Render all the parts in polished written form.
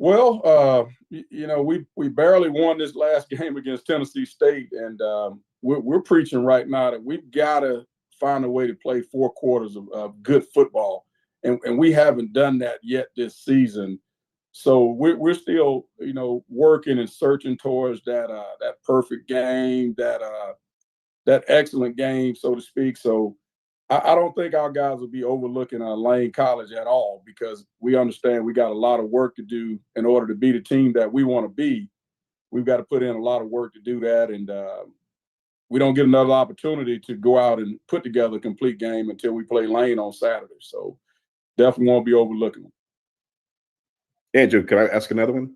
Well, we barely won this last game against Tennessee State, and we're preaching right now that we've got to find a way to play 4 quarters of good football, and we haven't done that yet this season. So we're still, working and searching towards that perfect game, that excellent game, so to speak. So I don't think our guys will be overlooking Lane College at all, because we understand we got a lot of work to do in order to be the team that we want to be. We've got to put in a lot of work to do that, and we don't get another opportunity to go out and put together a complete game until we play Lane on Saturday. So definitely won't be overlooking them. Andrew, can I ask another one?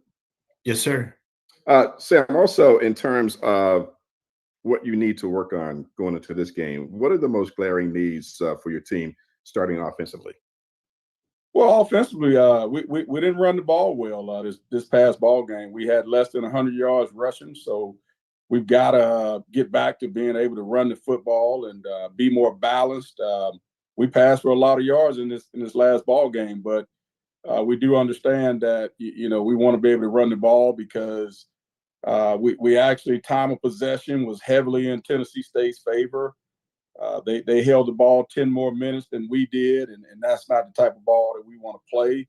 Yes, sir. Sam, also in terms of what you need to work on going into this game, what are the most glaring needs for your team starting offensively? Well, offensively, we didn't run the ball well this past ball game. We had less than 100 yards rushing, so we've got to get back to being able to run the football and be more balanced. We passed for a lot of yards in this last ball game, but we do understand that we want to be able to run the ball, because we actually, time of possession was heavily in Tennessee State's favor. They held the ball 10 more minutes than we did, and that's not the type of ball that we want to play.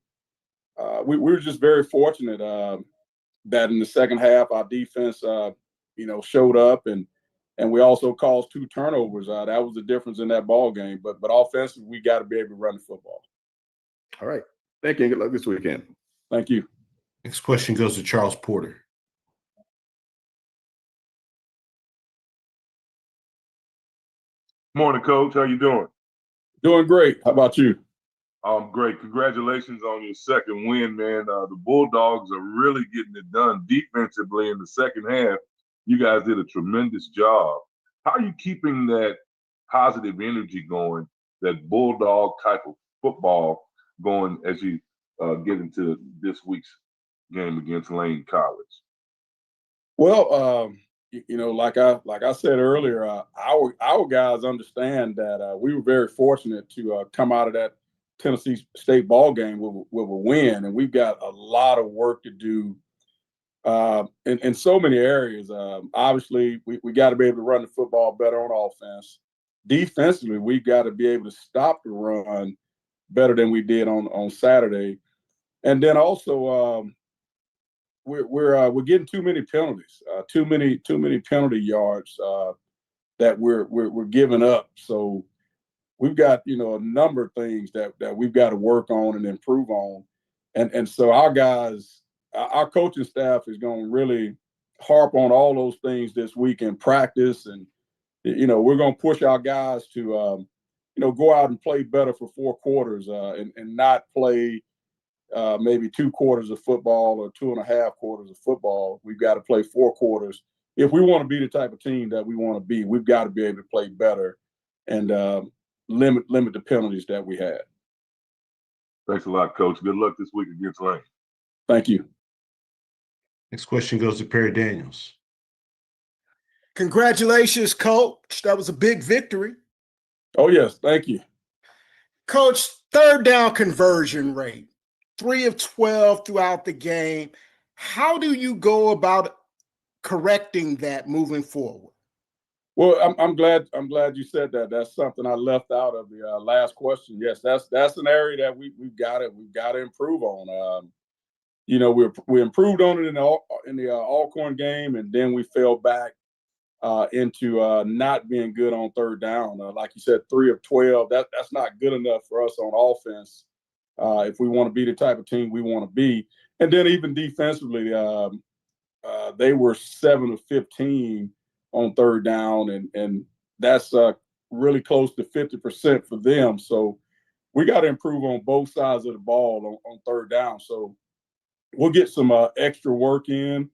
We were just very fortunate that in the second half our defense, showed up, and we also caused 2 turnovers. That was the difference in that ball game. But offensively, we got to be able to run the football. All right. Thank you. Good luck this weekend. Thank you. Next question goes to Charles Porter. Morning, Coach. How you doing? Doing great. How about you? I'm great. Congratulations on your second win, man. The Bulldogs are really getting it done defensively in the second half. You guys did a tremendous job. How are you keeping that positive energy going, that Bulldog type of football going as you get into this week's game against Lane College? Well, like I said earlier, our guys understand that we were very fortunate to come out of that Tennessee State ball game with a win, and we've got a lot of work to do in so many areas. Obviously, we got to be able to run the football better on offense. Defensively, we've got to be able to stop the run better than we did on Saturday, and then also we're getting too many penalties, too many penalty yards that we're giving up. So we've got a number of things that we've got to work on and improve on, and so our guys, our coaching staff is going to really harp on all those things this week in practice, and we're going to push our guys to go out and play better for 4 quarters and not play maybe 2 quarters of football or 2.5 quarters of football. We've got to play 4 quarters. If we want to be the type of team that we want to be, we've got to be able to play better and limit the penalties that we had. Thanks a lot, Coach. Good luck this week against Lane. Thank you. Next question goes to Perry Daniels. Congratulations, Coach. That was a big victory. Oh, yes. Thank you. Coach, 3rd down conversion rate, 3 of 12 throughout the game. How do you go about correcting that moving forward? Well, I'm glad you said that. That's something I left out of the last question. Yes, that's an area that we've got to improve on. We improved on it in the Alcorn game, and then we fell back into not being good on 3rd down. Like you said, 3 of 12. That's not good enough for us on offense if we want to be the type of team we want to be. And then even defensively, they were 7 of 15 on 3rd down, and that's really close to 50% for them. So we got to improve on both sides of the ball on 3rd down. So we'll get some extra work in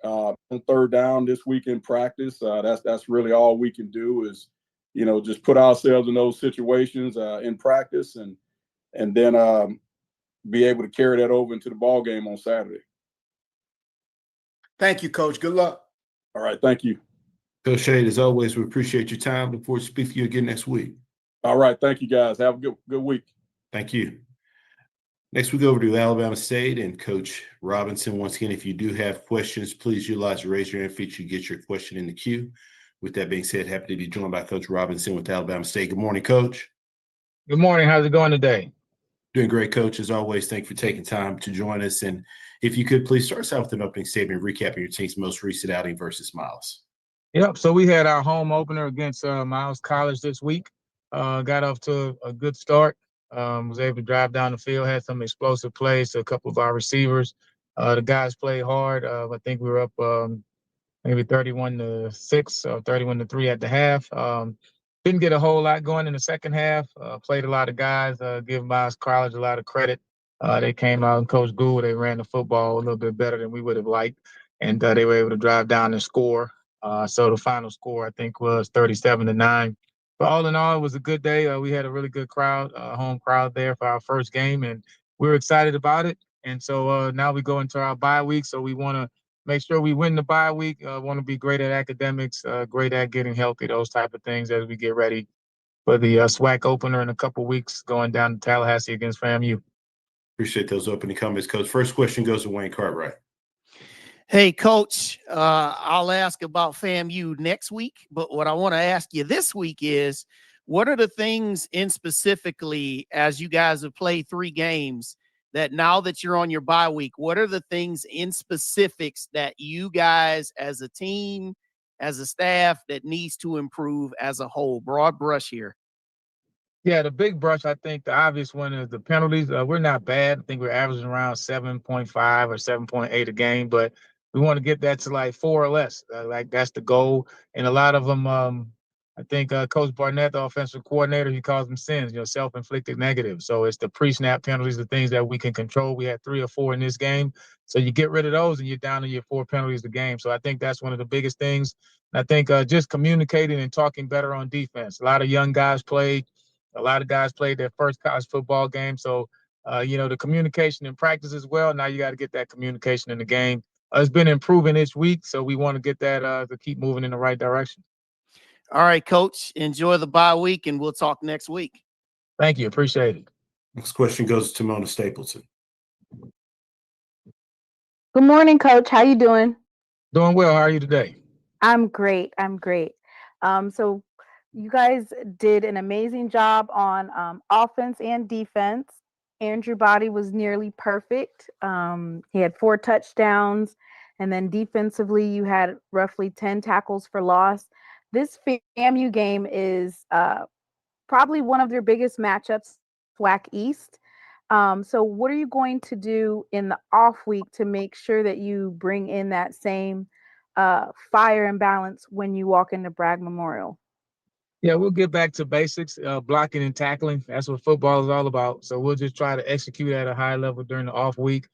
on 3rd down this week in practice. That's really all we can do is, just put ourselves in those situations in practice and then be able to carry that over into the ball game on Saturday. Thank you, Coach. Good luck. All right. Thank you. Coach Shade, as always, we appreciate your time. Look forward to speaking to you again next week. All right. Thank you, guys. Have a good week. Thank you. Next, we go over to Alabama State and Coach Robinson. Once again, if you do have questions, please utilize the raise your hand feature to get your question in the queue. With that being said, happy to be joined by Coach Robinson with Alabama State. Good morning, Coach. Good morning. How's it going today? Doing great, Coach. As always, thank you for taking time to join us. And if you could, please start us out with an opening statement recapping your team's most recent outing versus Miles. Yep. So we had our home opener against Miles College this week. Got off to a good start. Was able to drive down the field, had some explosive plays to a couple of our receivers. The guys played hard. I think we were up maybe 31-6 or 31-3 at the half. Didn't get a whole lot going in the second half. Played a lot of guys. Give Miles College a lot of credit. They came out and Coach Gould, they ran the football a little bit better than we would have liked. And they were able to drive down and score. So the final score, I think, was 37-9. But all in all, it was a good day. We had a really good crowd, home crowd there for our first game, and we were excited about it. And so now we go into our bye week. So we want to make sure we win the bye week. Want to be great at academics, great at getting healthy, those type of things as we get ready for the SWAC opener in a couple weeks, going down to Tallahassee against FAMU. Appreciate those opening comments, Coach. First question goes to Wayne Cartwright. Hey, Coach, I'll ask about FAMU next week, but what I want to ask you this week is, what are the things in specifically, as you guys have played 3 games, that now that you're on your bye week, what are the things in specifics that you guys as a team, as a staff, that needs to improve as a whole? Broad brush here. Yeah, the big brush, I think the obvious one is the penalties. We're not bad. I think we're averaging around 7.5 or 7.8 a game, but we want to get that to like 4 or less. Like that's the goal. And a lot of them, I think Coach Barnett, the offensive coordinator, he calls them sins, self-inflicted negatives. So it's the pre-snap penalties, the things that we can control. We had 3 or 4 in this game. So you get rid of those and you're down to your 4 penalties a game. So I think that's one of the biggest things. And I think just communicating and talking better on defense. A lot of young guys played. A lot of guys played their first college football game. So, the communication in practice as well. Now you got to get that communication in the game. It's been improving each week, so we want to get that to keep moving in the right direction. All right, Coach, enjoy the bye week, and we'll talk next week. Thank you. Appreciate it. Next question goes to Mona Stapleton. Good morning, Coach. How you doing? Doing well. How are you today? I'm great. So you guys did an amazing job on offense and defense. Andrew Body was nearly perfect. He had 4 touchdowns, and then defensively, you had roughly 10 tackles for loss. This FAMU game is probably one of their biggest matchups, SWAC East. So what are you going to do in the off week to make sure that you bring in that same fire and balance when you walk into Bragg Memorial? Yeah, we'll get back to basics, blocking and tackling. That's what football is all about. So we'll just try to execute at a high level during the off week.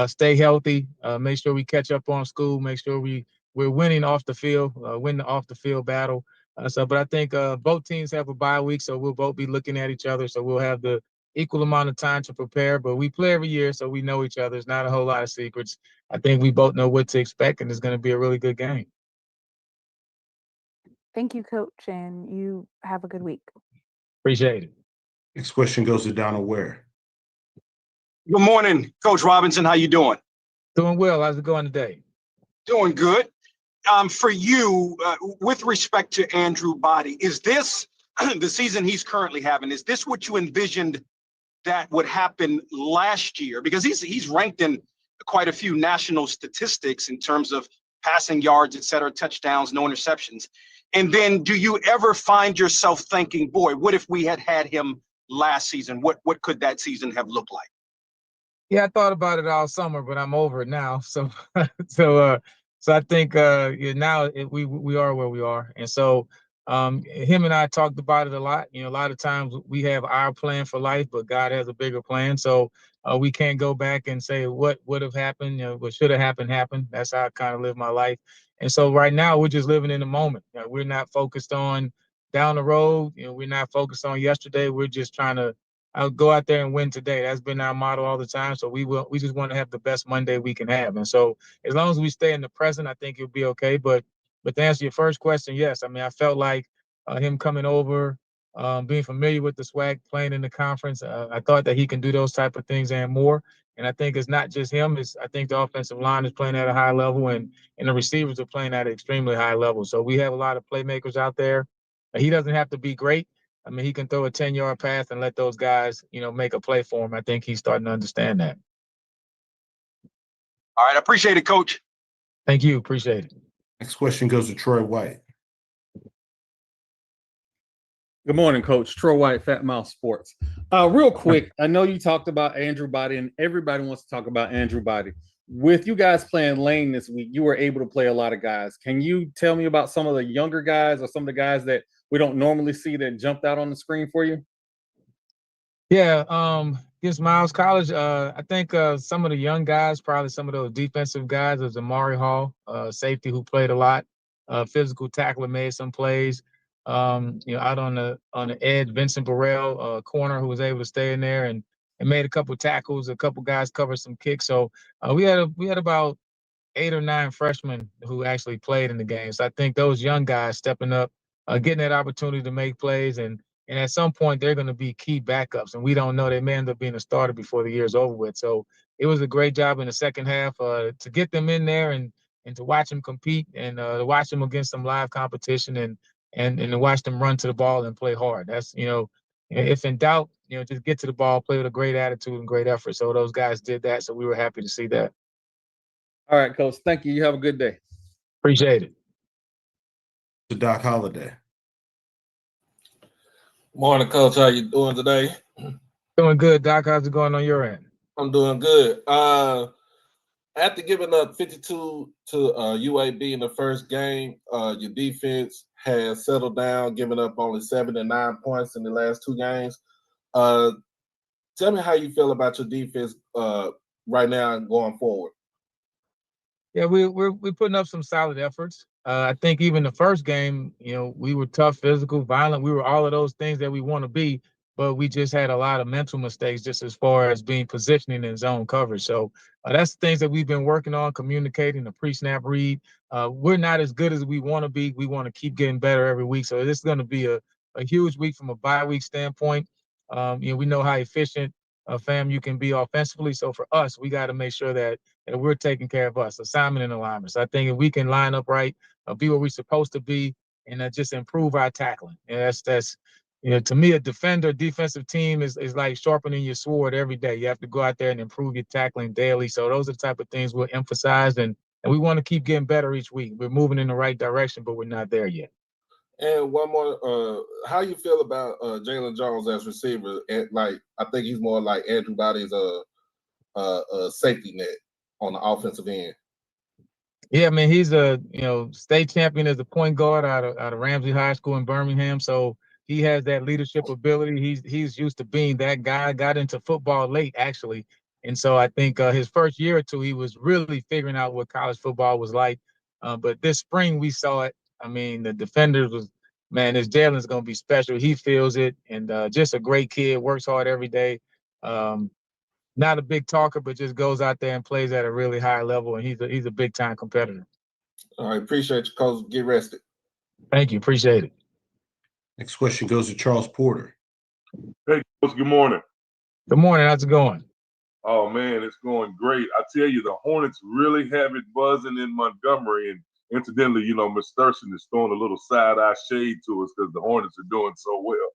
Stay healthy. Make sure we catch up on school. Make sure we're winning off the field, win the off the field battle. But I think both teams have a bye week, so we'll both be looking at each other. So we'll have the equal amount of time to prepare. But we play every year, so we know each other. There's not a whole lot of secrets. I think we both know what to expect, and it's going to be a really good game. Thank you, Coach, and you have a good week. Appreciate it. Next question goes to Donald Ware. Good morning, Coach Robinson. How you doing? Doing well. How's it going today? Doing good. For you, with respect to Andrew Body, is this the season he's currently having? Is this what you envisioned that would happen last year? Because he's ranked in quite a few national statistics in terms of passing yards, et cetera, touchdowns, no interceptions. And then do you ever find yourself thinking, boy, what if we had him last season? What could that season have looked like? Yeah, I thought about it all summer, but I'm over it now. So I think now we are where we are. And so him and I talked about it a lot. A lot of times we have our plan for life, but God has a bigger plan. So we can't go back and say what would have happened, what should have happened. That's how I kind of live my life. And so right now we're just living in the moment. We're not focused on down the road. We're not focused on yesterday. We're just trying to go out there and win today. That's been our motto all the time. So we just want to have the best Monday we can have. And so as long as we stay in the present, I think it'll be okay. But to answer your first question, yes. I mean, I felt like him coming over, being familiar with the SWAC, playing in the conference, I thought that he can do those type of things and more. And I think it's not just him. I think the offensive line is playing at a high level, and the receivers are playing at an extremely high level. So we have a lot of playmakers out there. He doesn't have to be great. I mean, he can throw a 10-yard pass and let those guys, make a play for him. I think he's starting to understand that. All right, I appreciate it, Coach. Thank you. Appreciate it. Next question goes to Troy White. Good morning, Coach. Troy White, Fat Mouth Sports. Real quick, I know you talked about Andrew Body, and everybody wants to talk about Andrew Body. With you guys playing lane this week, you were able to play a lot of guys. Can you tell me about some of the younger guys or some of the guys that we don't normally see that jumped out on the screen for you? Yeah, against Miles College, I think some of the young guys, probably some of those defensive guys, was Amari Hall, safety who played a lot, physical tackler, made some plays. Out on the edge, Vincent Burrell, corner, who was able to stay in there and made a couple tackles. A couple guys covered some kicks. So we had about 8 or 9 freshmen who actually played in the game. So I think those young guys stepping up, getting that opportunity to make plays, and at some point they're going to be key backups, and we don't know, they may end up being a starter before the year's over with. So it was a great job in the second half to get them in there and to watch them compete and to watch them against some live competition and to watch them run to the ball and play hard. That's, if in doubt, just get to the ball, play with a great attitude and great effort. So those guys did that. So we were happy to see that. All right, Coach. Thank you. You have a good day. Appreciate it. To Doc Holliday. Morning, Coach. How you doing today? Doing good, Doc. How's it going on your end? I'm doing good. After giving up 52 to UAB in the first game, your defense has settled down, giving up only 7 and 9 points in the last 2 games. Tell me how you feel about your defense right now and going forward. Yeah, we're putting up some solid efforts. I think even the first game, we were tough, physical, violent. We were all of those things that we want to be, but we just had a lot of mental mistakes just as far as being positioning in zone coverage. So that's the things that we've been working on, communicating, the pre-snap read. We're not as good as we want to be. We want to keep getting better every week. So this is going to be a huge week from a bye week standpoint. We know how efficient FAMU can be offensively. So for us, we got to make sure that we're taking care of us, assignment and alignment. So I think if we can line up right, be where we're supposed to be, and just improve our tackling. And that's to me, a defensive team is like sharpening your sword every day. You have to go out there and improve your tackling daily. So those are the type of things we'll emphasize, and we want to keep getting better each week. We're moving in the right direction, but we're not there yet. And one more, how you feel about Jalen Jones as receiver? And I think he's more like Andrew Body's a safety net on the offensive end. Yeah, I mean, he's a state champion as a point guard out of Ramsey High School in Birmingham. So he has that leadership ability. He's used to being that guy. Got into football late, actually, and so I think his first year or two he was really figuring out what college football was like. But this spring we saw it. I mean, the defenders was, man, this Jalen's gonna be special. He feels it, and just a great kid. Works hard every day. Not a big talker, but just goes out there and plays at a really high level, and he's a big time competitor. All right, appreciate you, Coach. Get rested. Thank you, appreciate it. Next question goes to Charles Porter. Hey, Coach, good morning. Good morning, how's it going? Oh, man, it's going great. I tell you, the Hornets really have it buzzing in Montgomery. And incidentally, Ms. Thurston is throwing a little side-eye shade to us because the Hornets are doing so well.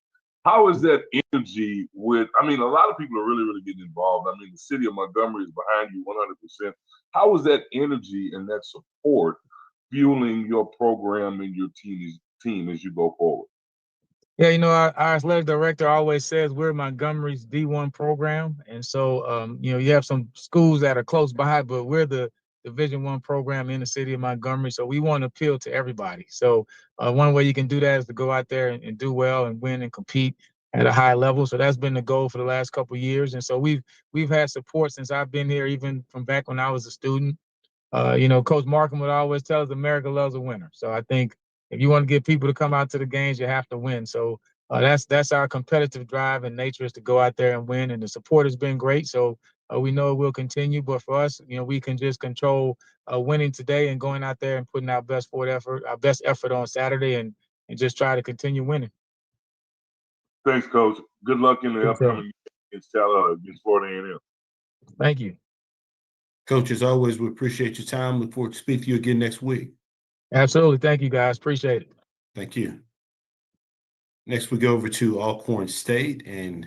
How is that energy a lot of people are really, really getting involved. I mean, the city of Montgomery is behind you 100%. How is that energy and that support fueling your program and your team as you go forward? Yeah, our athletic director always says we're Montgomery's D1 program. And so, you have some schools that are close by, but we're the Division I program in the city of Montgomery. So we want to appeal to everybody. So one way you can do that is to go out there and do well and win and compete at a high level. So that's been the goal for the last couple of years. And so we've had support since I've been here, even from back when I was a student. Coach Markham would always tell us America loves a winner. So I think if you want to get people to come out to the games, you have to win. So that's our competitive drive and nature, is to go out there and win. And the support has been great. So we know it will continue. But for us, we can just control winning today and going out there and putting our best effort on Saturday and just try to continue winning. Thanks, Coach. Good luck in the Good job. upcoming against Florida A&M. Thank you. Coach, as always, we appreciate your time. Look forward to speaking to you again next week. Absolutely. Thank you, guys. Appreciate it. Thank you. Next, we go over to Alcorn State and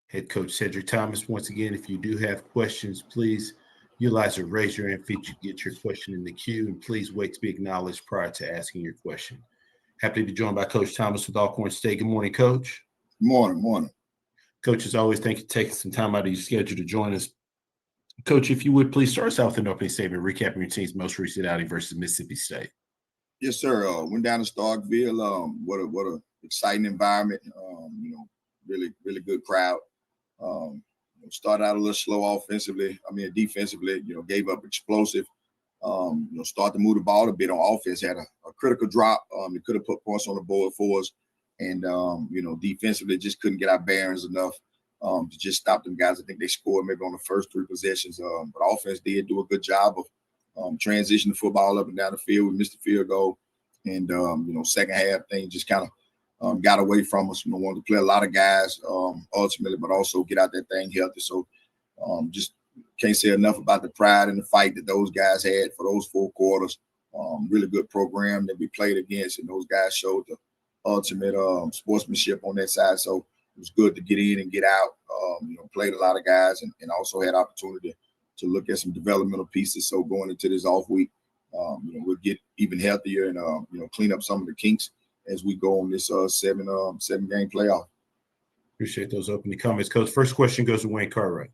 head coach Cedric Thomas. Once again, if you do have questions, please utilize the raise your hand feature to get your question in the queue, and please wait to be acknowledged prior to asking your question. Happy to be joined by Coach Thomas with Alcorn State. Good morning, Coach. Morning. Coach, as always, thank you for taking some time out of your schedule to join us. Coach, if you would please start us out with an opening statement, recapping your team's most recent outing versus Mississippi State. Yes, sir. Went down to Starkville. What a exciting environment. Really good crowd. Started out a little slow defensively. Gave up explosive. Started to move the ball a bit on offense. Had a critical drop. It could have put points on the board for us. And defensively just couldn't get our bearings enough to just stop them guys. I think they scored maybe on the first 3 possessions. But offense did do a good job of transitioning the football up and down the field. We missed the field goal. And second half things just kind of got away from us. Wanted to play a lot of guys ultimately, but also get out that thing healthy. So just can't say enough about the pride and the fight that those guys had for those 4 quarters. Really good program that we played against, and those guys showed the ultimate sportsmanship on that side. So it was good to get in and get out. Played a lot of guys and also had opportunity to look at some developmental pieces. So going into this off week, we'll get even healthier and clean up some of the kinks as we go on this 7-game playoff. Appreciate those opening comments, Coach. First question goes to Wayne Cartwright.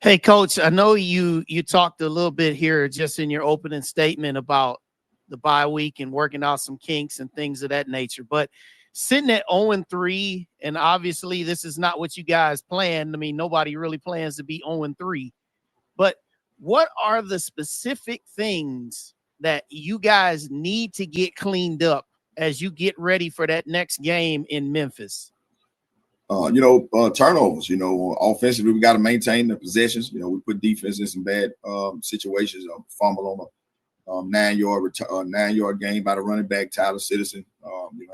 Hey, Coach, I know you talked a little bit here just in your opening statement about the bye week and working out some kinks and things of that nature. But sitting at 0-3, and obviously this is not what you guys planned. I mean, nobody really plans to be 0-3. But what are the specific things that you guys need to get cleaned up as you get ready for that next game in Memphis? Turnovers. Offensively, we got to maintain the possessions. We put defense in some bad situations. Fumble on a 9-yard gain by the running back Tyler Citizen.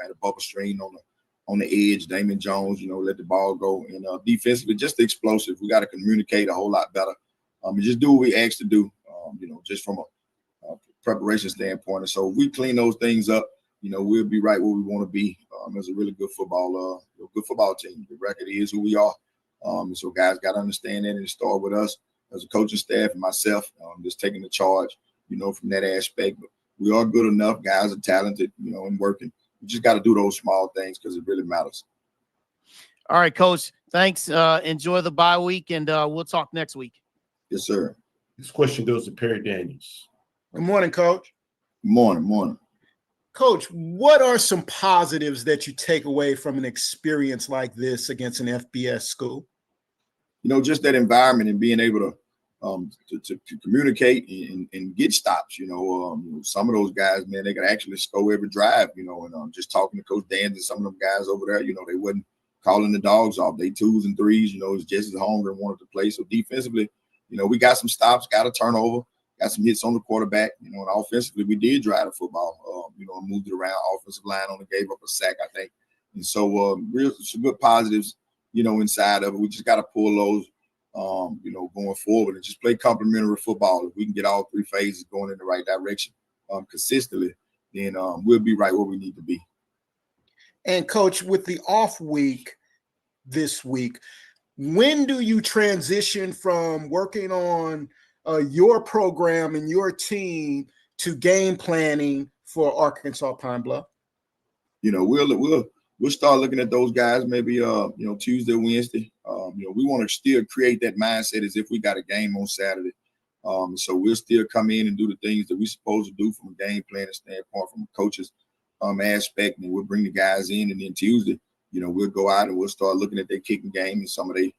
Had a bubble screen on the edge. Damon Jones, let the ball go. And defensively, just the explosive. We got to communicate a whole lot better. And just do what we asked to do. Just from a preparation standpoint. And so if we clean those things up, we'll be right where we want to be as a really good football team. The record is who we are. And so guys got to understand that and start with us as a coaching staff and myself, just taking the charge, from that aspect. But we are good enough. Guys are talented, and working. We just got to do those small things because it really matters. All right, Coach. Thanks. Enjoy the bye week, and we'll talk next week. Yes, sir. This question goes to Perry Daniels. Good morning, Coach. Morning. Coach, what are some positives that you take away from an experience like this against an FBS school? Just that environment and being able to communicate and get stops. Some of those guys, man, they could actually score every drive. And just talking to Coach Dan and some of them guys over there, they wasn't calling the dogs off. They 2s and 3s. It's just as hungry and wanted to play. So defensively, we got some stops, got a turnover. Got some hits on the quarterback, and offensively, we did drive the football, and moved it around. Offensive line only gave up a sack, I think. And so, some good positives, inside of it. We just got to pull those, going forward and just play complementary football. If we can get all 3 phases going in the right direction consistently, then we'll be right where we need to be. And, Coach, with the off week this week, when do you transition from working on your program and your team to game planning for Arkansas Pine Bluff? We'll start looking at those guys maybe Tuesday, Wednesday. We want to still create that mindset as if we got a game on Saturday. So we'll still come in and do the things that we're supposed to do from a game planning standpoint, from a coach's aspect, and we'll bring the guys in. And then Tuesday, we'll go out and we'll start looking at their kicking game and some of their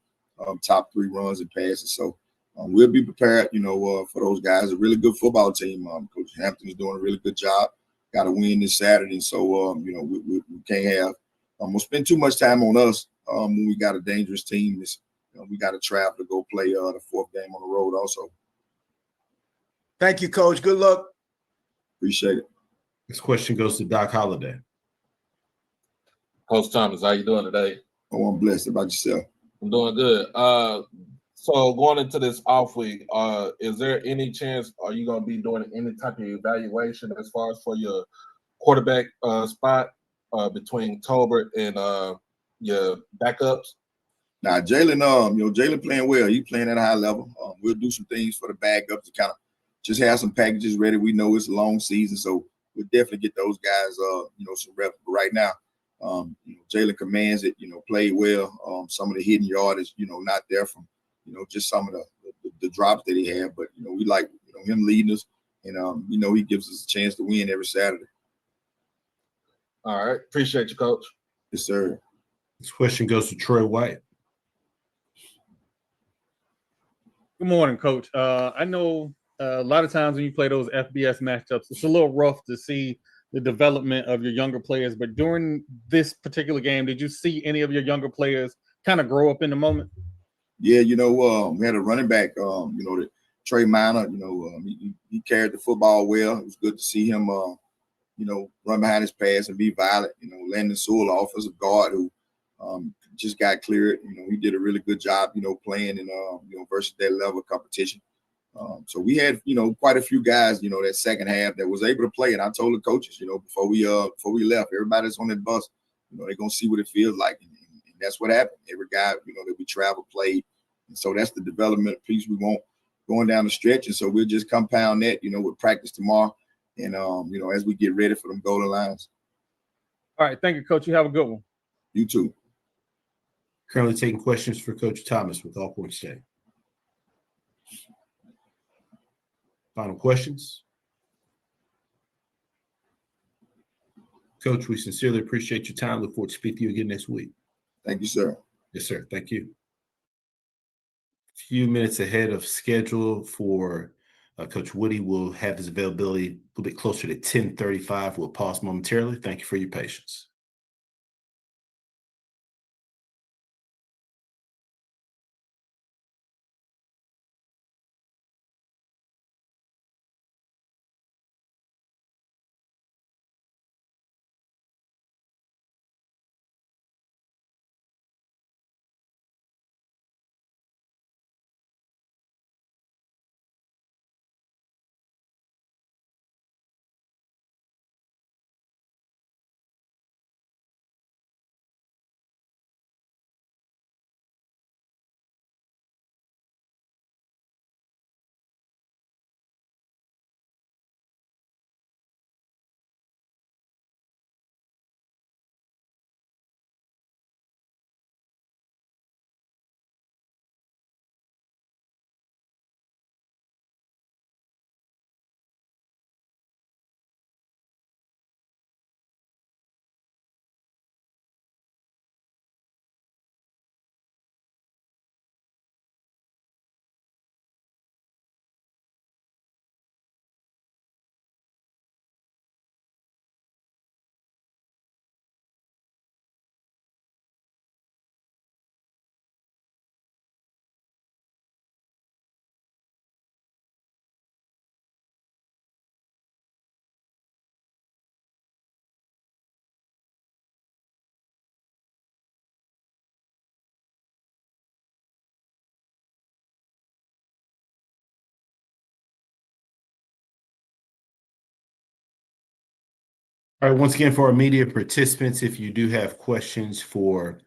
top 3 runs and passes. So we'll be prepared, for those guys. A really good football team. Coach Hampton is doing a really good job. Got to win this Saturday. And so, we can't have we'll spend too much time on us when we got a dangerous team. We got to travel to go play the 4th game on the road also. Thank you, Coach. Good luck. Appreciate it. This question goes to Doc Holliday. Coach Thomas, how you doing today? Oh, I'm blessed. About yourself? I'm doing good. So going into this off week, is there any chance, are you going to be doing any type of evaluation as far as for your quarterback spot between Tolbert and your backups? Now, Jalen, Jalen playing well. He playing at a high level. We'll do some things for the backups to kind of just have some packages ready. We know it's a long season, so we'll definitely get those guys, some reps. But right now, Jalen commands it. Played well. Some of the hidden yardage, not there from, just some of the drops that he had. But we like him leading us, and he gives us a chance to win every Saturday. All right, appreciate you, Coach. Yes, sir. This question goes to Troy White. Good morning, Coach. I know a lot of times when you play those FBS matchups, it's a little rough to see the development of your younger players. But during this particular game, did you see any of your younger players kind of grow up in the moment? Yeah, we had a running back, that Trey Minor. He carried the football well. It was good to see him, run behind his pass and be violent. Landon Sewell, offensive guard, who just got cleared. He did a really good job, playing in, versus that level of competition. So we had, quite a few guys, that second half that was able to play. And I told the coaches, before we left, everybody that's on that bus, they're gonna see what it feels like, and that's what happened. Every guy, that we traveled played, and so that's the development piece we want going down the stretch. And so we'll just compound that, with practice tomorrow, and as we get ready for them goal lines. All right, thank you, Coach. You have a good one. You too. Currently taking questions for Coach Thomas with Alcorn State. Final questions? Coach, we sincerely appreciate your time. Look forward to speaking to you again next week. Thank you, sir. Yes, sir. Thank you. A few minutes ahead of schedule for Coach Woody. Will have his availability a little bit closer to 10:35. We'll pause momentarily. Thank you for your patience. All right, once again, for our media participants, if you do have questions for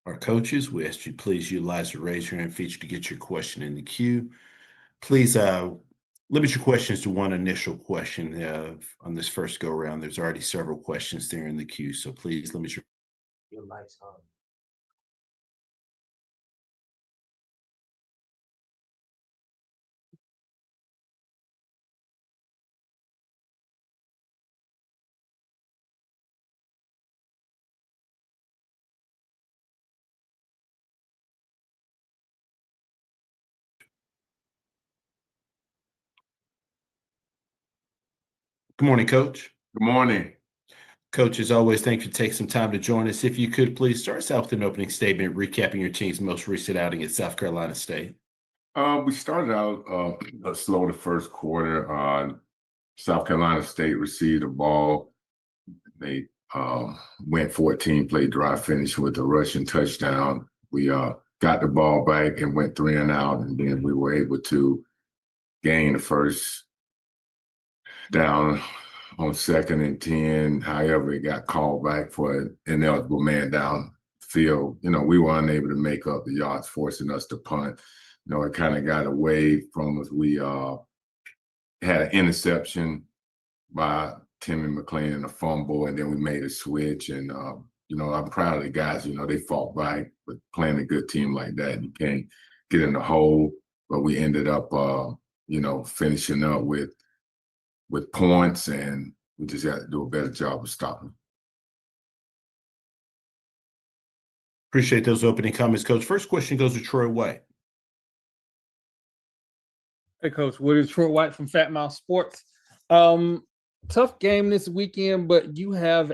our coaches, we ask you please utilize the raise your hand feature to get your question in the queue. Please limit your questions to one initial question on this first go around. There's already several questions there in the queue, so please limit your lights on. Good morning, Coach. Good morning. Coach, as always, thank you for taking some time to join us. If you could, please start us out with an opening statement, recapping your team's most recent outing at South Carolina State. We started out slow the first quarter. South Carolina State received the ball. They went 14 play drive, finished with a rushing touchdown. We got the ball back and went 3 and out, and then we were able to gain the first down on 2nd and 10. However, it got called back for an ineligible man down field. We were unable to make up the yards, forcing us to punt. It kind of got away from us. We had an interception by Timmy McClain and a fumble, and then we made a switch. And, I'm proud of the guys. They fought back, but playing a good team like that, you can't get in the hole. But we ended up, finishing up with points, and we just got to do a better job of stopping. Appreciate those opening comments, Coach. First question goes to Troy White. Hey, Coach. Woody, Troy White from Fat Mouth Sports. Tough game this weekend, but you have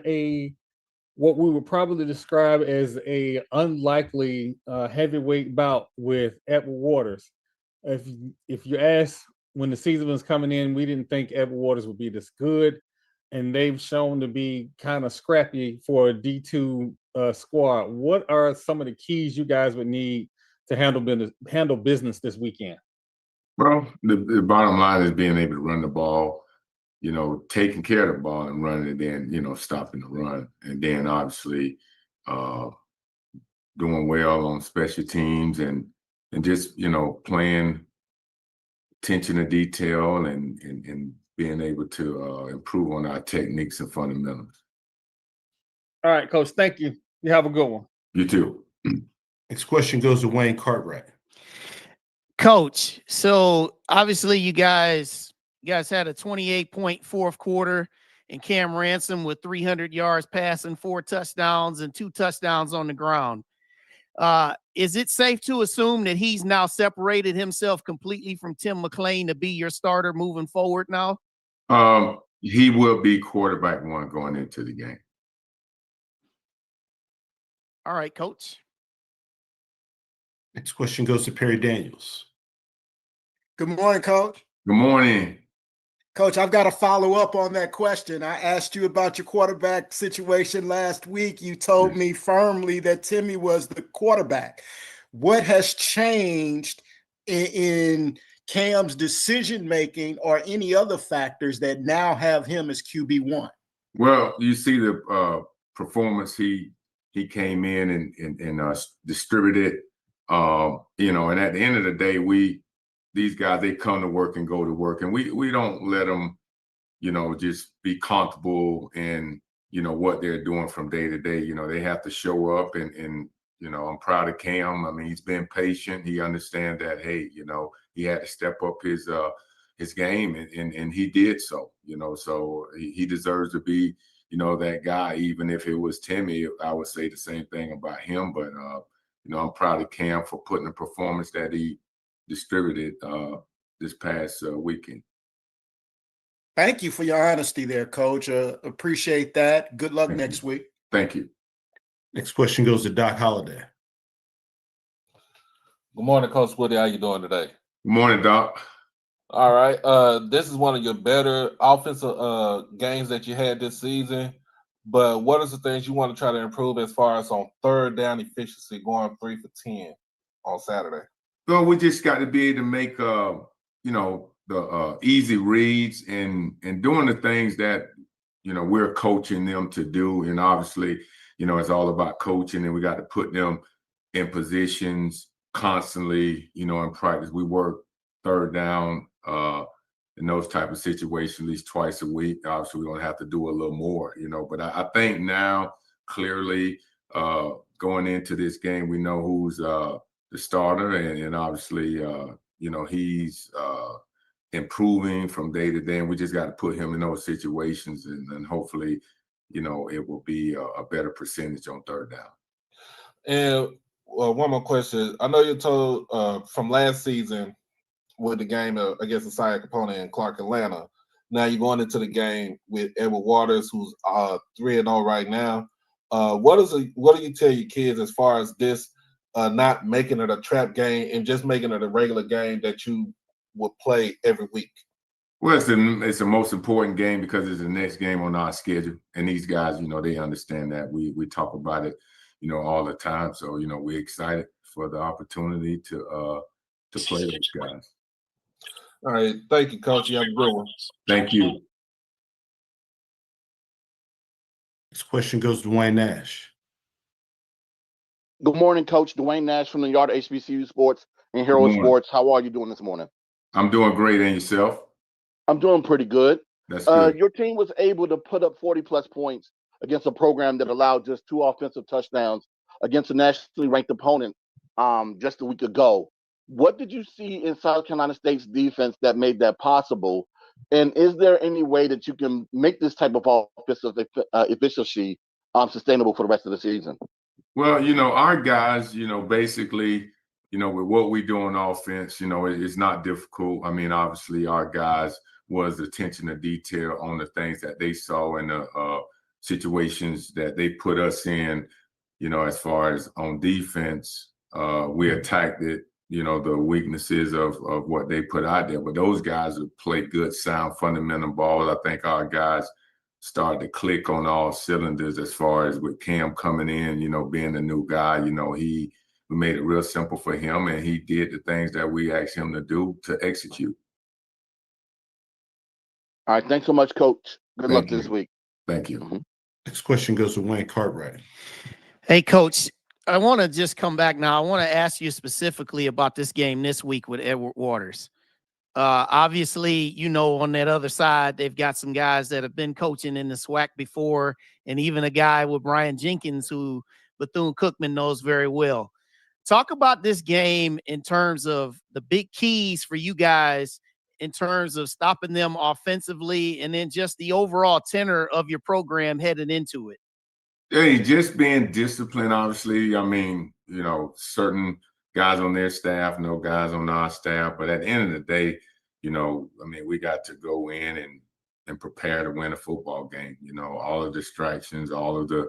what we would probably describe as a unlikely heavyweight bout with Edward Waters. If you ask, when the season was coming in, we didn't think Edward Waters would be this good, and they've shown to be kind of scrappy for a D2 squad. What are some of the keys you guys would need to handle business this weekend? Well, the bottom line is being able to run the ball, taking care of the ball and running it, then, stopping the run. And then obviously doing well on special teams and just, playing attention to detail and being able to improve on our techniques and fundamentals. All right, Coach. Thank you. You have a good one. You too. Next question goes to Wayne Cartwright. Coach, so obviously you guys had a 28-point fourth quarter, and Cam Ransom with 300 yards passing, 4 touchdowns, and 2 touchdowns on the ground. Is it safe to assume that he's now separated himself completely from Tim McClain to be your starter moving forward now? He will be quarterback 1 going into the game. All right, Coach. Next question goes to Perry Daniels. Good morning, Coach. Good morning. Coach, I've got to follow up on that question. I asked you about your quarterback situation last week. You told me firmly that Timmy was the quarterback. What has changed in Cam's decision-making or any other factors that now have him as QB1? Well, you see the performance he came in and distributed, and at the end of the day, these guys, they come to work and go to work, and we don't let them, just be comfortable in, what they're doing from day to day. They have to show up and I'm proud of Cam. I mean, he's been patient. He understands that, hey, he had to step up his game and he did so, so he deserves to be, that guy. Even if it was Timmy, I would say the same thing about him. But, I'm proud of Cam for putting the performance that he distributed this past weekend. Thank you for your honesty there, Coach. Appreciate that. Good luck next week. Thank you. Next question goes to Doc Holliday. Good morning, Coach Woody. How you doing today? Good morning, Doc. All right. This is one of your better offensive games that you had this season. But what are the things you want to try to improve as far as on 3rd down efficiency, going 3 for 10 on Saturday? Well, we just got to be able to make, the easy reads and doing the things that, we're coaching them to do. And obviously, it's all about coaching, and we got to put them in positions constantly, in practice. We work 3rd down in those type of situations at least twice a week. Obviously, we're going to have to do a little more, but I think now clearly going into this game, we know who's the starter, and obviously, he's improving from day to day, and we just got to put him in those situations, and hopefully, it will be a better percentage on 3rd down. And one more question. I know you told from last season with the game against the SWAC opponent in Clark, Atlanta. Now you're going into the game with Edward Waters, who's 3-0 right now. What do you tell your kids as far as this not making it a trap game and just making it a regular game that you would play every week? Well, it's the most important game because it's the next game on our schedule. And these guys, they understand that. We talk about it, all the time. So, we're excited for the opportunity to play those guys. All right. Thank you, Coach. You have a good one. Thank you. This question goes to Dwayne Nash. Good morning, Coach. Dwayne Nash from the Yard HBCU Sports and Hero Sports. How are you doing this morning? I'm doing great. And yourself? I'm doing pretty good. That's good. Your team was able to put up 40-plus points against a program that allowed just 2 offensive touchdowns against a nationally ranked opponent just a week ago. What did you see in South Carolina State's defense that made that possible? And is there any way that you can make this type of offensive efficiency sustainable for the rest of the season? Well, our guys, basically, with what we do on offense, it's not difficult. I mean, obviously, our guys was attention to detail on the things that they saw in the situations that they put us in, as far as on defense. We attacked it, the weaknesses of what they put out there. But those guys have played good, sound, fundamental ball. I think our guys started to click on all cylinders as far as with Cam coming in, being the new guy. We made it real simple for him, and he did the things that we asked him to do to execute. All right. Thanks so much, Coach. Good luck this week. Thank you. Mm-hmm. Next question goes to Wayne Cartwright. Hey, Coach, I want to just come back now. I want to ask you specifically about this game this week with Edward Waters. Obviously, on that other side, they've got some guys that have been coaching in the SWAC before, and even a guy with Brian Jenkins who Bethune-Cookman knows very well. Talk about this game in terms of the big keys for you guys in terms of stopping them offensively, and then just the overall tenor of your program heading into it. Hey, just being disciplined, obviously. I mean, certain guys on their staff, no guys on our staff. But at the end of the day, we got to go in and prepare to win a football game. All the distractions, all of the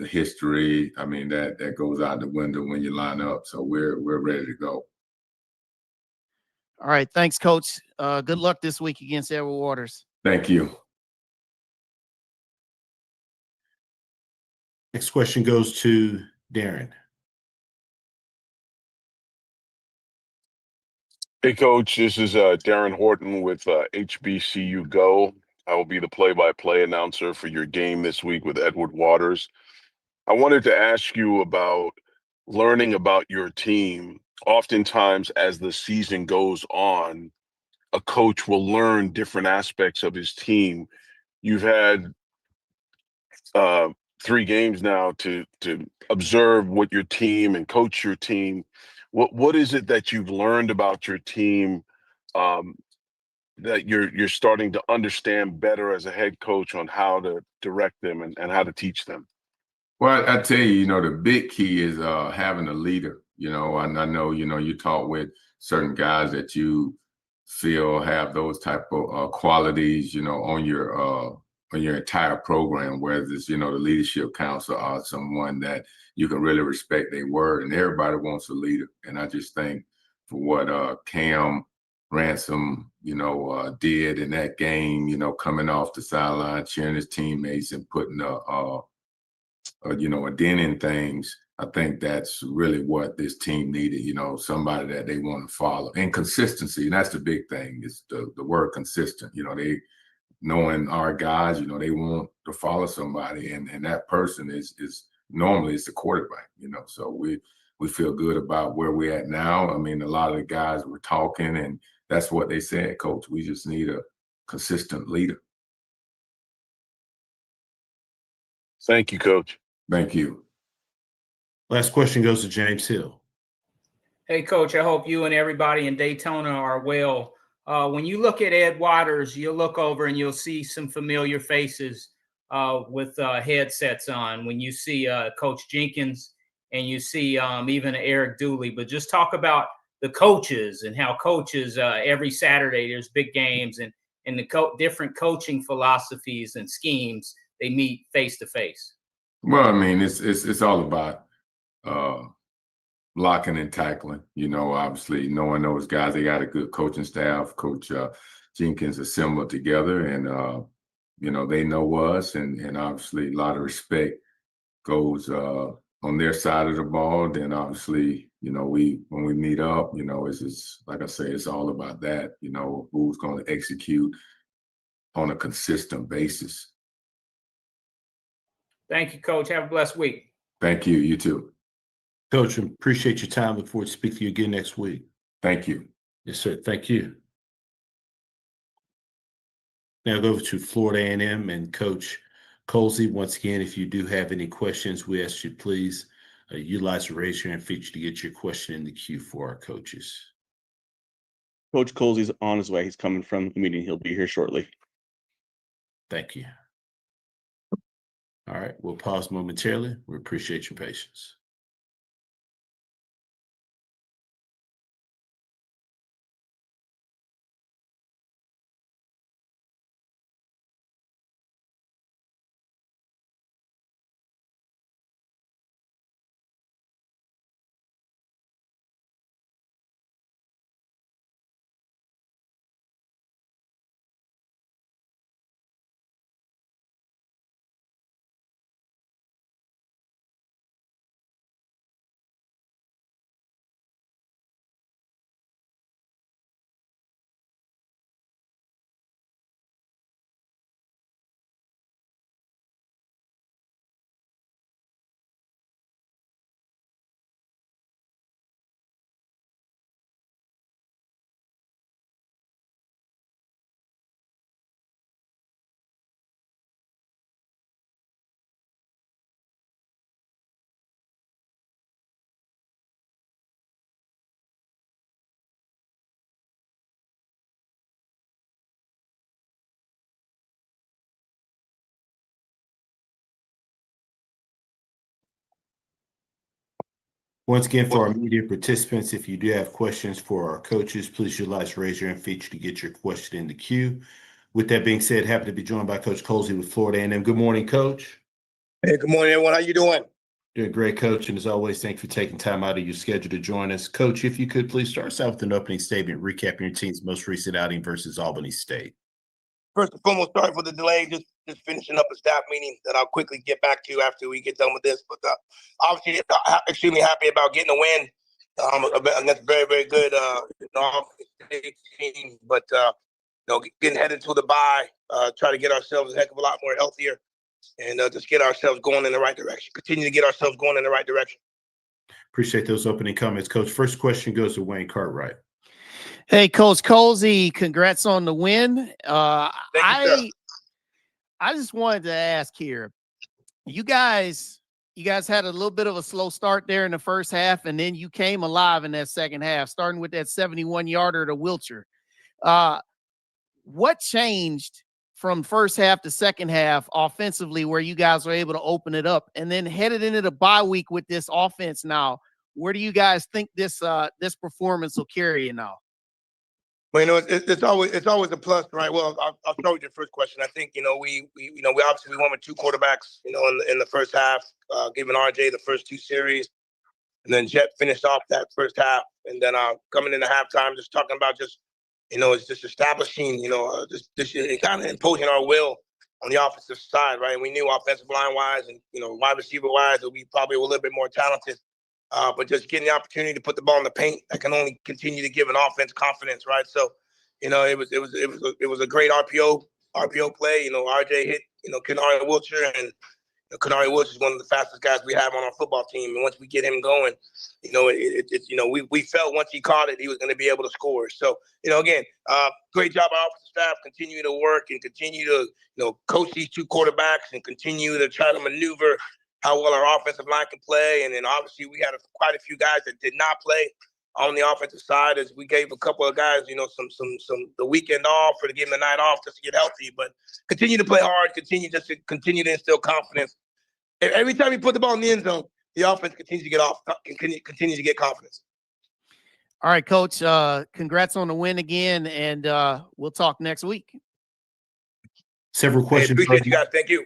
history, that goes out the window when you line up. So we're ready to go. All right. Thanks, Coach. Good luck this week against Edward Waters. Thank you. Next question goes to Darren. Hey, Coach, this is Darren Horton with HBCU Go. I will be the play-by-play announcer for your game this week with Edward Waters. I wanted to ask you about learning about your team. Oftentimes, as the season goes on, a coach will learn different aspects of his team. You've had 3 games now to observe what your team and coach your team. What is it that you've learned about your team that you're starting to understand better as a head coach on how to direct them and how to teach them? Well, I tell you, the big key is having a leader. I know, you talk with certain guys that you feel have those type of qualities, on your entire program, whether it's, the leadership council or someone that you can really respect their word, and everybody wants a leader. And I just think for what Cam Ransom, did in that game, coming off the sideline, cheering his teammates and putting a dent in things, I think that's really what this team needed, somebody that they want to follow. And consistency, and that's the big thing, is the word consistent. They knowing our guys, they want to follow somebody, and that person is normally it's the quarterback, So we feel good about where we're at now. A lot of the guys were talking, and that's what they said, Coach. We just need a consistent leader. Thank you, Coach. Thank you. Last question goes to James Hill. Hey, Coach, I hope you and everybody in Daytona are well. When you look at Ed Waters, you'll look over and you'll see some familiar faces with headsets on. When you see Coach Jenkins and you see even Eric Dooley, but just talk about the coaches and how coaches every Saturday there's big games and the different coaching philosophies and schemes they meet face to face. Well, it's all about blocking and tackling. Obviously knowing those guys, they got a good coaching staff. Coach Jenkins assembled together, and you know, they know us, and obviously a lot of respect goes on their side of the ball. Then obviously, you know, when we meet up, you know, it's just, like I say, it's all about that, you know, who's going to execute on a consistent basis. Thank you, Coach. Have a blessed week. Thank you. You too. Coach, appreciate your time. Look forward to speaking to you again next week. Thank you. Yes, sir. Thank you. Now go over to Florida A&M and Coach Colsey. Once again, if you do have any questions, we ask you please utilize the raise your hand feature to get your question in the queue for our coaches. Coach Colsey's on his way. He's coming from the meeting. He'll be here shortly. Thank you. All right, we'll pause momentarily. We appreciate your patience. Once again, for our media participants, if you do have questions for our coaches, please utilize the raise your hand feature to get your question in the queue. With that being said, happy to be joined by Coach Colsey with Florida A&M. Good morning, Coach. Hey, good morning, everyone. How you doing? Doing great, Coach. And as always, thank you for taking time out of your schedule to join us. Coach, if you could please start us out with an opening statement, recapping your team's most recent outing versus Albany State. First and foremost, sorry for the delay. Just finishing up a staff meeting that I'll quickly get back to after we get done with this. But obviously, extremely happy about getting a win against very, very good team. But getting headed to the bye, try to get ourselves a heck of a lot more healthier, and just get ourselves going in the right direction. Continue to get ourselves going in the right direction. Appreciate those opening comments, Coach. First question goes to Wayne Cartwright. Hey, Coach Colsey, congrats on the win. I just wanted to ask here, you guys had a little bit of a slow start there in the first half, and then you came alive in that second half, starting with that 71-yarder to Wiltshire. What changed from first half to second half offensively where you guys were able to open it up, and then headed into the bye week with this offense now? Where do you guys think this performance will carry you now? Well, it's always a plus, right? Well, I'll start with your first question. I think we obviously won with two quarterbacks, in the first half, giving RJ the first two series, and then Jet finished off that first half, and then coming into halftime, just talking about it's just establishing, just kind of imposing our will on the offensive side, right? And we knew offensive line wise and wide receiver wise that we probably were a little bit more talented. But just getting the opportunity to put the ball in the paint, that can only continue to give an offense confidence, right? So, it was a great RPO play. RJ hit, Kenari Wiltshire, and Kenari Wiltshire is one of the fastest guys we have on our football team. And once we get him going, we felt once he caught it, he was going to be able to score. So, again, great job our offensive staff. Continue to work and continue to, coach these two quarterbacks and continue to try to maneuver how well our offensive line can play. And then obviously we had quite a few guys that did not play on the offensive side, as we gave a couple of guys, some the weekend off or to give them the night off just to get healthy. But continue to play hard, continue to instill confidence. And every time you put the ball in the end zone, the offense continues to get confidence. All right, Coach. Congrats on the win again, and we'll talk next week. Several questions. Hey, appreciate you guys. Thank you.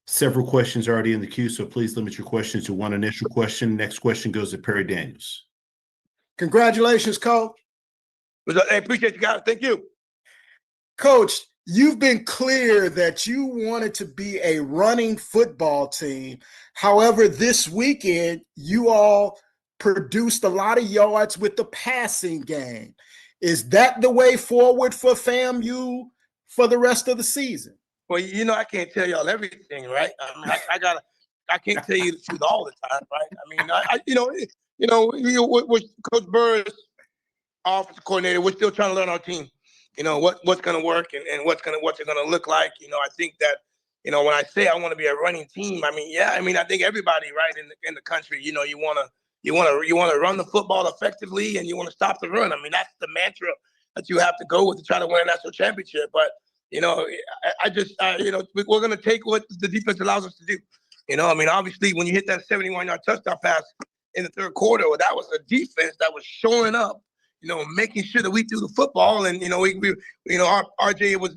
Several questions already in the queue, so please limit your questions to one initial question. Next question goes to Perry Daniels. Congratulations, Coach. Hey, appreciate you guys. Thank you. Coach, you've been clear that you wanted to be a running football team. However, this weekend, you all produced a lot of yards with the passing game. Is that the way forward for FAMU for the rest of the season? Well, you know, I can't tell y'all everything, right? I mean, I can't tell you the truth all the time, right? I mean, with Coach Burr's offensive coordinator, we're still trying to learn our team. You know, what's going to work and what's it going to look like. You know, I think that, you know, when I say I want to be a running team, I mean, yeah, I mean, I think everybody, right, in the country, you know, you want to run the football effectively and you want to stop the run. I mean, that's the mantra that you have to go with to try to win a national championship. But, you know, you know, we're going to take what the defense allows us to do. You know, I mean, obviously, when you hit that 71-yard touchdown pass in the third quarter, well, that was a defense that was showing up, you know, making sure that we threw the football. And, you know, our RJ was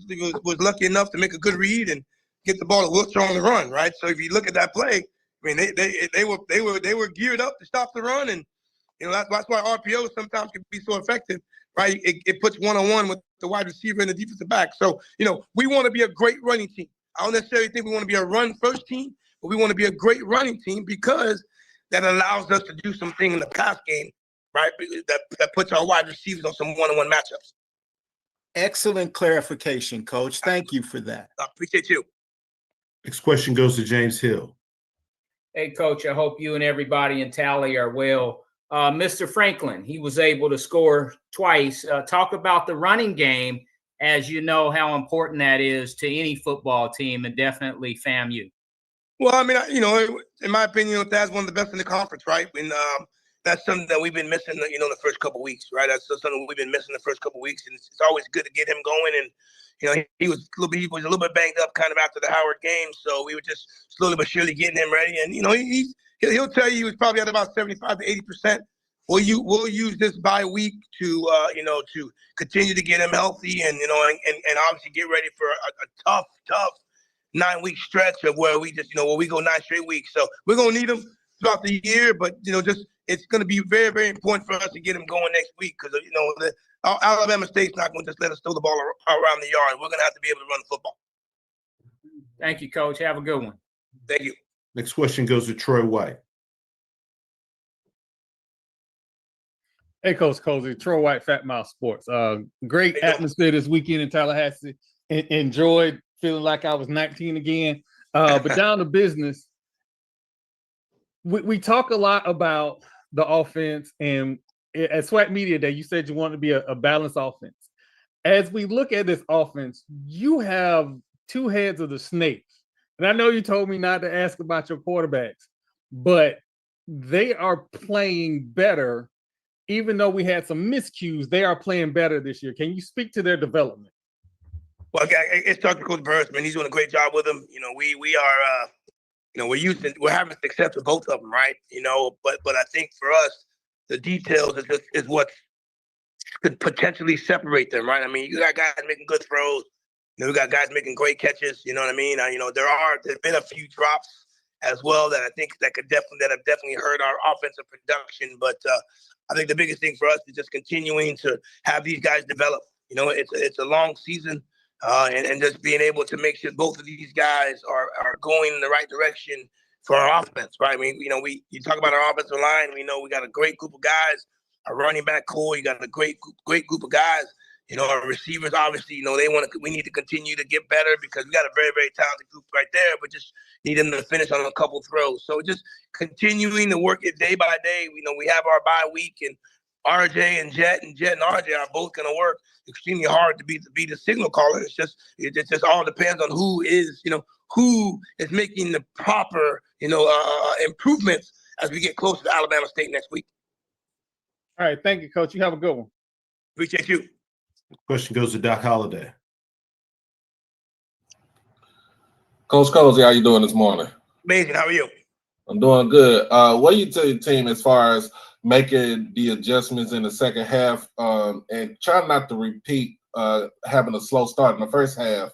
lucky enough to make a good read and get the ball to Wiltshire on the run, right? So if you look at that play, I mean, they were geared up to stop the run. And, you know, that's why RPO sometimes can be so effective, right? It puts one-on-one with the wide receiver and the defensive back. So, you know, we want to be a great running team. I don't necessarily think we want to be a run-first team, but we want to be a great running team because that allows us to do something in the pass game, right? That puts our wide receivers on some one-on-one matchups. Excellent clarification, Coach. Thank you for that. I appreciate you. Next question goes to James Hill. Hey, Coach, I hope you and everybody in Tally are well. Mr. Franklin, he was able to score twice. Talk about the running game, as you know how important that is to any football team and definitely FAMU. Well, I mean, you know, in my opinion, that's one of the best in the conference, right? And that's something that we've been missing, you know, the first couple of weeks, right? That's something we've been missing the first couple of weeks, and it's always good to get him going. And you know, he was a little bit banged up kind of after the Howard game, so we were just slowly but surely getting him ready. And you know, he'll tell you he was probably at about 75 to 80%. We'll use this bye week to you know, to continue to get him healthy and, you know, and obviously get ready for a tough 9-week stretch of where we just, you know, where we go 9 straight weeks. So we're gonna need him throughout the year, but you know, just it's gonna be very, very important for us to get him going next week because, you know, Alabama State's not going to just let us throw the ball around the yard. We're going to have to be able to run the football. Thank you, Coach. Have a good one. Thank you. Next question goes to Troy White. Hey, Coach Cozy, Troy White, Fat Mouth Sports. Great atmosphere this weekend in Tallahassee. Enjoyed feeling like I was 19 again. But down to business, we talk a lot about the offense, and at SWAC Media Day, you said you wanted to be a balanced offense. As we look at this offense, you have two heads of the snake. And I know you told me not to ask about your quarterbacks, but they are playing better. Even though we had some miscues, they are playing better this year. Can you speak to their development? Well, it's Dr. Coach Burris, man. He's doing a great job with them. You know, we are, you know, we're having success with both of them, right? You know, but I think for us, the details is what could potentially separate them, right? I mean, you got guys making good throws. You know, we got guys making great catches. You know what I mean? You know, there's been a few drops as well that I think that have definitely hurt our offensive production. But I think the biggest thing for us is just continuing to have these guys develop. You know, it's a long season, and just being able to make sure both of these guys are going in the right direction for our offense, right? I mean, you know, you talk about our offensive line. We know we got a great group of guys. Our running back core, you got a great group of guys. You know, our receivers, obviously, you know, we need to continue to get better because we got a very, very talented group right there, but just need them to finish on a couple throws. So just continuing to work it day by day. You know, we have our bye week, and RJ and Jet and RJ are both going to work extremely hard to be the signal caller. It just all depends on who is making the proper, you know, improvements as we get closer to Alabama State next week. All right. Thank you, Coach. You have a good one. Appreciate you. Question goes to Doc Holliday. Coach Cozy, how you doing this morning? Amazing. How are you? I'm doing good. What do you tell your team as far as making the adjustments in the second half and try not to repeat having a slow start in the first half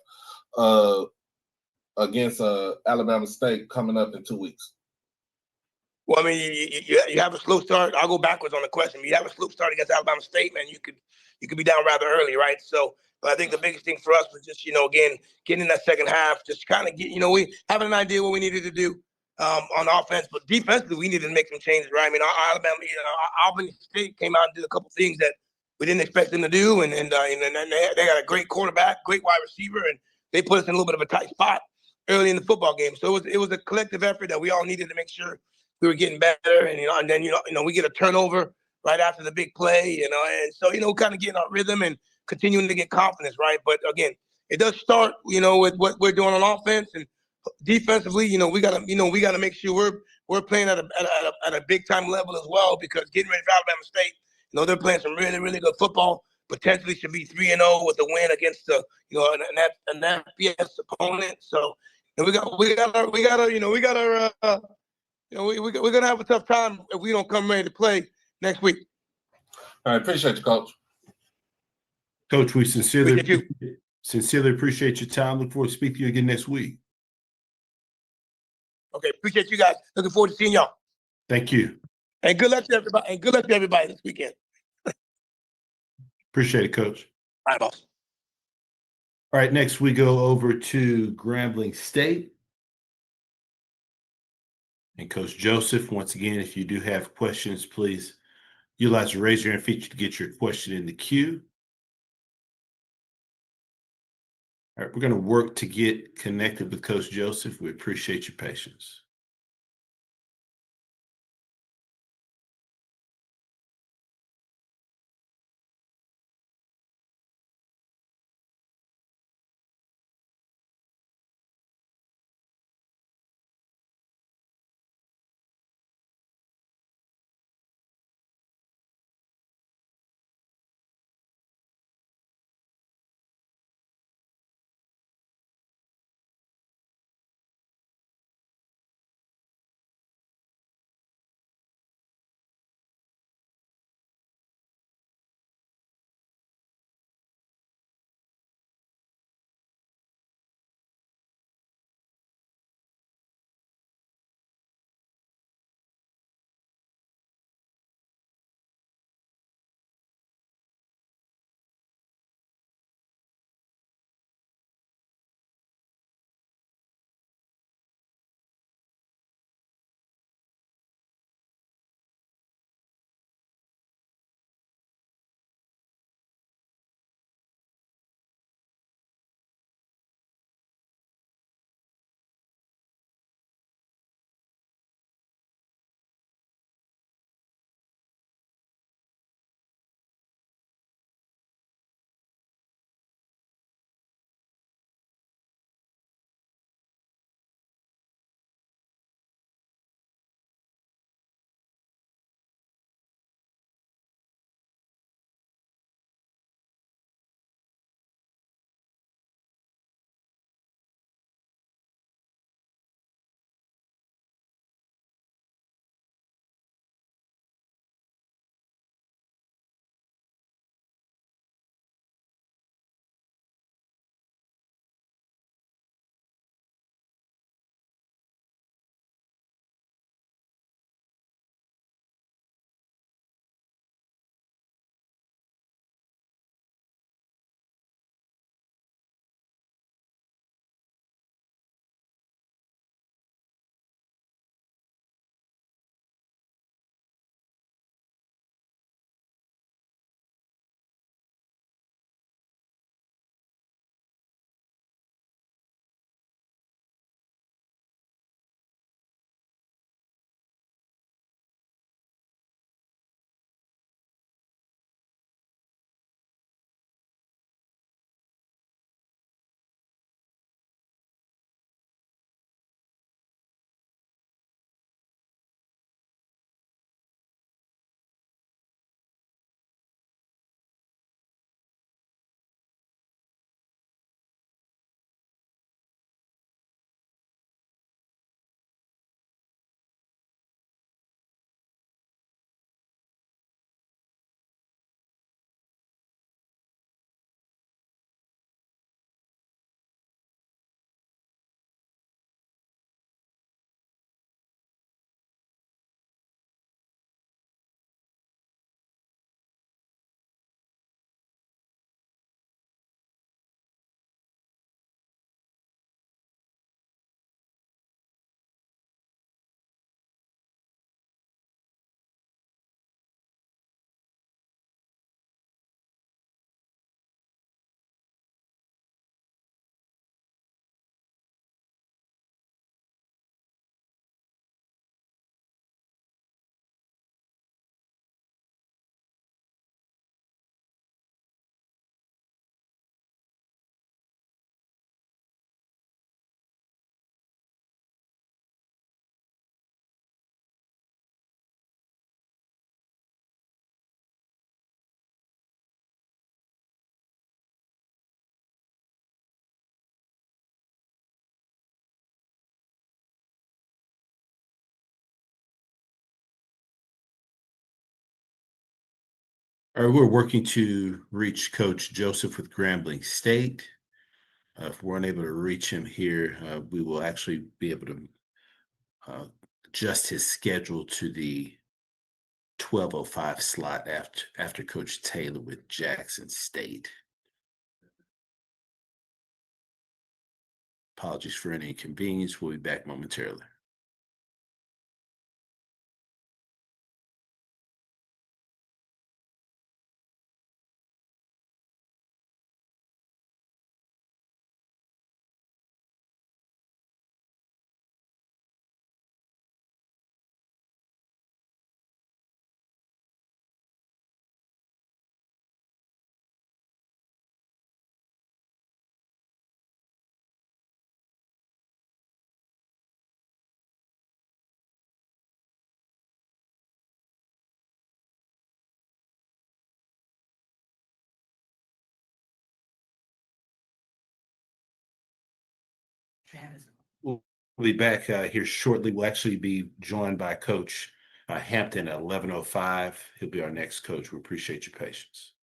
against Alabama State coming up in 2 weeks? Well, I mean, you have a slow start. I'll go backwards on the question. You have a slow start against Alabama State, man. You could be down rather early, right? So, But I think the biggest thing for us was just, again, getting in that second half, just kind of we having an idea what we needed to do on offense, but defensively we needed to make some changes, right? I mean, our Alabama, our Albany State came out and did a couple things that we didn't expect them to do, and they got a great quarterback, great wide receiver, and they put us in a little bit of a tight spot early in the football game. So it was a collective effort that we all needed to make sure we were getting better, and then we get a turnover right after the big play, and so kind of getting our rhythm and continuing to get confidence, right? But again, it does start, with what we're doing on offense and defensively. We gotta make sure we're playing at a big time level as well, because getting ready for Alabama State, they're playing some really, really good football. Potentially should be 3-0 with the win against an FBS opponent. So we're gonna have a tough time if we don't come ready to play next week. All right, appreciate you, Coach. Coach, we sincerely appreciate your time. Look forward to speaking to you again next week. Okay, appreciate you guys. Looking forward to seeing y'all. Thank you. And good luck to everybody. And good luck to everybody this weekend. Appreciate it, Coach. All right, boss. All right, next we go over to Grambling State. And Coach Joseph, once again, if you do have questions, please utilize the raise your hand feature to get your question in the queue. All right, we're going to work to get connected with Coach Joseph. We appreciate your patience. All right, we're working to reach Coach Joseph with Grambling State. If we're unable to reach him here, we will actually be able to adjust his schedule to the 12:05 slot after Coach Taylor with Jackson State. Apologies for any inconvenience. We'll be back momentarily. We'll be back here shortly. We'll actually be joined by Coach Hampton at 11:05. He'll be our next coach. We appreciate your patience.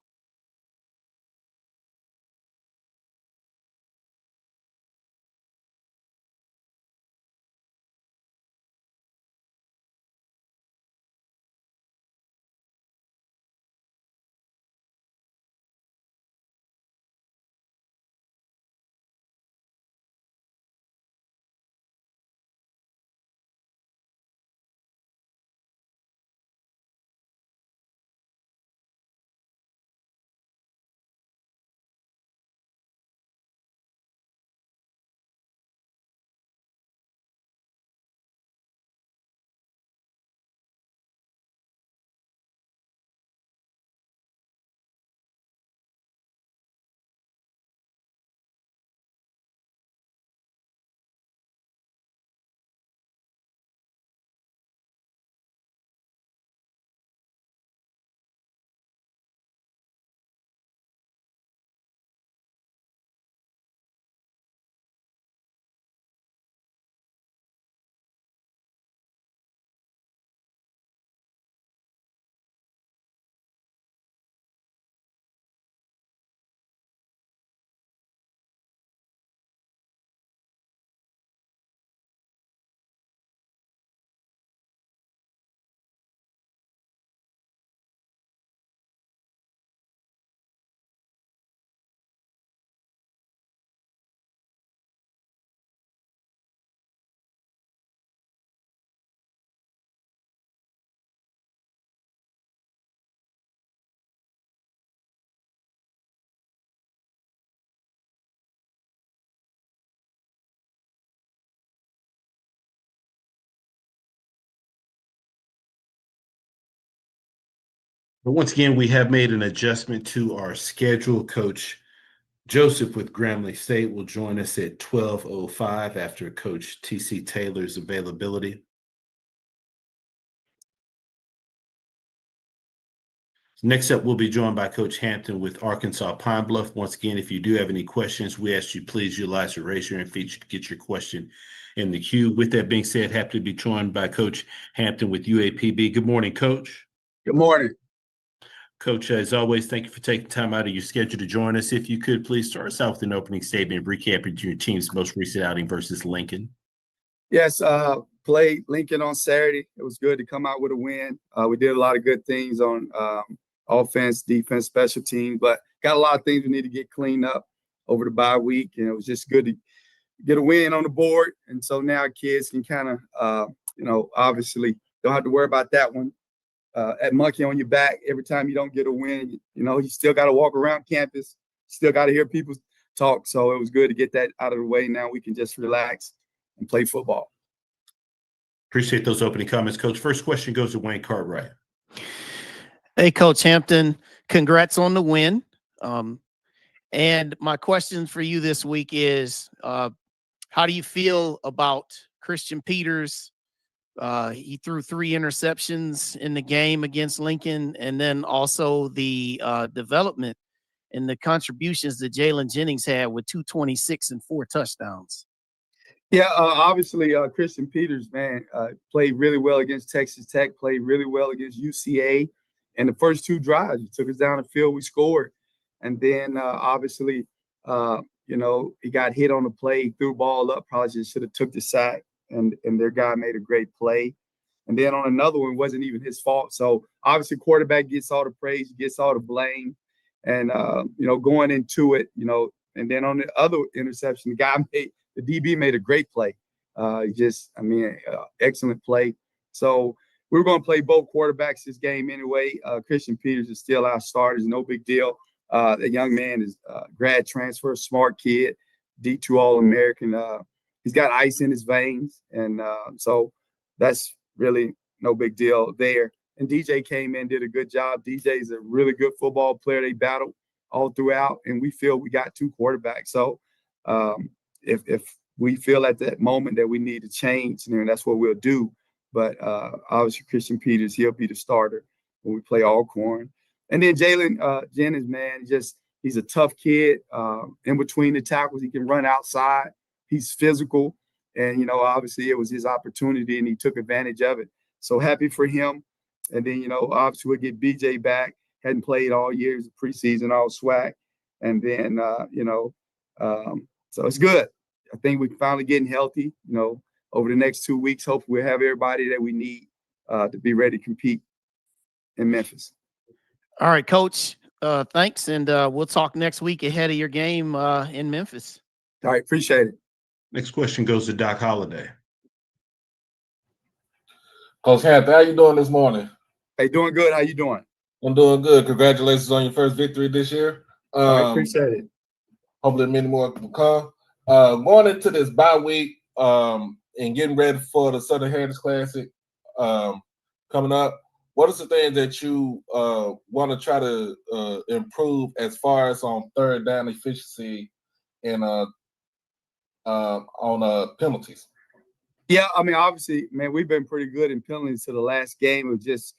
But once again, we have made an adjustment to our schedule. Coach Joseph with Grambling State will join us at 12:05 after Coach TC Taylor's availability. Next up, we'll be joined by Coach Hampton with Arkansas Pine Bluff. Once again, if you do have any questions, we ask you please utilize the raise your hand feature to get your question in the queue. With that being said, happy to be joined by Coach Hampton with UAPB. Good morning, Coach. Good morning. Coach, as always, thank you for taking time out of your schedule to join us. If you could, please start us out with an opening statement recapping your team's most recent outing versus Lincoln. Yes, played Lincoln on Saturday. It was good to come out with a win. We did a lot of good things on offense, defense, special teams, but got a lot of things we need to get cleaned up over the bye week. And it was just good to get a win on the board. And so now kids can kind of, obviously don't have to worry about that one. At monkey on your back every time you don't get a win. You still got to walk around campus, still got to hear people talk. So it was good to get that out of the way. Now we can just relax and play football. Appreciate those opening comments, Coach. First question goes to Wayne Cartwright. Hey, Coach Hampton, congrats on the win. And my question for you this week is, how do you feel about Christian Peters? He threw 3 interceptions in the game against Lincoln, and then also the development and the contributions that Jalen Jennings had with 226 and 4 touchdowns. Yeah, obviously, Christian Peters, man, played really well against Texas Tech, played really well against UCA. in the first 2 drives. He took us down the field, we scored. And then obviously, he got hit on the play, he threw the ball up, probably just should have took the sack, and their guy made a great play. And then on another one, wasn't even his fault. So obviously quarterback gets all the praise, gets all the blame. And, going into it, and then on the other interception, the DB made a great play. Excellent play. So we were going to play both quarterbacks this game anyway. Christian Peters is still our starter. No big deal. The young man is grad transfer, smart kid, D2 All-American. He's got ice in his veins. And so that's really no big deal there. And DJ came in, did a good job. DJ is a really good football player. They battled all throughout, and we feel we got 2 quarterbacks. So if we feel at that moment that we need to change, then that's what we'll do. But obviously Christian Peters, he'll be the starter when we play Alcorn. And then Jalen Jennings, man, he's a tough kid. In between the tackles, he can run outside. He's physical. And, obviously it was his opportunity and he took advantage of it. So happy for him. And then, obviously we'll get BJ back. Hadn't played all year. It was preseason, all SWAC. And then, so it's good. I think we're finally getting healthy, over the next 2 weeks. Hopefully we'll have everybody that we need to be ready to compete in Memphis. All right, Coach. Thanks. And we'll talk next week ahead of your game in Memphis. All right. Appreciate it. Next question goes to Doc Holliday. Coach Hampton, how you doing this morning? Hey, doing good. How you doing? I'm doing good. Congratulations on your first victory this year. I appreciate it. Hopefully many more will come. Going into this bye week and getting ready for the Southern Heritage Classic coming up, what are some things that you want to try to improve as far as on third down efficiency and on penalties? Yeah, obviously, man, we've been pretty good in penalties to the last game. We just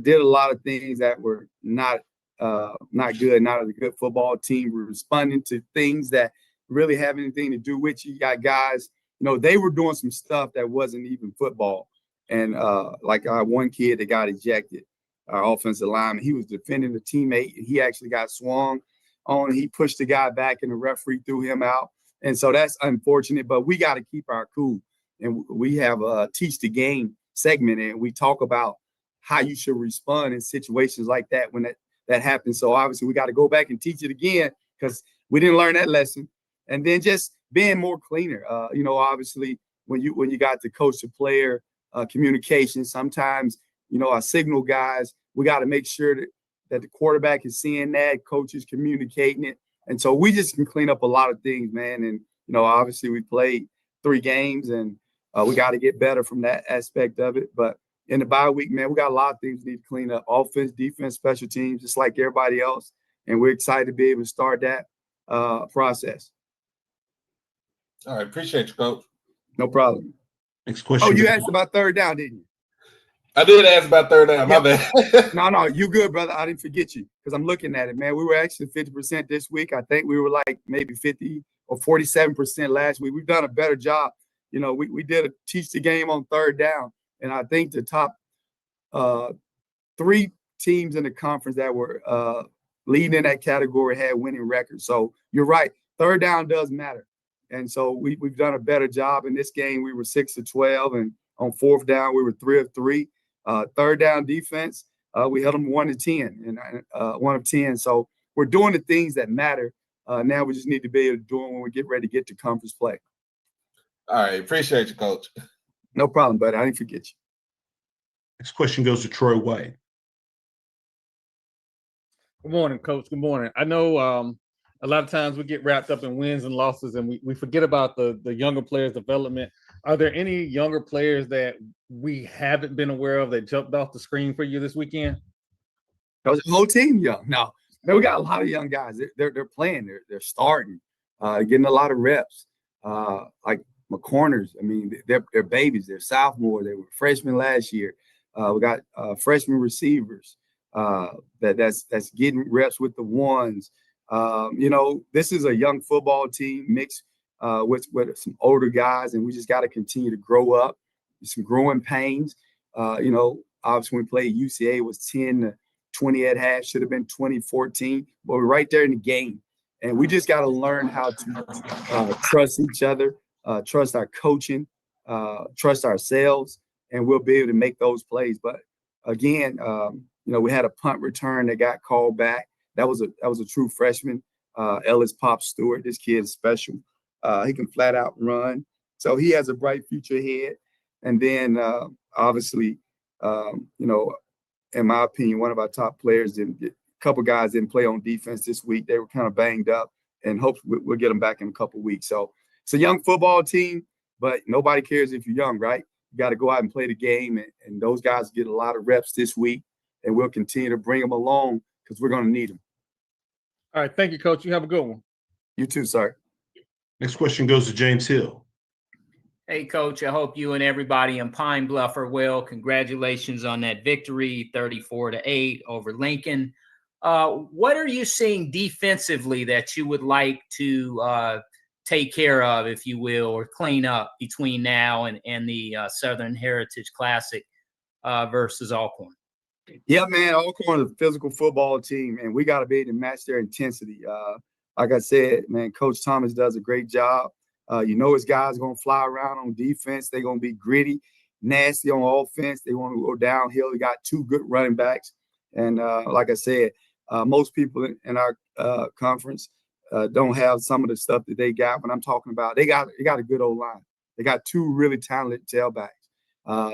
did a lot of things that were not good, not a good football team. We're responding to things that really have anything to do with you. You got guys, they were doing some stuff that wasn't even football. And like our one kid that got ejected, our offensive lineman, he was defending a teammate and he actually got swung on. He pushed the guy back and the referee threw him out. And so that's unfortunate, but we got to keep our cool. And we have a teach the game segment, and we talk about how you should respond in situations like that when that happens. So obviously we got to go back and teach it again because we didn't learn that lesson. And then just being more cleaner. Obviously when you got the coach to player communication, sometimes, our signal guys, we got to make sure that the quarterback is seeing that, coach is communicating it. And so we just can clean up a lot of things, man. And, obviously we played 3 games and we got to get better from that aspect of it. But in the bye week, man, we got a lot of things we need to clean up. Offense, defense, special teams, just like everybody else. And we're excited to be able to start that process. All right. Appreciate you, Coach. No problem. Next question. Oh, you asked about third down, didn't you? I did ask about third down. My bad. No, you good, brother. I didn't forget you because I'm looking at it, man. We were actually 50% this week. I think we were like maybe 50 or 47% last week. We've done a better job. We did a teach the game on third down. And I think the top 3 teams in the conference that were leading in that category had winning records. So you're right. Third down does matter. And so we've done a better job. In this game, we were 6 of 12. And on fourth down, we were 3 of 3. Third down defense, we held them 1 of 10 and 1 of 10. So we're doing the things that matter. Now we just need to be able to do them when we get ready to get to conference play. All right. Appreciate you, Coach. No problem, buddy. I didn't forget you. Next question goes to Troy White. Good morning, Coach. Good morning. I know a lot of times we get wrapped up in wins and losses and we forget about the younger players' development. Are there any younger players that we haven't been aware of that jumped off the screen for you this weekend? That was the whole team young. No, we got a lot of young guys. They're playing. They're starting, getting a lot of reps. Like my corners, they're babies. They're sophomores. They were freshmen last year. We got freshman receivers that's getting reps with the ones. This is a young football team mixed with some older guys, and we just got to continue to grow up. Some growing pains. Obviously when we played UCA, it was 10 20 at half, should have been 20-14, but we're right there in the game. And we just got to learn how to trust each other, trust our coaching, trust ourselves, and we'll be able to make those plays. But again, we had a punt return that got called back. That was a true freshman, Ellis Pop Stewart. This kid is special. He can flat out run. So he has a bright future ahead. And then obviously, in my opinion, one of our top players, a couple guys didn't play on defense this week. They were kind of banged up, and hopefully we'll get them back in a couple weeks. So it's a young football team, but nobody cares if you're young, right? You got to go out and play the game, and those guys get a lot of reps this week, and we'll continue to bring them along because we're going to need them. All right. Thank you, Coach. You have a good one. You too, sir. Next question goes to James Hill. Hey, Coach, I hope you and everybody in Pine Bluff are well. Congratulations on that victory, 34-8 over Lincoln. What are you seeing defensively that you would like to take care of, if you will, or clean up between now and the Southern Heritage Classic versus Alcorn? Yeah, man, Alcorn is a physical football team, and we got to be able to match their intensity. Like I said, man, Coach Thomas does a great job. His guys going to fly around on defense. They're going to be gritty, nasty on offense. They want to go downhill. They got two good running backs. And like I said, most people in our conference don't have some of the stuff that they got. When I'm talking about, they got a good old line. They got two really talented tailbacks.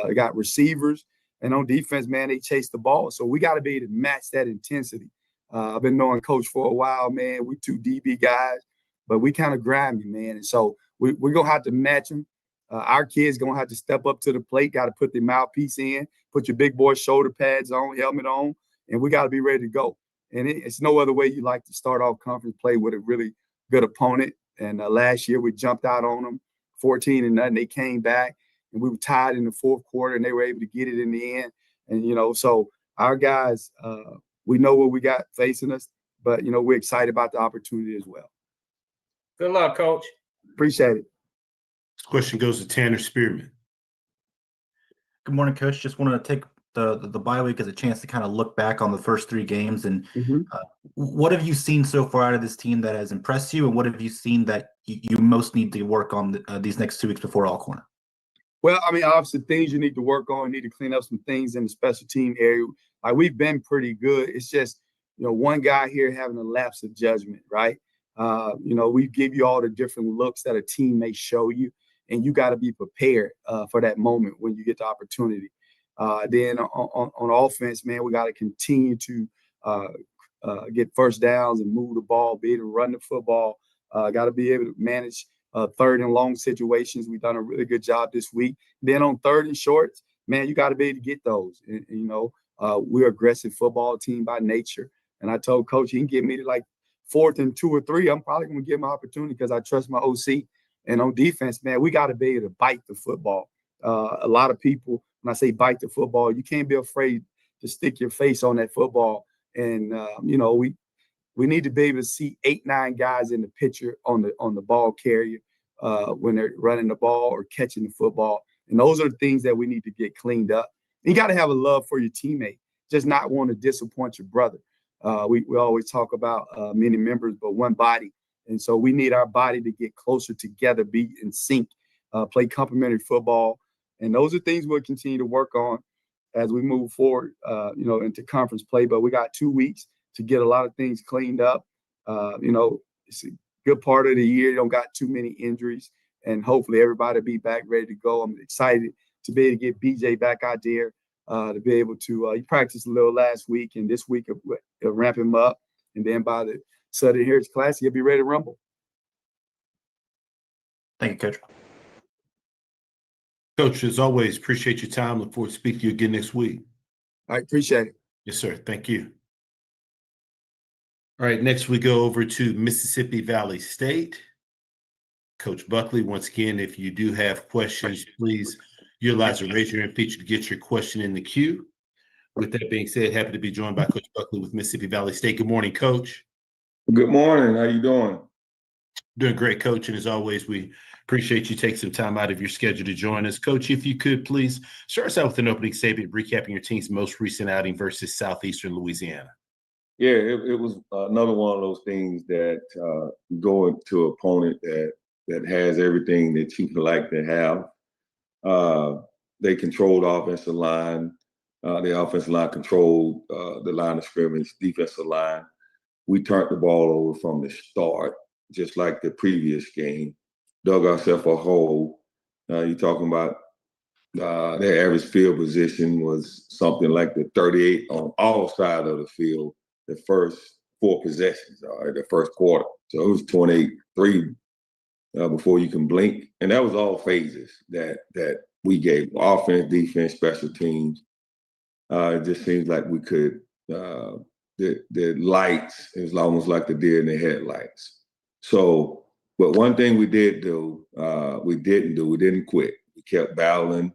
They got receivers. And on defense, man, they chase the ball. So we got to be able to match that intensity. I've been knowing Coach for a while, man. We two DB guys, but we kind of grimy, man. And so we're going to have to match them. Our kids going to have to step up to the plate, got to put the mouthpiece in, put your big boy shoulder pads on, helmet on, and we got to be ready to go. And it's no other way you like to start off conference play with a really good opponent. And last year we jumped out on them 14-0. They came back, and we were tied in the fourth quarter, and they were able to get it in the end. And, so our guys, we know what we got facing us, but, we're excited about the opportunity as well. Good luck, Coach. Appreciate it. This question goes to Tanner Spearman. Good morning, Coach. Just wanted to take the bye week as a chance to kind of look back on the first three games. And what have you seen so far out of this team that has impressed you? And what have you seen that you most need to work on these next 2 weeks before Alcorn? Well, I mean, obviously things you need to work on, need to clean up some things in the special team area. Like, we've been pretty good. It's just, one guy here having a lapse of judgment, right? We give you all the different looks that a team may show you, and you got to be prepared for that moment when you get the opportunity. Then on offense, man, we got to continue to get first downs and move the ball, be able to run the football. Got to be able to manage third and long situations. We've done a really good job this week. Then on third and shorts, man, you got to be able to get those. We're an aggressive football team by nature. And I told Coach he can get me to like 4th and 2 or 3. I'm probably going to give him an opportunity because I trust my OC. And on defense, man, we got to be able to bite the football. A lot of people, when I say bite the football, you can't be afraid to stick your face on that football. And, we need to be able to see 8-9 guys in the picture on the ball carrier when they're running the ball or catching the football. And those are the things that we need to get cleaned up. You got to have a love for your teammate, just not want to disappoint your brother. We always talk about many members, but one body. And so we need our body to get closer together, be in sync, play complementary football. And those are things we'll continue to work on as we move forward, into conference play. But we got 2 weeks to get a lot of things cleaned up. It's a good part of the year. You don't got too many injuries, and hopefully everybody will be back ready to go. I'm excited to be able to get BJ back out there, to be able to he practiced a little last week, and this week it'll ramp him up. And then by the Southern Heritage Classic, he'll be ready to rumble. Thank you, Coach. Coach, as always, appreciate your time. Look forward to speaking to you again next week. I appreciate it. Yes, sir. Thank you. All right, next we go over to Mississippi Valley State. Coach Buckley, once again, if you do have questions, please utilize the raise your hand feature to get your question in the queue. With that being said, happy to be joined by Coach Buckley with Mississippi Valley State. Good morning, Coach. Good morning. How you doing? Doing great, Coach. And as always, we Appreciate you taking some time out of your schedule to join us. Coach, if you could please start us out with an opening statement, recapping your team's most recent outing versus Southeastern Louisiana. Yeah, it was another one of those things that going to an opponent that has everything that you would like to have. They controlled the offensive line. The offensive line controlled the line of scrimmage, defensive line. We turned the ball over from the start, just like the previous game. Dug ourselves a hole. You're talking about their average field position was something like the 38 on all sides of the field, the first 4 possessions, the first quarter. So it was 28-3 before you can blink. And that was all phases that we gave, offense, defense, special teams. It just seems like we could, the lights, it was almost like the deer in the headlights. So, but one thing we didn't do, we didn't quit. We kept battling.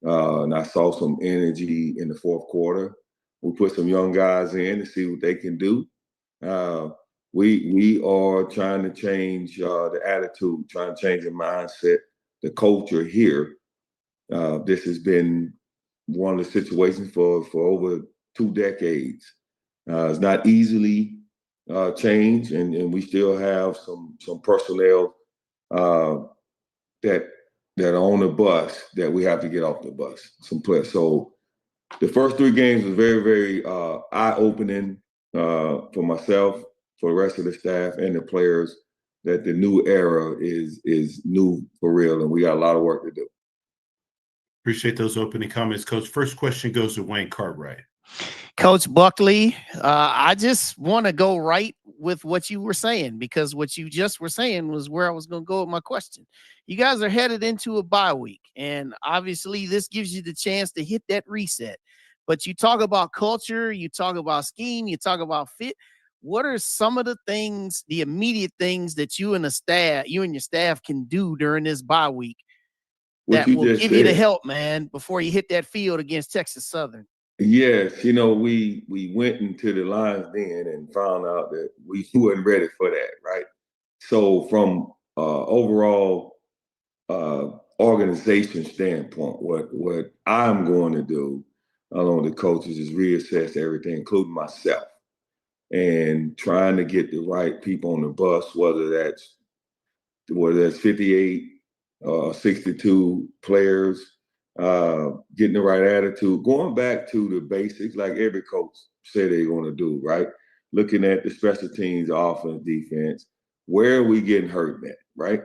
And I saw some energy in the fourth quarter. We put some young guys in to see what they can do. We are trying to change the attitude, trying to change the mindset, the culture here. This has been one of the situations for over 2 decades. It's not easily changed, and we still have some personnel that are on the bus that we have to get off the bus. Some players. So the first 3 games was very, very eye-opening for myself, for the rest of the staff, and the players. That the new era is new for real, and we got a lot of work to do. Appreciate those opening comments, Coach. First question goes to Wayne Cartwright. Coach Buckley, I just want to go right with what you were saying, because what you just were saying was where I was going to go with my question. You guys are headed into a bye week, and obviously this gives you the chance to hit that reset. But you talk about culture, you talk about scheme, you talk about fit. What are some of the things, the immediate things that you and your staff can do during this bye week that will give you the help, man, before you hit that field against Texas Southern? Yes, we went into the Lions Den and found out that we weren't ready for that, right? So from overall organization standpoint, what I'm going to do along with the coaches is reassess everything, including myself, and trying to get the right people on the bus, whether that's 58 62 players, getting the right attitude, going back to the basics like every coach said they're going to do, right? Looking at the special teams, offense, defense, where are we getting hurt at, right?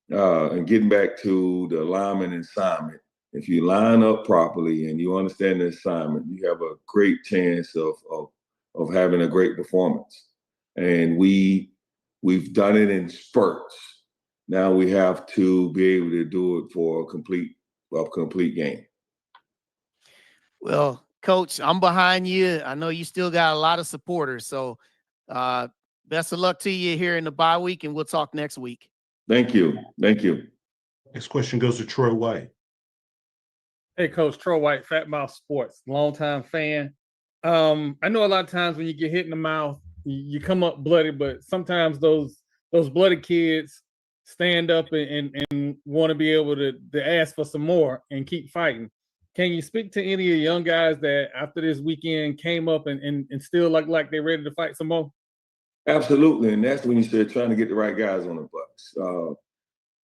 And getting back to the alignment and assignment. If you line up properly and you understand the assignment, you have a great chance of having a great performance. And we've done it in spurts. Now we have to be able to do it for a complete game. Well, Coach, I'm behind you. I know you still got a lot of supporters. So best of luck to you here in the bye week, and we'll talk next week. Thank you. Thank you. Next question goes to Troy White. Hey, Coach, Troy White, Fat Mouth Sports, longtime fan. I know a lot of times when you get hit in the mouth, you come up bloody, but sometimes those bloody kids stand up and want to be able to ask for some more and keep fighting. Can you speak to any of the young guys that after this weekend came up and still look like they're ready to fight some more? Absolutely, and that's when you start trying to get the right guys on the bus.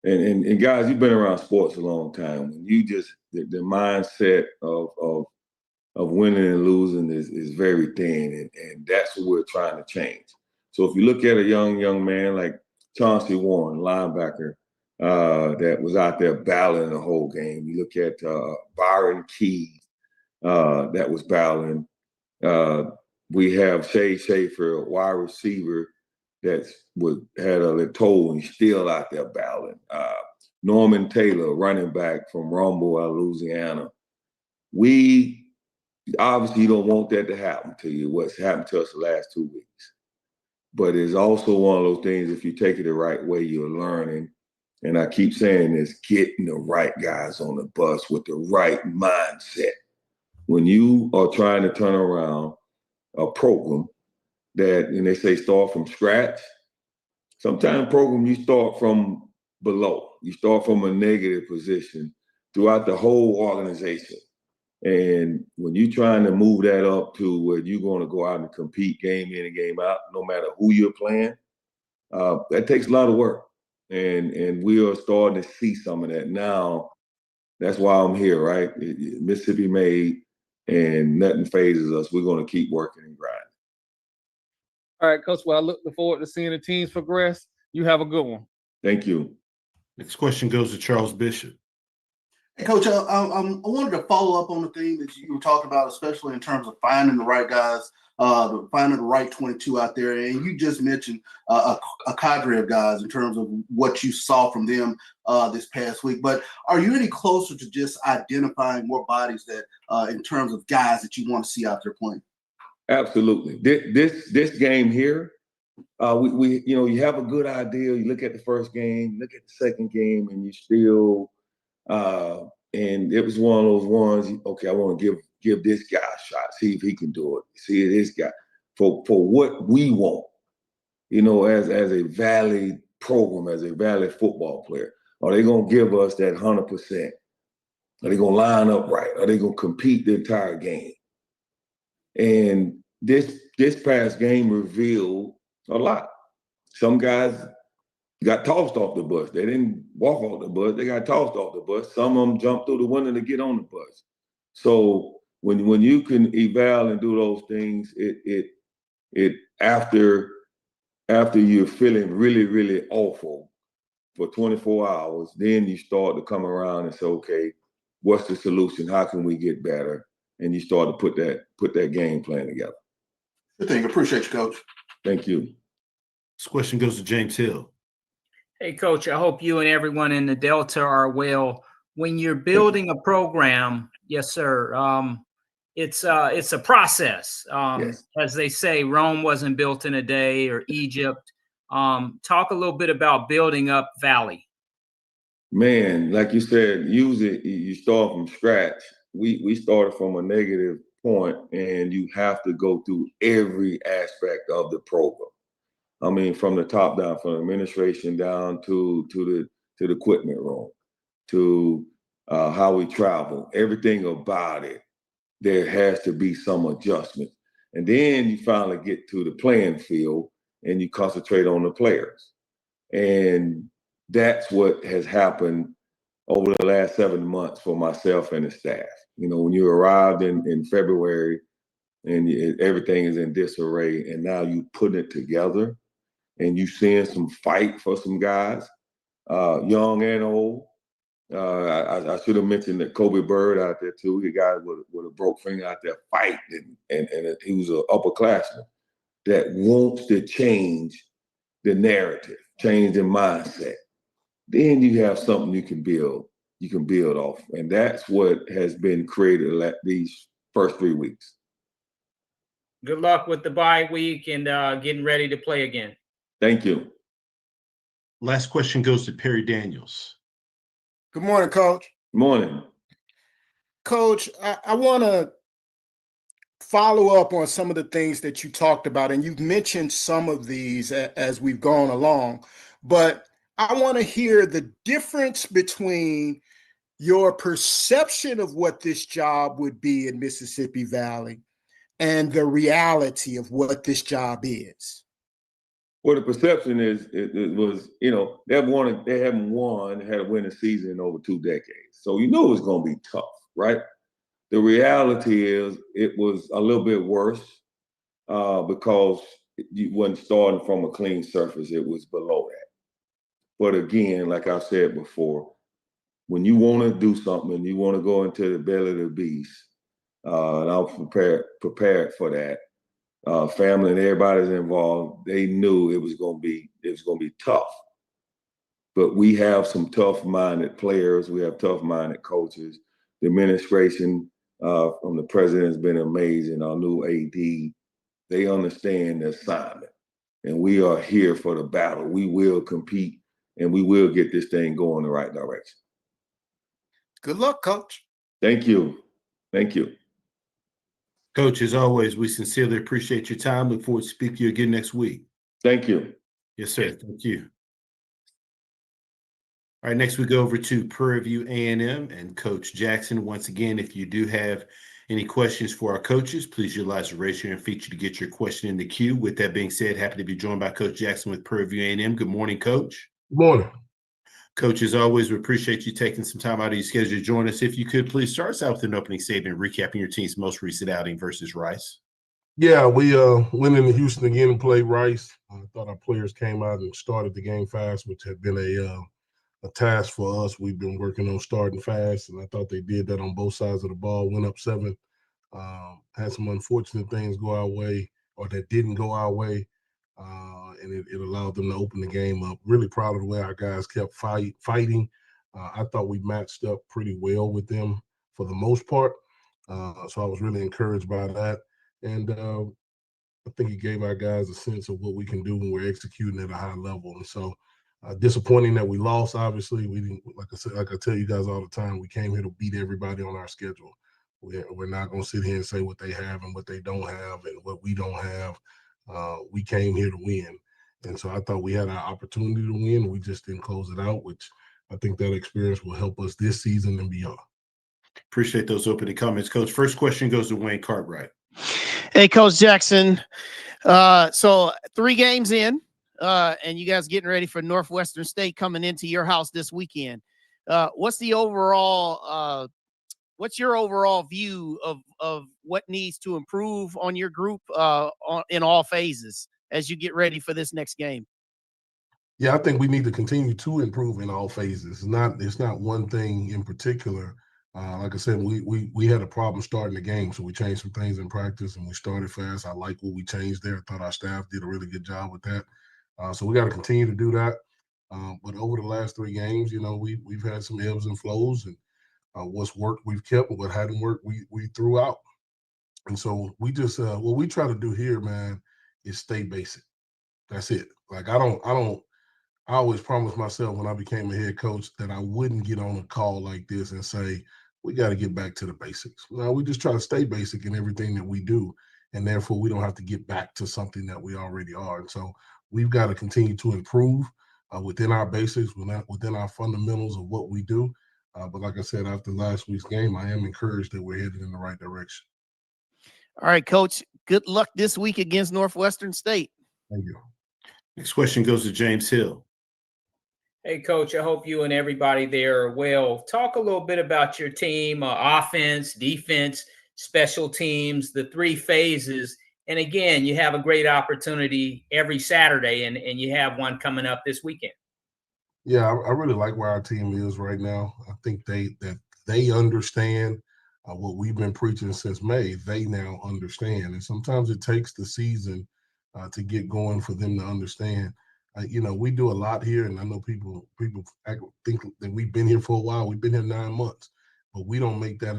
And guys, you've been around sports a long time. When you just the mindset of winning and losing is very thin, and that's what we're trying to change. So if you look at a young man like Chauncey Warren, linebacker, that was out there battling the whole game. You look at Byron Keys, that was battling. We have Shay Schaefer, a wide receiver that had a toe and still out there battling. Norman Taylor, running back from Rumble, Louisiana. We obviously don't want that to happen to you, what's happened to us the last 2 weeks. But it's also one of those things, if you take it the right way, you're learning. And I keep saying this, getting the right guys on the bus with the right mindset. When you are trying to turn around a program that, and they say start from scratch, sometimes program you start from below. You start from a negative position throughout the whole organization. And when you're trying to move that up to where you're going to go out and compete game in and game out, no matter who you're playing, that takes a lot of work. And we are starting to see some of that now. That's why I'm here, right? Mississippi made, and nothing phases us. We're going to keep working and grinding. All right, Coach. Well, I look forward to seeing the teams progress. You have a good one. Thank you. Next question goes to Charles Bishop. Hey, Coach, I wanted to follow up on the thing that you were talking about, especially in terms of finding the right guys, finding the right 22 out there. And you just mentioned a cadre of guys in terms of what you saw from them this past week. But are you any closer to just identifying more bodies that, in terms of guys that you want to see out there playing? Absolutely. This game here, we you have a good idea. You look at the first game, look at the second game, and you still. And it was one of those ones, okay, I want to give this guy a shot, see if he can do it. See this guy for what we want, as a Valley program, as a Valley football player. Are they going to give us that 100%? Are they going to line up right? Are they going to compete the entire game? And this past game revealed a lot. Some guys got tossed off the bus. They didn't walk off the bus. They got tossed off the bus. Some of them jumped through the window to get on the bus. So when you can eval and do those things, it after you're feeling really, really awful for 24 hours, then you start to come around and say, okay, what's the solution? How can we get better? And you start to put that game plan together. Good thing. Appreciate you, Coach. Thank you. This question goes to James Hill. Hey, Coach, I hope you and everyone in the Delta are well. When you're building a program, yes, sir, it's a process. Yes. As they say, Rome wasn't built in a day, or Egypt. Talk a little bit about building up Valley. Man, like you said, usually you start from scratch. We started from a negative point, and you have to go through every aspect of the program. I mean, from the top down, from administration down to the equipment room, to how we travel, everything about it, there has to be some adjustment. And then you finally get to the playing field and you concentrate on the players. And that's what has happened over the last 7 months for myself and the staff. When you arrived in February and everything is in disarray, and now you putting it together, and you seeing some fight for some guys, young and old. I should have mentioned that Kobe Bird out there too. He got with a broke finger out there fighting, and he was an upperclassman that wants to change the narrative, change the mindset. Then you have something you can build off, and that's what has been created these first 3 weeks. Good luck with the bye week and getting ready to play again. Thank you. Last question goes to Perry Daniels. Good morning, Coach. Good morning. Coach, I want to follow up on some of the things that you talked about, and you've mentioned some of these as we've gone along, but I want to hear the difference between your perception of what this job would be in Mississippi Valley and the reality of what this job is. Well, the perception is it was, they haven't had a winning season in over 2 decades. So it was going to be tough, right? The reality is it was a little bit worse because you wasn't starting from a clean surface. It was below that. But again, like I said before, when you want to do something and you want to go into the belly of the beast, and I was prepared for that. Family and everybody's involved. They knew it was going to be tough. But we have some tough-minded players. We have tough-minded coaches. The administration from the president has been amazing. Our new AD, they understand the assignment, and we are here for the battle. We will compete, and we will get this thing going the right direction. Good luck, Coach. Thank you. Thank you. Coach, as always, we sincerely appreciate your time. Look forward to speaking to you again next week. Thank you. Yes, sir. Thank you. All right, next we go over to Prairie View A&M and Coach Jackson. Once again, if you do have any questions for our coaches, please utilize the raise your hand feature to get your question in the queue. With that being said, happy to be joined by Coach Jackson with Prairie View A&M. Good morning, Coach. Good morning. Coach, as always, we appreciate you taking some time out of your schedule to join us. If you could, please start us out with an opening statement recapping your team's most recent outing versus Rice. Yeah, we went into Houston again and played Rice. I thought our players came out and started the game fast, which had been a task for us. We've been working on starting fast, and I thought they did that on both sides of the ball. Went up 7, had some unfortunate things go our way, or that didn't go our way, and it allowed them to open the game up. Really proud of the way our guys kept fighting. I thought we matched up pretty well with them for the most part, so I was really encouraged by that. And I think it gave our guys a sense of what we can do when we're executing at a high level. And so disappointing that we lost, obviously. We didn't, like I said, like I tell you guys all the time, we came here to beat everybody on our schedule. We're not going to sit here and say what they have and what they don't have and what we don't have. We came here to win. And so I thought we had our opportunity to win. We just didn't close it out, which I think that experience will help us this season and beyond. Appreciate those opening comments, Coach. First question goes to Wayne Cartwright. Hey, Coach Jackson. So 3 games in, and you guys getting ready for Northwestern State coming into your house this weekend. What's your overall view of what needs to improve on your group in all phases as you get ready for this next game? Yeah, I think we need to continue to improve in all phases. It's not one thing in particular. Like I said, we had a problem starting the game, so we changed some things in practice and we started fast. I like what we changed there. I thought our staff did a really good job with that. So we got to continue to do that. But over the last 3 games, we've had some ebbs and flows, and what's worked we've kept, and what hadn't worked we threw out. And so we just what we try to do here, man, is stay basic. That's it. Like I always promised myself when I became a head coach that I wouldn't get on a call like this and say, we got to get back to the basics. No, we just try to stay basic in everything that we do, and therefore we don't have to get back to something that we already are. And so we've got to continue to improve within our basics, within our fundamentals of what we do. But like I said, after last week's game, I am encouraged that we're headed in the right direction. All right, Coach, good luck this week against Northwestern State. Thank you. Next question goes to James Hill. Hey, Coach, I hope you and everybody there are well. Talk a little bit about your team, offense, defense, special teams, the 3 phases. And again, you have a great opportunity every Saturday, and you have one coming up this weekend. Yeah, I really like where our team is right now. I think they understand what we've been preaching since May. They now understand. And sometimes it takes the season to get going for them to understand. We do a lot here, and I know people think that we've been here for a while. We've been here 9 months, but we don't make that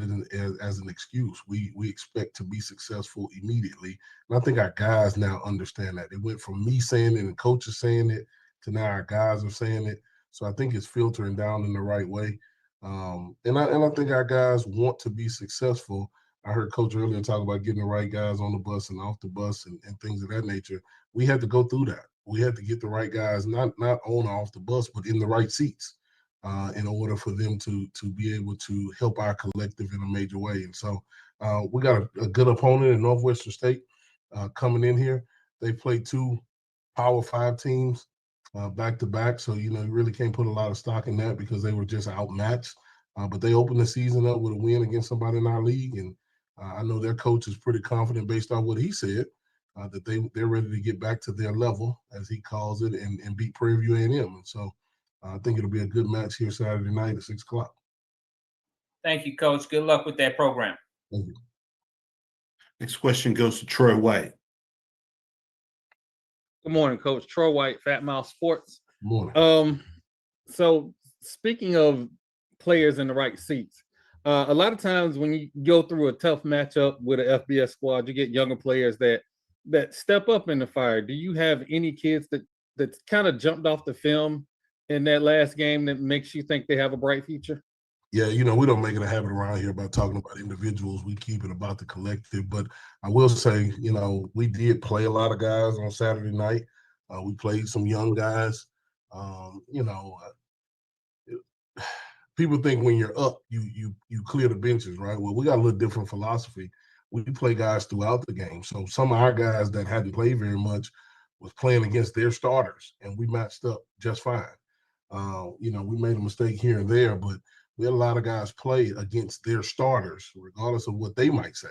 as an excuse. We expect to be successful immediately, and I think our guys now understand that. It went from me saying it and coaches saying it to now our guys are saying it. So I think it's filtering down in the right way, and I think our guys want to be successful. I heard Coach earlier talk about getting the right guys on the bus and off the bus and things of that nature. We had to go through that. We had to get the right guys, not on or off the bus, but in the right seats in order for them to be able to help our collective in a major way. And so we got a good opponent in Northwestern State coming in here. They played 2 Power 5 teams back to back. So, you really can't put a lot of stock in that because they were just outmatched. But they opened the season up with a win against somebody in our league. And I know their coach is pretty confident based on what he said. That they're ready to get back to their level, as he calls it, and beat Prairie View A&M. And so I think it'll be a good match here Saturday night at 6 o'clock. Thank you, Coach. Good luck with that program. Thank you. Next question goes to Troy White. Good morning, Coach. Troy White, Fat Mouth Sports. Good morning. So speaking of players in the right seats, a lot of times when you go through a tough matchup with an FBS squad, you get younger players that step up in the fire. Do you have any kids that kind of jumped off the film in that last game that makes you think they have a bright future? Yeah, we don't make it a habit around here about talking about individuals. We keep it about the collective. But I will say, we did play a lot of guys on Saturday night. We played some young guys. people think when you're up, you clear the benches, right? Well, we got a little different philosophy. We play guys throughout the game. So some of our guys that hadn't played very much was playing against their starters, and we matched up just fine. We made a mistake here and there, but we had a lot of guys play against their starters, regardless of what they might say.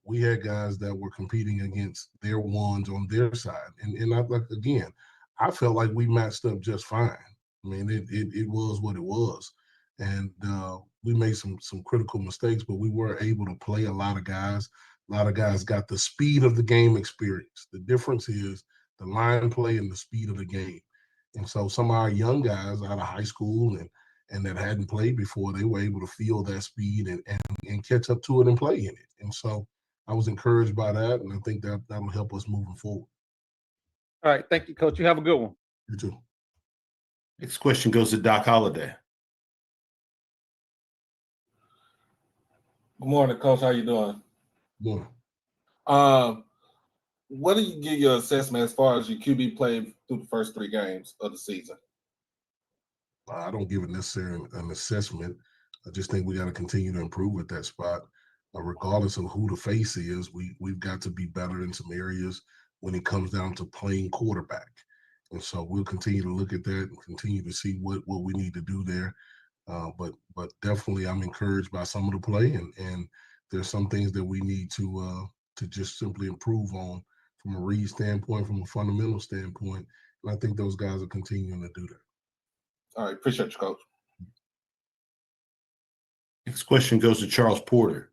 We had guys that were competing against their ones on their side. And I felt like we matched up just fine. I mean, it was what it was. And we made some critical mistakes, but we were able to play a lot of guys. A lot of guys got the speed of the game experience. The difference is the line play and the speed of the game. And so some of our young guys out of high school and that hadn't played before, they were able to feel that speed and catch up to it and play in it. And so I was encouraged by that, and I think that'll help us moving forward. All right. Thank you, Coach. You have a good one. You too. Next question goes to Doc Holliday. Good morning, Coach. How you doing? Good morning. What do you give your assessment as far as your QB play through the first 3 games of the season? I don't give it necessarily an assessment. I just think we got to continue to improve at that spot. Regardless of who the face is, we've got to be better in some areas when it comes down to playing quarterback. And so we'll continue to look at that and continue to see what we need to do there. But definitely I'm encouraged by some of the play, and there's some things that we need to just simply improve on from a read standpoint, from a fundamental standpoint. And I think those guys are continuing to do that. All right. Appreciate you, Coach. Next question goes to Charles Porter.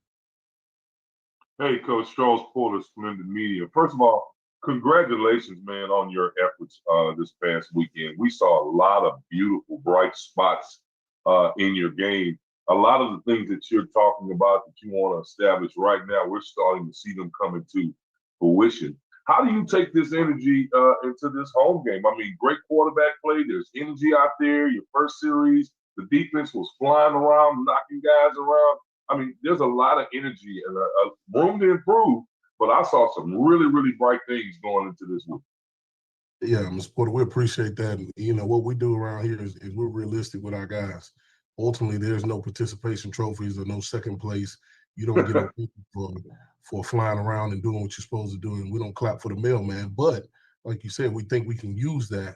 Hey, Coach Charles Porter, Splendid Media. First of all, congratulations, man, on your efforts this past weekend. We saw a lot of beautiful, bright spots in your game. A lot of the things that you're talking about that you want to establish right now, we're starting to see them come into fruition. How do you take this energy into this home game? I mean, great quarterback play. There's energy out there. Your first series, the defense was flying around, knocking guys around. I mean, there's a lot of energy and a room to improve, but I saw some really, really bright things going into this week. Yeah, Mr. Porter, we appreciate that. And, what we do around here is we're realistic with our guys. Ultimately, there's no participation trophies or no second place. You don't get a for flying around and doing what you're supposed to do, and we don't clap for the mailman. But like you said, we think we can use that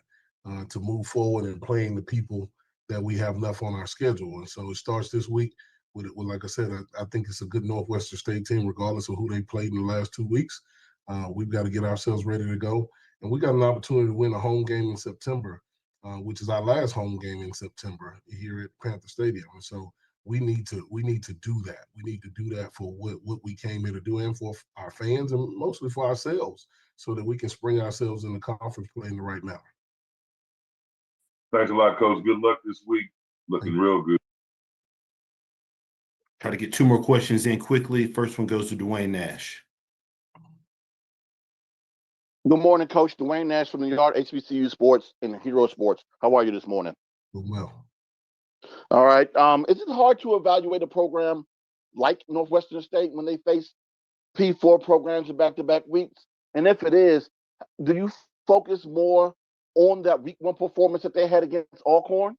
to move forward and playing the people that we have left on our schedule. And so it starts this week with like I said, I think it's a good Northwestern State team, regardless of who they played in the last 2 weeks. We've got to get ourselves ready to go. And we got an opportunity to win a home game in September, which is our last home game in September here at Panther Stadium. And so we need to do that. We need to do that for what we came here to do, and for our fans, and mostly for ourselves, so that we can spring ourselves in the conference play in the right manner. Thanks a lot, Coach. Good luck this week. Looking real good. Try to get 2 more questions in quickly. First one goes to Dwayne Nash. Good morning, Coach. Dwayne Nash from the Yard, HBCU Sports and Hero Sports. How are you this morning? Well. All right. Is it hard to evaluate a program like Northwestern State when they face P4 programs in back-to-back weeks? And if it is, do you focus more on that week 1 performance that they had against Alcorn?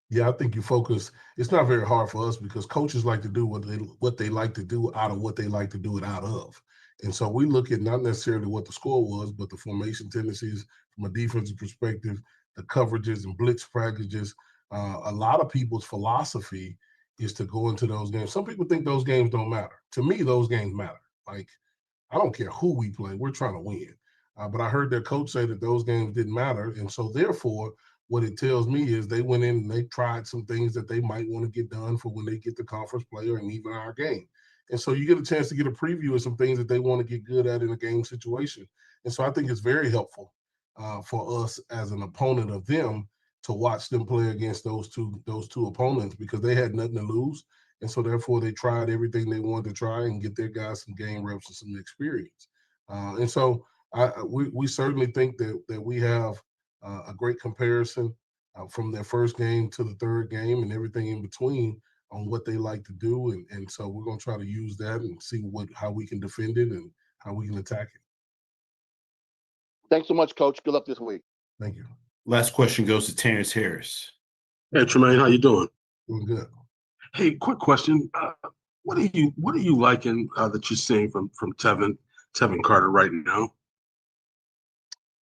Yeah, I think you focus. It's not very hard for us because coaches like to do what they like to do out of what they like to do it out of. And so we look at not necessarily what the score was, but the formation tendencies from a defensive perspective, the coverages and blitz packages. A lot of people's philosophy is to go into those games. Some people think those games don't matter. To me, those games matter. Like, I don't care who we play. We're trying to win. But I heard their coach say that those games didn't matter. And so therefore, what it tells me is they went in and they tried some things that they might want to get done for when they get the conference player and even our game. And so you get a chance to get a preview of some things that they want to get good at in a game situation. And so I think it's very helpful for us as an opponent of them to watch them play against those two opponents, because they had nothing to lose. And so therefore they tried everything they wanted to try and get their guys some game reps and some experience. And so we certainly think that we have a great comparison from their first game to the third game and everything in between on what they like to do. And so we're going to try to use that and see how we can defend it and how we can attack it. Thanks so much, Coach. Good luck this week. Thank you. Last question goes to Terrence Harris. Hey, Tremaine, how you doing? Doing good. Hey, quick question. What are you liking that you're seeing from Tevin Carter right now?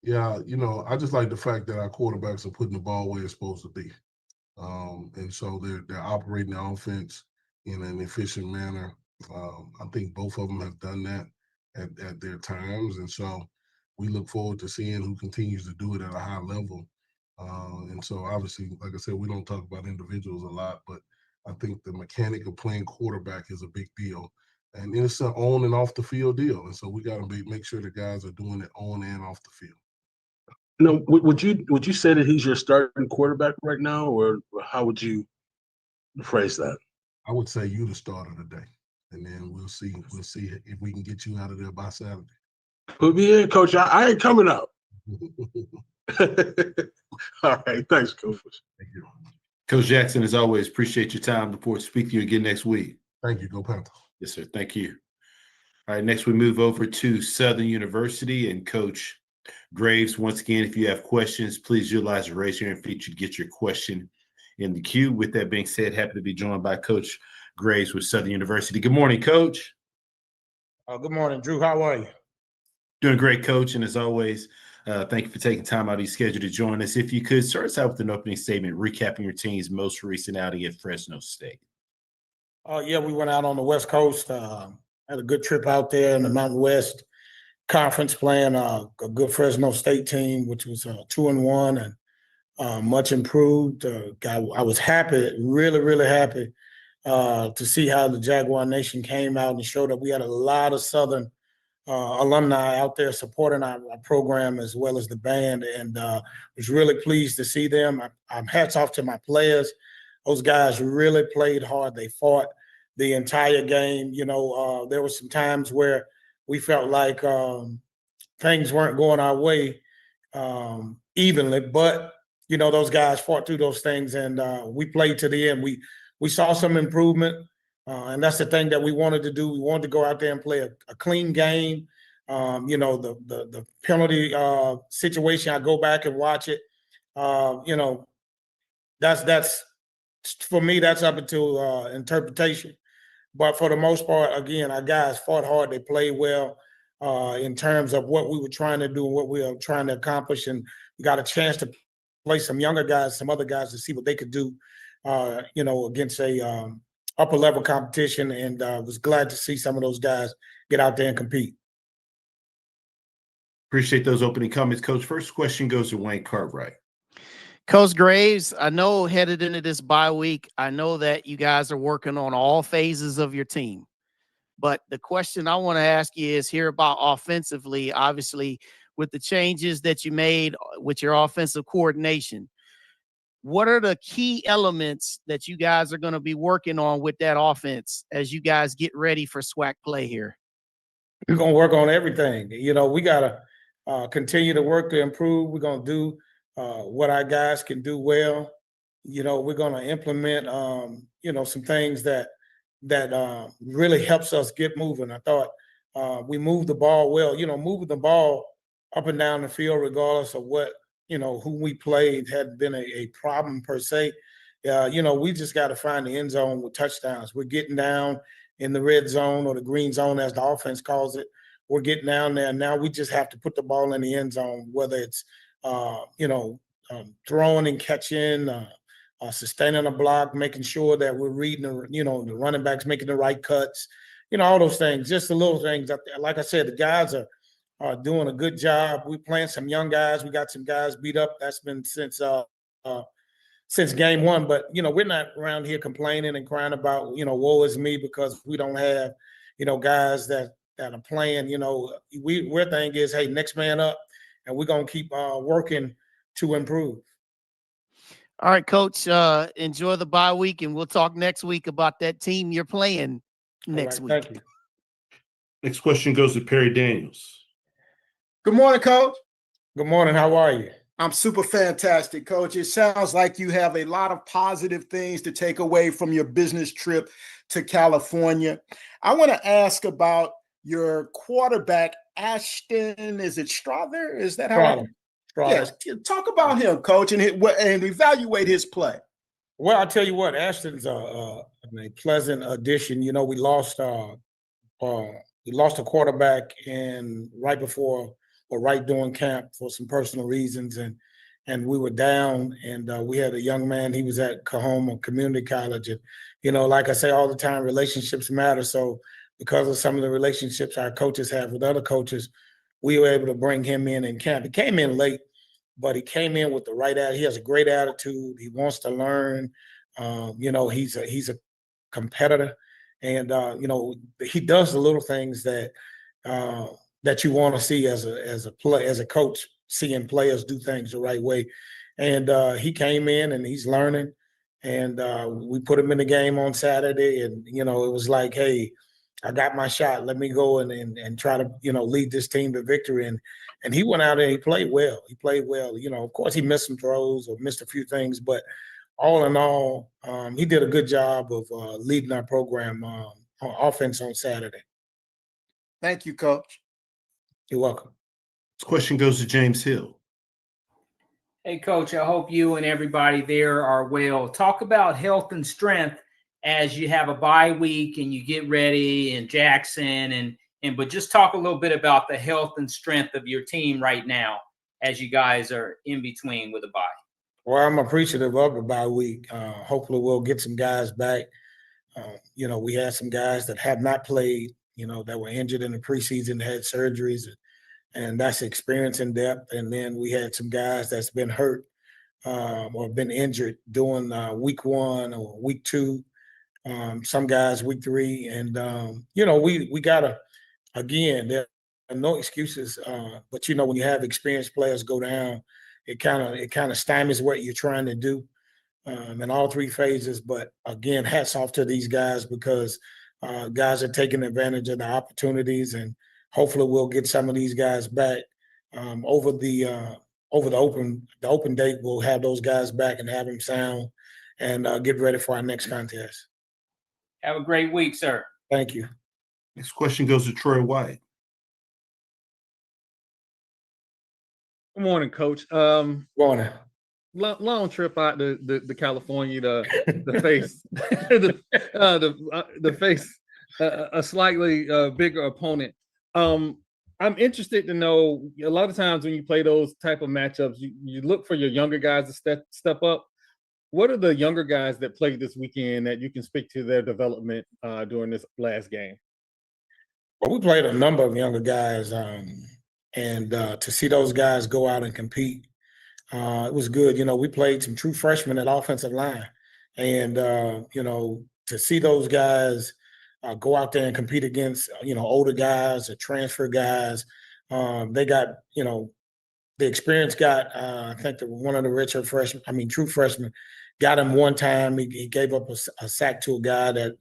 Yeah, I just like the fact that our quarterbacks are putting the ball where it's supposed to be. And so they're operating the offense in an efficient manner. I think both of them have done that at their times. And so we look forward to seeing who continues to do it at a high level. And so obviously, like I said, we don't talk about individuals a lot, but I think the mechanic of playing quarterback is a big deal. And it's an on and off the field deal. And so we got to make sure the guys are doing it on and off the field. Would you say that he's your starting quarterback right now, or how would you phrase that? I would say you the starter today, and then we'll see if we can get you out of there by Saturday. Put me in, Coach. I ain't coming out. All right, thanks, Coach. Thank you. Coach Jackson, as always, appreciate your time. Look forward to speaking to you again next week. Thank you. Go Panthers. Yes, sir. Thank you. All right, next we move over to Southern University and Coach Graves. Once again, if you have questions, please utilize the raise your hand feature to get your question in the queue. With that being said, happy to be joined by Coach Graves with Southern University. Good morning, Coach. Good morning, Drew. How are you? Doing great, Coach. And as always, thank you for taking time out of your schedule to join us. If you could, start us out with an opening statement, recapping your team's most recent outing at Fresno State. Yeah, we went out on the West Coast. Had a good trip out there in the Mountain West Conference, playing a good Fresno State team, which was 2-1 and much improved. I was happy, really, really happy to see how the Jaguar Nation came out and showed up. We had a lot of Southern alumni out there supporting our program as well as the band, and was really pleased to see them. I'm hats off to my players. Those guys really played hard. They fought the entire game. There were some times where we felt like things weren't going our way evenly, but those guys fought through those things, and we played to the end. We saw some improvement, and that's the thing that we wanted to do. We wanted to go out there and play a clean game. The penalty situation, I go back and watch it. That's for me, that's up until interpretation. But for the most part, again, our guys fought hard. They played well in terms of what we were trying to do and what we were trying to accomplish. And we got a chance to play some younger guys, some other guys, to see what they could do, against a upper level competition. And was glad to see some of those guys get out there and compete. Appreciate those opening comments, Coach. First question goes to Wayne Cartwright. Coach Graves, I know headed into this bye week, I know that you guys are working on all phases of your team. But the question I want to ask you is here about offensively, obviously, with the changes that you made with your offensive coordination. What are the key elements that you guys are going to be working on with that offense as you guys get ready for SWAC play here? We're going to work on everything. We got to continue to work to improve. We're going to do what our guys can do well. We're going to implement, some things that really helps us get moving. I thought we moved the ball well. Moving the ball up and down the field, regardless of what, who we played, had been a problem per se. We just got to find the end zone with touchdowns. We're getting down in the red zone, or the green zone, as the offense calls it. We're getting down there. Now we just have to put the ball in the end zone, whether it's throwing and catching, sustaining a block, making sure that we're reading the running backs, making the right cuts, all those things, just the little things. Like I said, the guys are doing a good job. We're playing some young guys. We got some guys beat up. That's been since game one. But, we're not around here complaining and crying about, woe is me, because we don't have, guys that are playing. Our thing is, hey, next man up. And we're going to keep working to improve. All right, Coach, enjoy the bye week, and we'll talk next week about that team you're playing next week. Thank you. Next question goes to Perry Daniels. Good morning, Coach. Good morning. How are you? I'm super fantastic, Coach. It sounds like you have a lot of positive things to take away from your business trip to California. I want to ask about your quarterback, Ashton. Is it Strawler? Is that how? Strawler. Yes. Talk about him, Coach, and evaluate his play. Well, I'll tell you what, Ashton's a pleasant addition. You know, we lost a quarterback right before or right during camp for some personal reasons, and we were down, and we had a young man. He was at Kahoma Community College, and you know, like I say all the time, relationships matter. So because of some of the relationships our coaches have with other coaches, we were able to bring him in camp. He came in late, but he came in with the right attitude. He has a great attitude. He wants to learn. You know, he's a competitor, and you know, he does the little things that you want to see as a coach, seeing players do things the right way. And he came in and he's learning. And we put him in the game on Saturday, and you know, it was like, hey, I got my shot. Let me go and try to, you know, lead this team to victory. And he went out and he played well. He played well. You know, of course, he missed some throws or missed a few things, but all in all, he did a good job of leading our program on offense on Saturday. Thank you, Coach. You're welcome. This question goes to James Hill. Hey, Coach, I hope you and everybody there are well. Talk about health and strength as you have a bye week and you get ready in Jackson, but just talk a little bit about the health and strength of your team right now as you guys are in between with a bye. Well, I'm appreciative of the bye week. Hopefully we'll get some guys back. You know, we had some guys that have not played, you know, that were injured in the preseason, had surgeries, and that's experience in depth. And then we had some guys that's been hurt or been injured during week 1 or week 2. Some guys week 3. And, you know, we got to, again, there are no excuses. But, you know, when you have experienced players go down, it kind of stymies what you're trying to do in all 3 phases. But, again, hats off to these guys because guys are taking advantage of the opportunities, and hopefully we'll get some of these guys back over the open date. We'll have those guys back and have them sound and get ready for our next contest. Have a great week, sir. Thank you. Next question goes to Troy White. Good morning, Coach. Morning. Long trip out to California to face the face a slightly bigger opponent. I'm interested to know, a lot of times when you play those type of matchups, you look for your younger guys to step up. What are the younger guys that played this weekend that you can speak to their development during this last game? Well, we played a number of younger guys, and to see those guys go out and compete, it was good. You know, we played some true freshmen at offensive line, and you know, to see those guys go out there and compete against, you know, older guys or transfer guys, they got, you know, the experience got, I think one of the richer true freshmen, got him one time. He gave up a sack to a guy that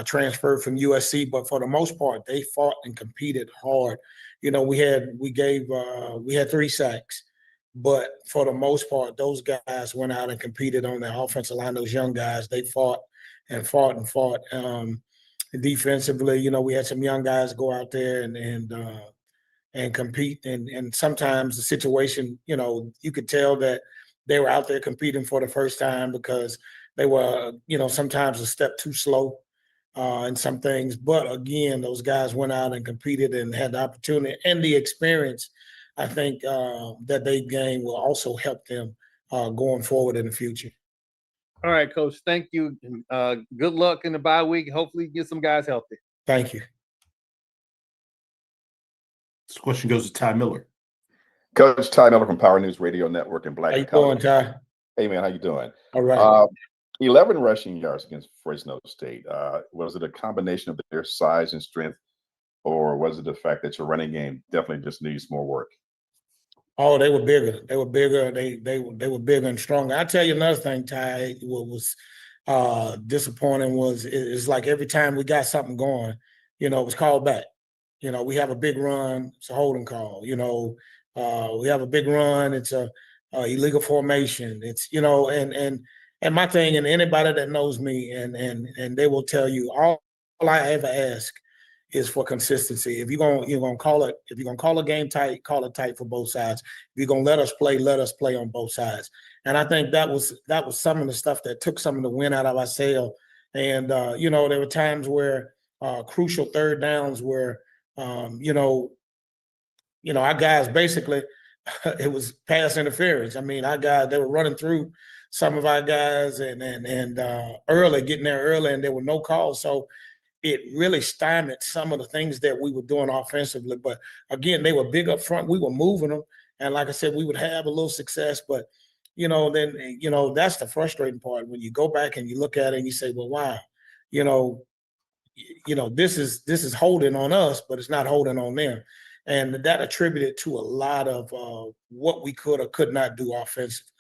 transferred from USC, but for the most part, they fought and competed hard. You know, we had 3 sacks, but for the most part, those guys went out and competed on the offensive line. Those young guys, they fought and fought and fought. Defensively, you know, we had some young guys go out there and compete, and sometimes the situation, you know, you could tell that they were out there competing for the first time because they were, you know, sometimes a step too slow in some things. But again, those guys went out and competed and had the opportunity and the experience. I think that they gained will also help them going forward in the future. All right, Coach. Thank you. Good luck in the bye week. Hopefully, you get some guys healthy. Thank you. This question goes to Ty Miller. Coach Ty Miller from Power News Radio Network in Black. How you doing, Ty? Hey, man. How you doing? All right. 11 rushing yards against Fresno State. Was it a combination of their size and strength, or was it the fact that your running game definitely just needs more work? Oh, they were bigger. They were bigger. They were bigger and stronger. I'll tell you another thing, Ty. What was disappointing was it's like every time we got something going, you know, it was called back. You know, we have a big run, it's a holding call. You know, we have a big run, it's a illegal formation. It's, you know, and my thing, and anybody that knows me, and they will tell you, all I ever ask is for consistency. If you're gonna call it, if you're gonna call a game tight, call it tight for both sides. If you're gonna let us play on both sides. And I think that was some of the stuff that took some of the wind out of our sail. And you know, there were times where crucial third downs where you know, our guys basically it was pass interference. I mean, our guys, they were running through some of our guys and early, getting there early, and there were no calls. So it really stymied some of the things that we were doing offensively. But again, they were big up front. We were moving them. And like I said, we would have a little success. But, you know, then, you know, that's the frustrating part. When you go back and you look at it and you say, well, wow, you know, this is holding on us, but it's not holding on them. And that attributed to a lot of what we could or could not do offensively.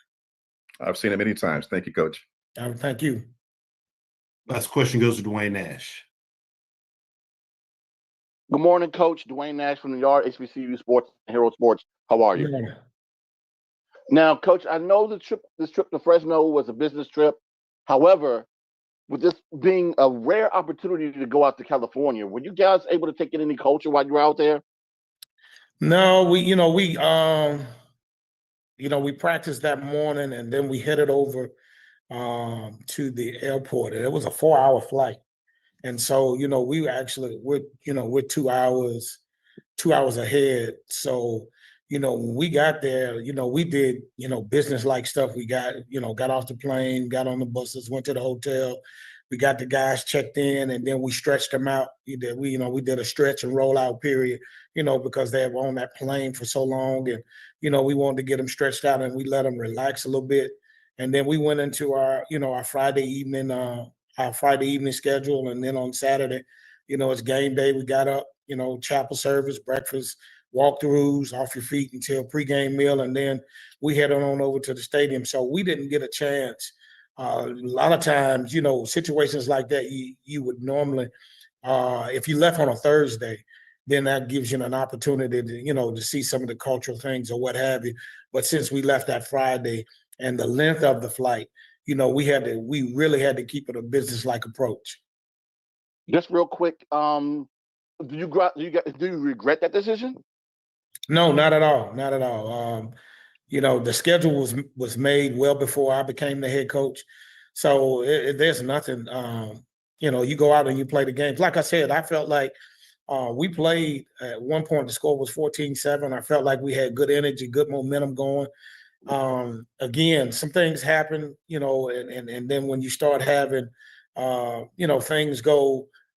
I've seen it many times. Thank you, Coach. Thank you. Last question goes to Dwayne Nash. Good morning, Coach. Dwayne Nash from the Yard, HBCU Sports, Hero Sports. How are you? Yeah. Now, Coach, I know this trip to Fresno was a business trip. However, with this being a rare opportunity to go out to California, were you guys able to take in any culture while you were out there? No, we practiced that morning and then we headed over to the airport. And it was a 4-hour flight. And so, you know, we're 2 hours ahead. So, you know, when we got there, you know, we did, business-like stuff. We got off the plane, got on the buses, went to the hotel. We got the guys checked in, and then we stretched them out. We did a stretch and roll out period, because they were on that plane for so long. And, we wanted to get them stretched out and we let them relax a little bit. And then we went into our Friday evening schedule. And then on Saturday, it's game day. We got up, chapel service, breakfast, walkthroughs, off your feet until pregame meal. And then we headed on over to the stadium. So we didn't get a chance. A lot of times, situations like that, you would normally, if you left on a Thursday, then that gives you an opportunity to, to see some of the cultural things or what have you. But since we left that Friday and the length of the flight, we really had to keep it a business-like approach. Just real quick, do you regret that decision? No, not at all. Not at all. The schedule was made well before I became the head coach. So there's nothing, you go out and you play the games. Like I said, I felt like we played at one point, the score was 14-7. I felt like we had good energy, good momentum going. Again, some things happen, and then when you start having, things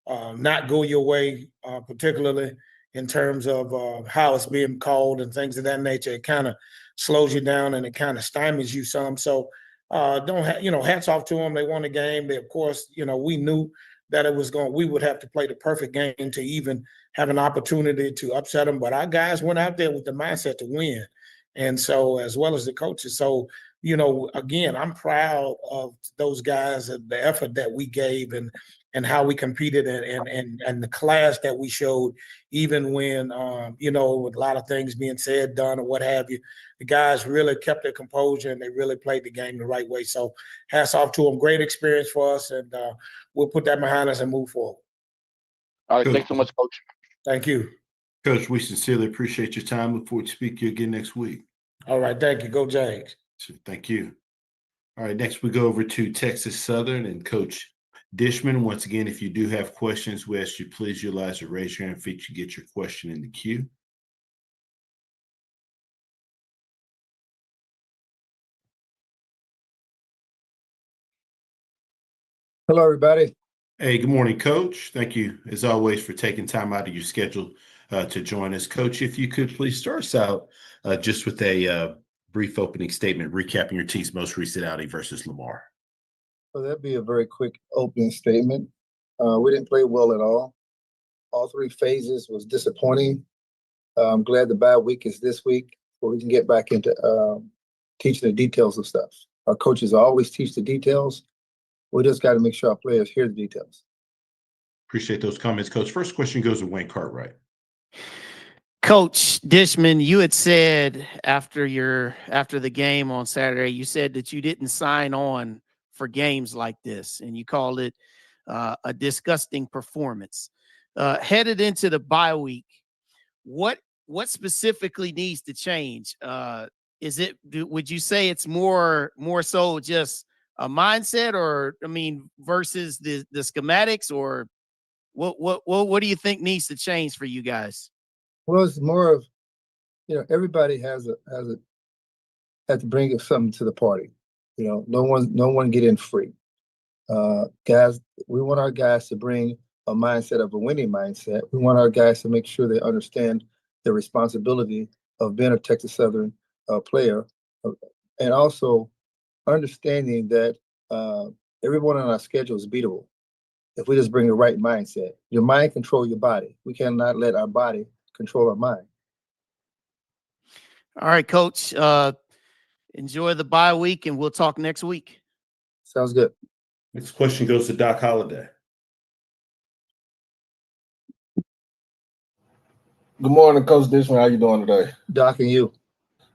not go your way, particularly in terms of how it's being called and things of that nature, it kind of slows you down and it kind of stymies you some. So hats off to them. They won the game. They, of course, we knew that we would have to play the perfect game to even have an opportunity to upset them. But our guys went out there with the mindset to win. And so, as well as the coaches. So, again, I'm proud of those guys and the effort that we gave and how we competed and the class that we showed, even when, with a lot of things being said, done, or what have you, the guys really kept their composure and they really played the game the right way. So hats off to them. Great experience for us. And we'll put that behind us and move forward. All right. Thanks so much, Coach. Thank you. Coach, we sincerely appreciate your time. Look forward to speaking to you again next week. All right. Thank you. Go Jags. Thank you. All right. Next, we go over to Texas Southern and Coach Dishman. Once again, if you do have questions, we ask you please utilize the raise your hand feature to get your question in the queue. Hello, everybody. Hey, good morning, Coach. Thank you, as always, for taking time out of your schedule to join us. Coach, if you could please start us out just with a brief opening statement, recapping your team's most recent outing versus Lamar. Well, that'd be a very quick opening statement. We didn't play well at all. All three phases was disappointing. I'm glad the bye week is this week where we can get back into teaching the details of stuff. Our coaches always teach the details. We just got to make sure our players hear the details. Appreciate those comments, Coach. First question goes to Wayne Cartwright. Coach Dishman, you had said after the game on Saturday, you said that you didn't sign on for games like this, and you called it a disgusting performance. Headed into the bye week, what specifically needs to change? would you say it's more so just a mindset, or I mean, versus the schematics, or what do you think needs to change for you guys? Well, it's more of, everybody has to bring something to the party. No one get in free. Guys, we want our guys to bring a mindset of a winning mindset. We want our guys to make sure they understand the responsibility of being a Texas Southern player, and also understanding that everyone on our schedule is beatable if we just bring the right mindset. Your mind control your body. We cannot let our body control our mind. All right, Coach. Enjoy the bye week, and we'll talk next week. Sounds good. Next question goes to Doc Holliday. Good morning, Coach Dishman. How you doing today? Doc, and you?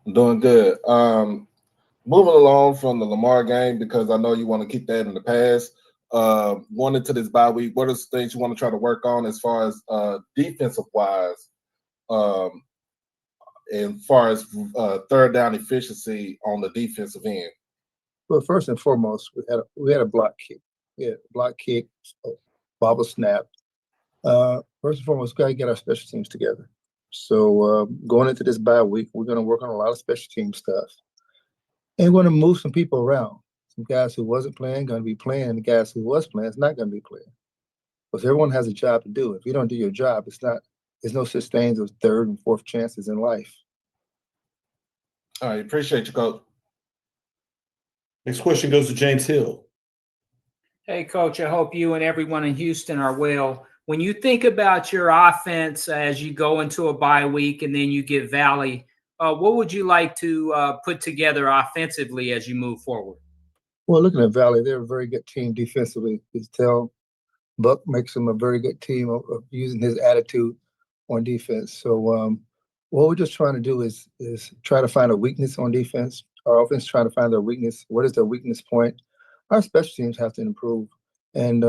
I'm doing good. Moving along from the Lamar game, because I know you want to keep that in the past. Going into this bye week, what are the things you want to try to work on as far as defensive wise, and far as third down efficiency on the defensive end? Well, first and foremost, we had a block kick. Block kick, bobble snap. First and foremost, we got to get our special teams together. So going into this bye week, we're going to work on a lot of special team stuff. And we're going to move some people around. Some guys who wasn't playing going to be playing, and the guys who was playing is not going to be playing. Because everyone has a job to do. If you don't do your job, there's no such thing as third and fourth chances in life. All right, appreciate you, Coach. Next question goes to James Hill. Hey, Coach, I hope you and everyone in Houston are well. When you think about your offense as you go into a bye week and then you get Valley, what would you like to put together offensively as you move forward? Well, looking at Valley, they're a very good team defensively. You can tell Buck makes them a very good team of using his attitude on defense. So what we're just trying to do is try to find a weakness on defense. Our offense trying to find their weakness. What is their weakness point? Our special teams have to improve. And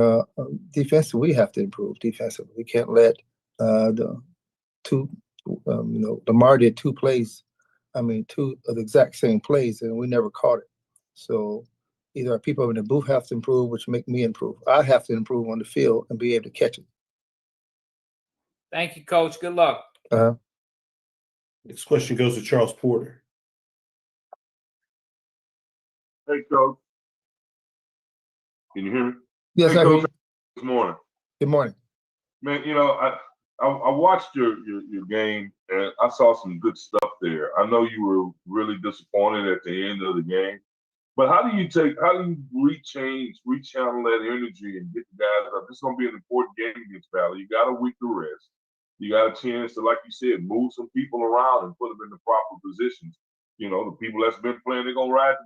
defensively, we have to improve defensively. We can't let Lamar did two of the exact same plays, and we never caught it. So either our people in the booth have to improve, which make me improve. I have to improve on the field and be able to catch it. Thank you, Coach. Good luck. Next question goes to Charles Porter. Hey, Coach. Can you hear me? Yes, hey, I Coach. can. Good morning. Good morning. Man, I watched your game, and I saw some good stuff there. I know you were really disappointed at the end of the game, but how do you rechannel that energy and get the guys up? This is going to be an important game against Valley. You got a week to rest. You got a chance to, like you said, move some people around and put them in the proper positions. The people that's been playing, they're going to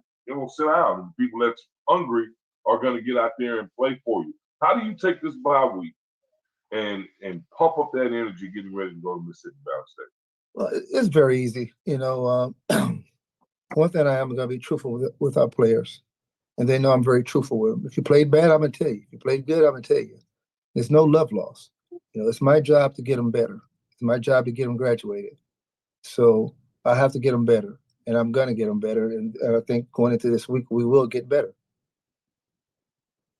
sit down. And the people that's hungry are going to get out there and play for you. How do you take this bye week and pump up that energy getting ready to go to Mississippi Valley State? Well, it's very easy. One thing I am going to be truthful with our players, and they know I'm very truthful with them. If you played bad, I'm going to tell you. If you played good, I'm going to tell you. There's no love lost. It's my job to get them better. It's my job to get them graduated. So I have to get them better, and I'm going to get them better. And I think going into this week, we will get better.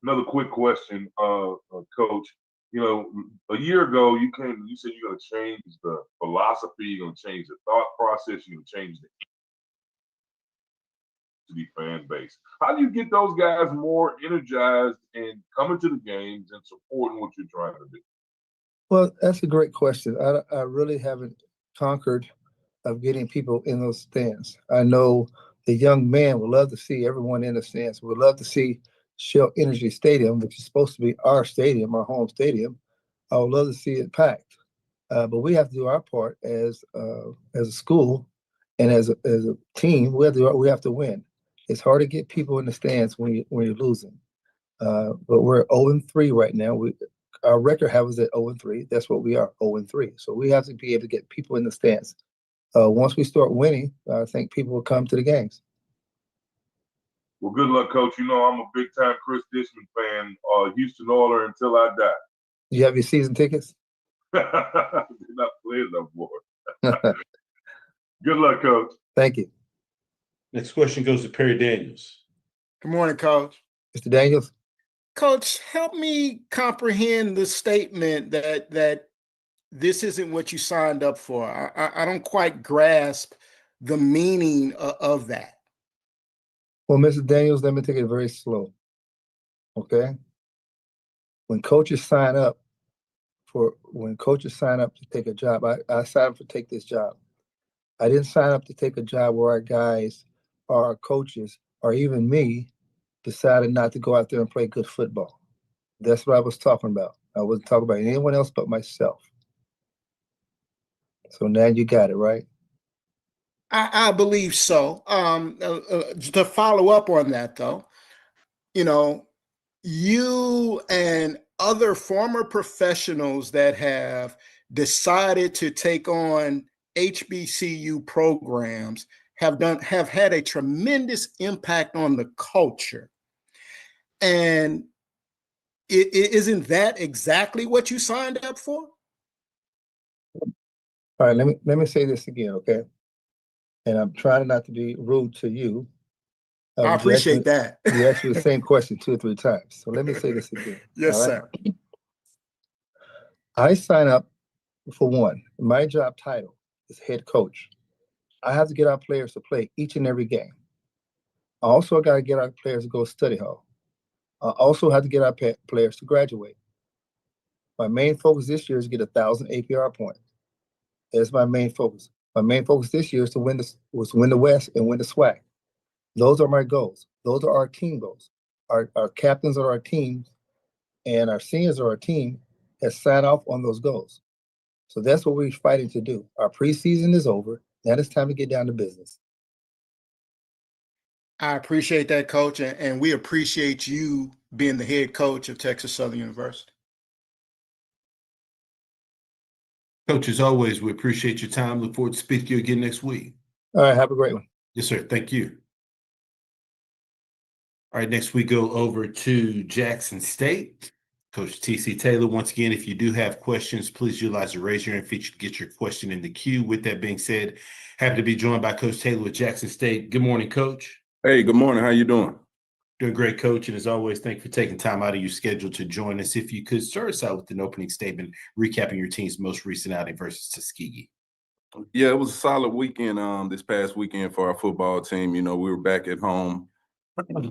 Another quick question, Coach. A year ago, you said you're going to change the philosophy, you're going to change the thought process, you're going to change the fan base. How do you get those guys more energized and coming to the games and supporting what you're trying to do? Well, that's a great question. I really haven't conquered of getting people in those stands. I know the young man would love to see everyone in the stands. Would love to see Shell Energy Stadium, which is supposed to be our stadium, our home stadium. I would love to see it packed. But we have to do our part as a school and as a team. We have to win. It's hard to get people in the stands when you're losing. But we're 0-3 right now. Our record has us at 0-3. That's what we are, 0-3. So we have to be able to get people in the stands. Once we start winning, I think people will come to the games. Well, good luck, Coach. I'm a big-time Chris Dishman fan, Houston Oiler until I die. You have your season tickets? They're not playing no more. Good luck, Coach. Thank you. Next question goes to Perry Daniels. Good morning, Coach. Mr. Daniels. Coach, help me comprehend the statement that this isn't what you signed up for. I don't quite grasp the meaning of that. Well, Mr. Daniels, let me take it very slow. Okay. When coaches sign up to take a job, I signed up to take this job. I didn't sign up to take a job where our guys or our coaches or even me decided not to go out there and play good football. That's what I was talking about. I wasn't talking about anyone else but myself. So now you got it, right? I believe so. To follow up on that, though, you and other former professionals that have decided to take on HBCU programs have had a tremendous impact on the culture. And isn't that exactly what you signed up for? All right, let me say this again, okay? And I'm trying not to be rude to you. I appreciate that. You asked me the same question 2 or 3 times. So let me say this again. Yes, right? sir. I sign up for one. My job title is head coach. I have to get our players to play each and every game. I also got to get our players to go study hall. I also have to get our players to graduate. My main focus this year is to get 1,000 APR points. That's my main focus. My main focus this year is to win the West and win the SWAC. Those are my goals. Those are our team goals. Our captains of our teams and our seniors of our team has signed off on those goals. So that's what we're fighting to do. Our preseason is over. Now it's time to get down to business. I appreciate that, Coach, and we appreciate you being the head coach of Texas Southern University. Coach, as always, we appreciate your time. Look forward to speaking to you again next week. All right, have a great one. Yes, sir. Thank you. All right, next we go over to Jackson State. Coach T.C. Taylor, once again, if you do have questions, please utilize the raise your hand feature to get your question in the queue. With that being said, happy to be joined by Coach Taylor with Jackson State. Good morning, Coach. Hey, good morning. How you doing? Doing great, Coach. And as always, thank you for taking time out of your schedule to join us. If you could start us out with an opening statement, recapping your team's most recent outing versus Tuskegee. Yeah, it was a solid weekend this past weekend for our football team. You know, we were back at home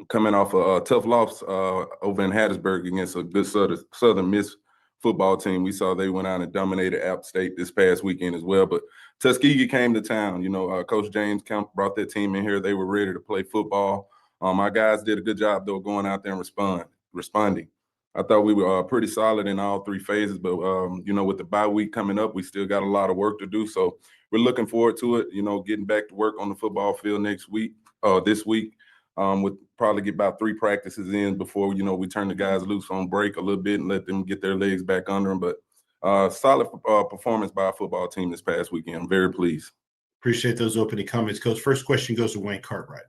coming off a tough loss over in Hattiesburg against a good Southern Miss football team. We saw they went out and dominated App State this past weekend as well. But Tuskegee came to town. You know, Coach James Kemp brought that team in here. They were ready to play football. My guys did a good job, though, going out there and responding. I thought we were pretty solid in all 3 phases, but, you know, with the bye week coming up, we still got a lot of work to do. So we're looking forward to it, you know, getting back to work on the football field this week. We'll probably get about 3 practices in before, you know, we turn the guys loose on break a little bit and let them get their legs back under them. But solid performance by our football team this past weekend. I'm very pleased. Appreciate those opening comments, Coach. First question goes to Wayne Cartwright.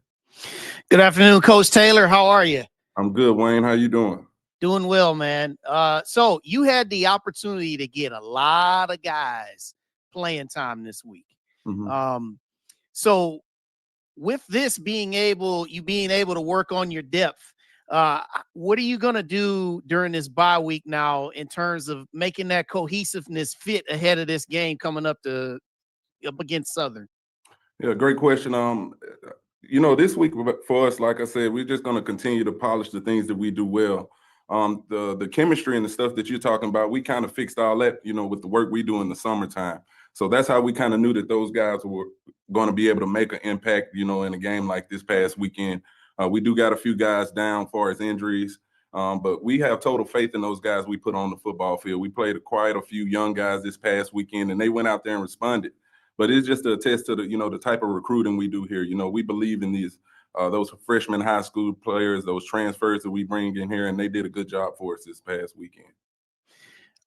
Good afternoon, Coach Taylor. How are you? I'm good, Wayne. How you doing? Doing well, man. So you had the opportunity to get a lot of guys playing time this week. Mm-hmm. So with this being able to work on your depth, what are you going to do during this bye week now in terms of making that cohesiveness fit ahead of this game coming up against Southern? Yeah, great question. You know, this week for us, like I said, we're just going to continue to polish the things that we do well. The chemistry and the stuff that you're talking about, we kind of fixed all that, you know, with the work we do in the summertime. So that's how we kind of knew that those guys were going to be able to make an impact, you know, in a game like this past weekend. We do got a few guys down as far as injuries, but we have total faith in those guys we put on the football field. We played quite a few young guys this past weekend, and they went out there and responded. But it's just a test to the type of recruiting we do here. You know, we believe in those freshman high school players, those transfers that we bring in here, and they did a good job for us this past weekend.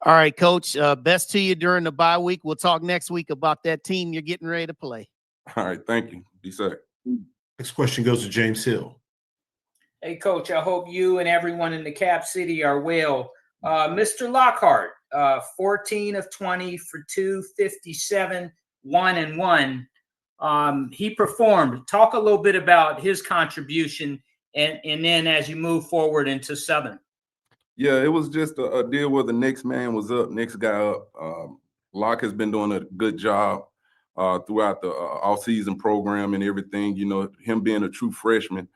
All right, Coach, best to you during the bye week. We'll talk next week about that team you're getting ready to play. All right, thank you. Be safe. Next question goes to James Hill. Hey, Coach, I hope you and everyone in the Cap City are well. Mr. Lockhart, 14 of 20 for 257, 1-1. He performed. Talk a little bit about his contribution, and then as you move forward into Southern. Yeah, it was just a deal where the next man was up, next guy up. Locke has been doing a good job throughout the off-season program and everything. You know, him being a true freshman,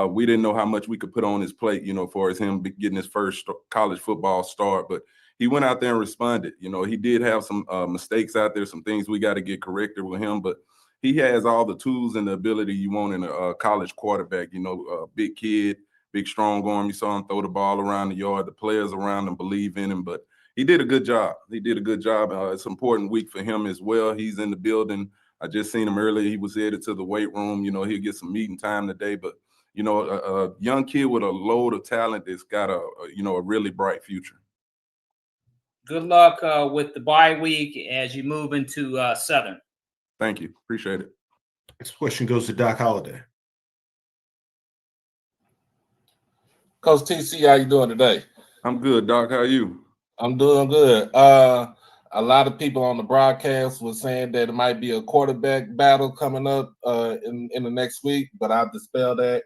we didn't know how much we could put on his plate, you know, for as him getting his first college football start. But he went out there and responded. You know, he did have some mistakes out there, some things we got to get corrected with him. But he has all the tools and the ability you want in a college quarterback. You know, a big kid, big strong arm. You saw him throw the ball around the yard. The players around him believe in him. But he did a good job. He did a good job. It's an important week for him as well. He's in the building. I just seen him earlier. He was headed to the weight room. You know, he'll get some meeting time today. But, you know, a young kid with a load of talent that's got a really bright future. Good luck with the bye week as you move into Southern. Thank you. Appreciate it. Next question goes to Doc Holliday. Coach TC, how you doing today? I'm good, Doc. How are you? I'm doing good. A lot of people on the broadcast were saying that it might be a quarterback battle coming up in the next week, but I'll dispel that.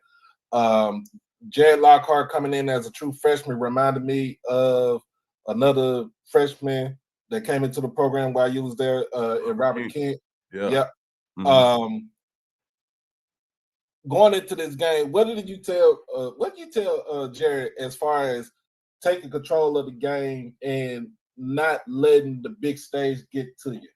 Jared Lockhart coming in as a true freshman reminded me of another freshman that came into the program while you was there, in Robert Kent. Yeah. Yep. Mm-hmm. Going into this game, what did you tell Jared as far as taking control of the game and not letting the big stage get to you?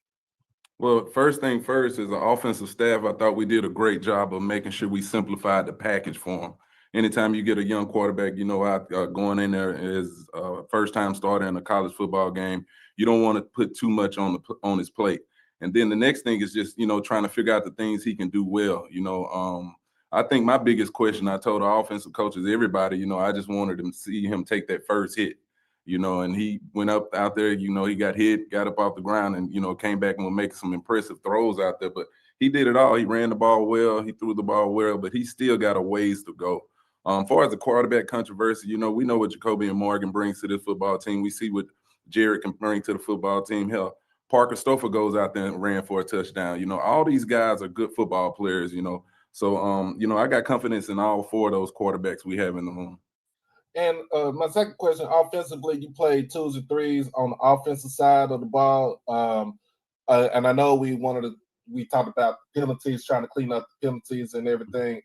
Well, first thing first, as an offensive staff, I thought we did a great job of making sure we simplified the package for him. Anytime you get a young quarterback, you know, out going in there as a first-time starter in a college football game, you don't want to put too much on his plate. And then the next thing is just, you know, trying to figure out the things he can do well. You know, I think my biggest question, I told the offensive coaches, everybody, you know, I just wanted them to see him take that first hit, you know, and he went up out there, you know, he got hit, got up off the ground and, you know, came back and was making some impressive throws out there. But he did it all. He ran the ball well. He threw the ball well, but he still got a ways to go. As far as the quarterback controversy, you know, we know what Jacoby and Morgan brings to this football team. We see what Jared can bring to the football team. Hell, Parker Stouffer goes out there and ran for a touchdown. You know, all these guys are good football players, you know. So, you know, I got confidence in all four of those quarterbacks we have in the room. And my second question, offensively, you played 2s and 3s on the offensive side of the ball. And I know we talked about penalties, trying to clean up the penalties and everything.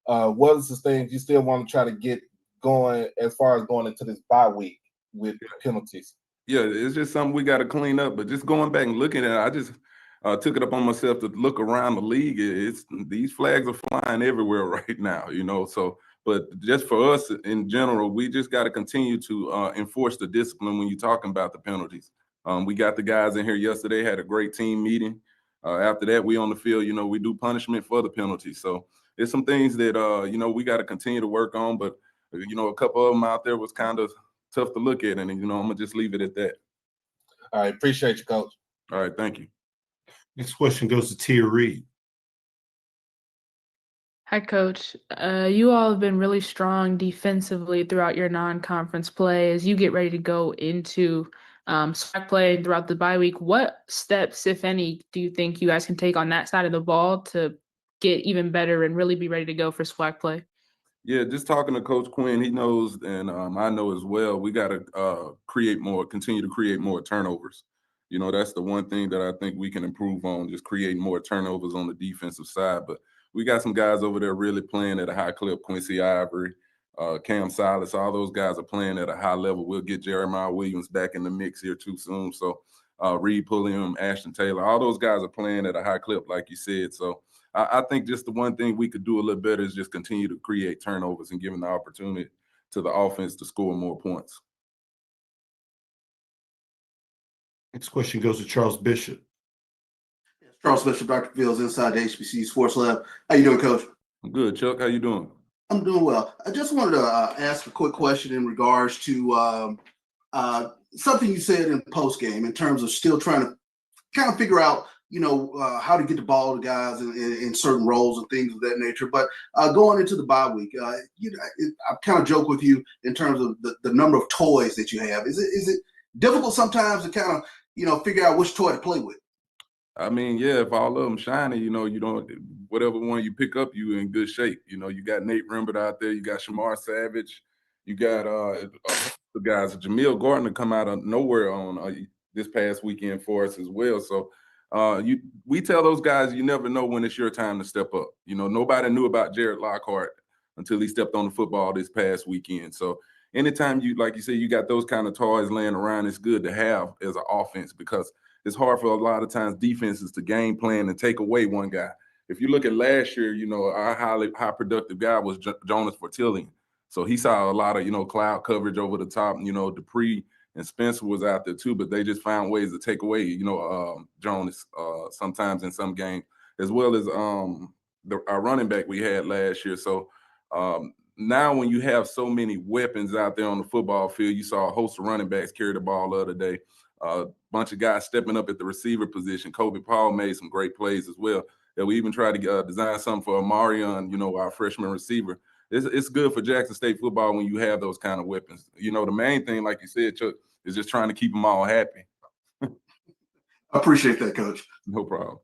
What is the things you still want to try to get going as far as going into this bye week with penalties? Yeah, it's just something we got to clean up. But just going back and looking at it, I just took it up on myself to look around the league. These flags are flying everywhere right now, you know. So, but just for us in general, we just got to continue to enforce the discipline when you're talking about the penalties. We got the guys in here yesterday, had a great team meeting. After that, we on the field, you know, we do punishment for the penalties. So there's some things that, you know, we got to continue to work on. But, you know, a couple of them out there was kind of tough to look at. And, you know, I'm going to just leave it at that. All right. Appreciate you, Coach. All right. Thank you. Next question goes to Tia Reed. Hi, Coach. You all have been really strong defensively throughout your non-conference play. As you get ready to go into SWAC play throughout the bye week, what steps, if any, do you think you guys can take on that side of the ball to get even better and really be ready to go for SWAC play? Yeah, just talking to Coach Quinn, he knows, and I know as well, we got to continue to create more turnovers. You know, that's the one thing that I think we can improve on, just creating more turnovers on the defensive side. But we got some guys over there really playing at a high clip. Quincy Ivory, Cam Silas, all those guys are playing at a high level. We'll get Jeremiah Williams back in the mix here too soon. So Reed Pulliam, Ashton Taylor, all those guys are playing at a high clip, like you said. So I think just the one thing we could do a little better is just continue to create turnovers and giving the opportunity to the offense to score more points. Next question goes to Charles Bishop. Charles Bishop, Dr. Fields, inside the HBC Sports Lab. How you doing, Coach? I'm good, Chuck. How you doing? I'm doing well. I just wanted to ask a quick question in regards to something you said in post game in terms of still trying to kind of figure out, you know, how to get the ball to guys in certain roles and things of that nature. But going into the bye week, you know, I kind of joke with you in terms of the number of toys that you have. Is it difficult sometimes to kind of, you know, figure out which toy to play with? I mean, yeah, if all of them shining, you know, you don't, whatever one you pick up, you in good shape. You know, you got Nate Rimbert out there, you got Shamar Savage, you got the guys, Jamil Gardner come out of nowhere on this past weekend for us as well. So we tell those guys, you never know when it's your time to step up. You know, nobody knew about Jared Lockhart until he stepped on the football this past weekend. So anytime you, like you say, you got those kind of toys laying around, it's good to have as an offense, because it's hard for a lot of times defenses to game plan and take away one guy. If you look at last year, you know, our high productive guy was Jonas Fortillion. So he saw a lot of, you know, cloud coverage over the top. You know, Dupree and Spencer was out there too, but they just found ways to take away, you know, Jonas sometimes in some games, as well as our running back we had last year. So now when you have so many weapons out there on the football field, you saw a host of running backs carry the ball the other day. A bunch of guys stepping up at the receiver position. Kobe Paul made some great plays as well. That we even tried to design something for Amarion, you know, our freshman receiver. It's good for Jackson State football when you have those kind of weapons. You know, the main thing, like you said, Chuck, is just trying to keep them all happy. I appreciate that, Coach. No problem.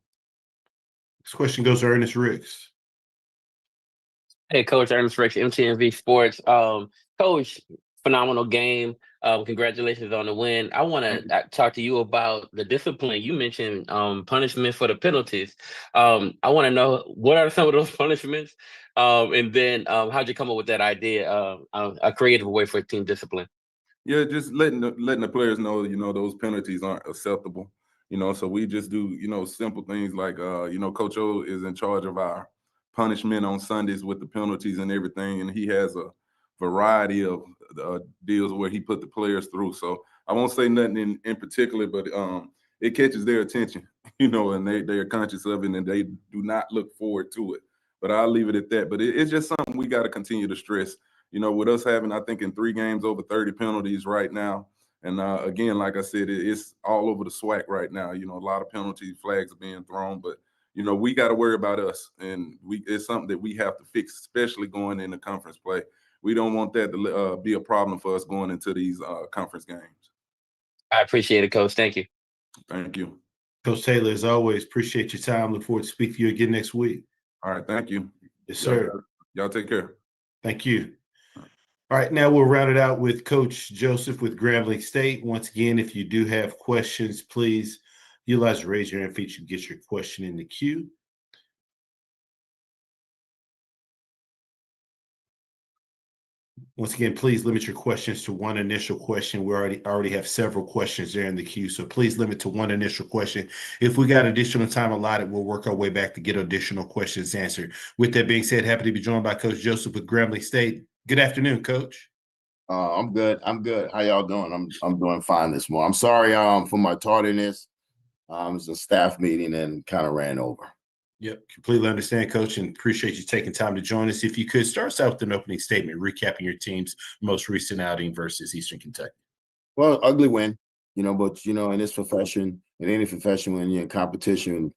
This question goes to Ernest Ricks. Hey, Coach, Ernest Ricks, MTNV Sports. Coach, phenomenal game. Congratulations on the win. I want to talk to you about the discipline. You mentioned punishment for the penalties. I want to know, what are some of those punishments? And then how'd you come up with that idea, a creative way for team discipline? Yeah, just letting the players know, you know, those penalties aren't acceptable. You know, so we just do, you know, simple things like, you know, Coach O is in charge of our punishment on Sundays with the penalties and everything, and he has a variety of deals where he put the players through. So I won't say nothing in particular, but it catches their attention, you know, and they are conscious of it, and they do not look forward to it. But I'll leave it at that. But it's just something we got to continue to stress. You know, with us having, I think, in 3 games over 30 penalties right now. And again, like I said, it's all over the SWAC right now. You know, a lot of penalty flags are being thrown, but you know, we got to worry about us, and it's something that we have to fix, especially going into conference play. We don't want that to be a problem for us going into these conference games. I appreciate it, Coach. Thank you. Thank you. Coach Taylor, as always, appreciate your time. Look forward to speaking to you again next week. All right. Thank you. Yes, sir. Y'all take care. Thank you. All right. Now we'll round it out with Coach Joseph with Grambling State. Once again, if you do have questions, please utilize the raise your hand feature to get your question in the queue. Once again, please limit your questions to one initial question. We already have several questions there in the queue, so please limit to one initial question. If we got additional time allotted, we'll work our way back to get additional questions answered. With that being said, happy to be joined by Coach Joseph with Grambling State. Good afternoon, Coach. I'm good. How y'all doing? I'm doing fine this morning. I'm sorry for my tardiness. It was a staff meeting and kind of ran over. Yep, completely understand, Coach, and appreciate you taking time to join us. If you could start us out with an opening statement, recapping your team's most recent outing versus Eastern Kentucky. Well, ugly win, you know, but you know, in this profession, in any profession, when you're in competition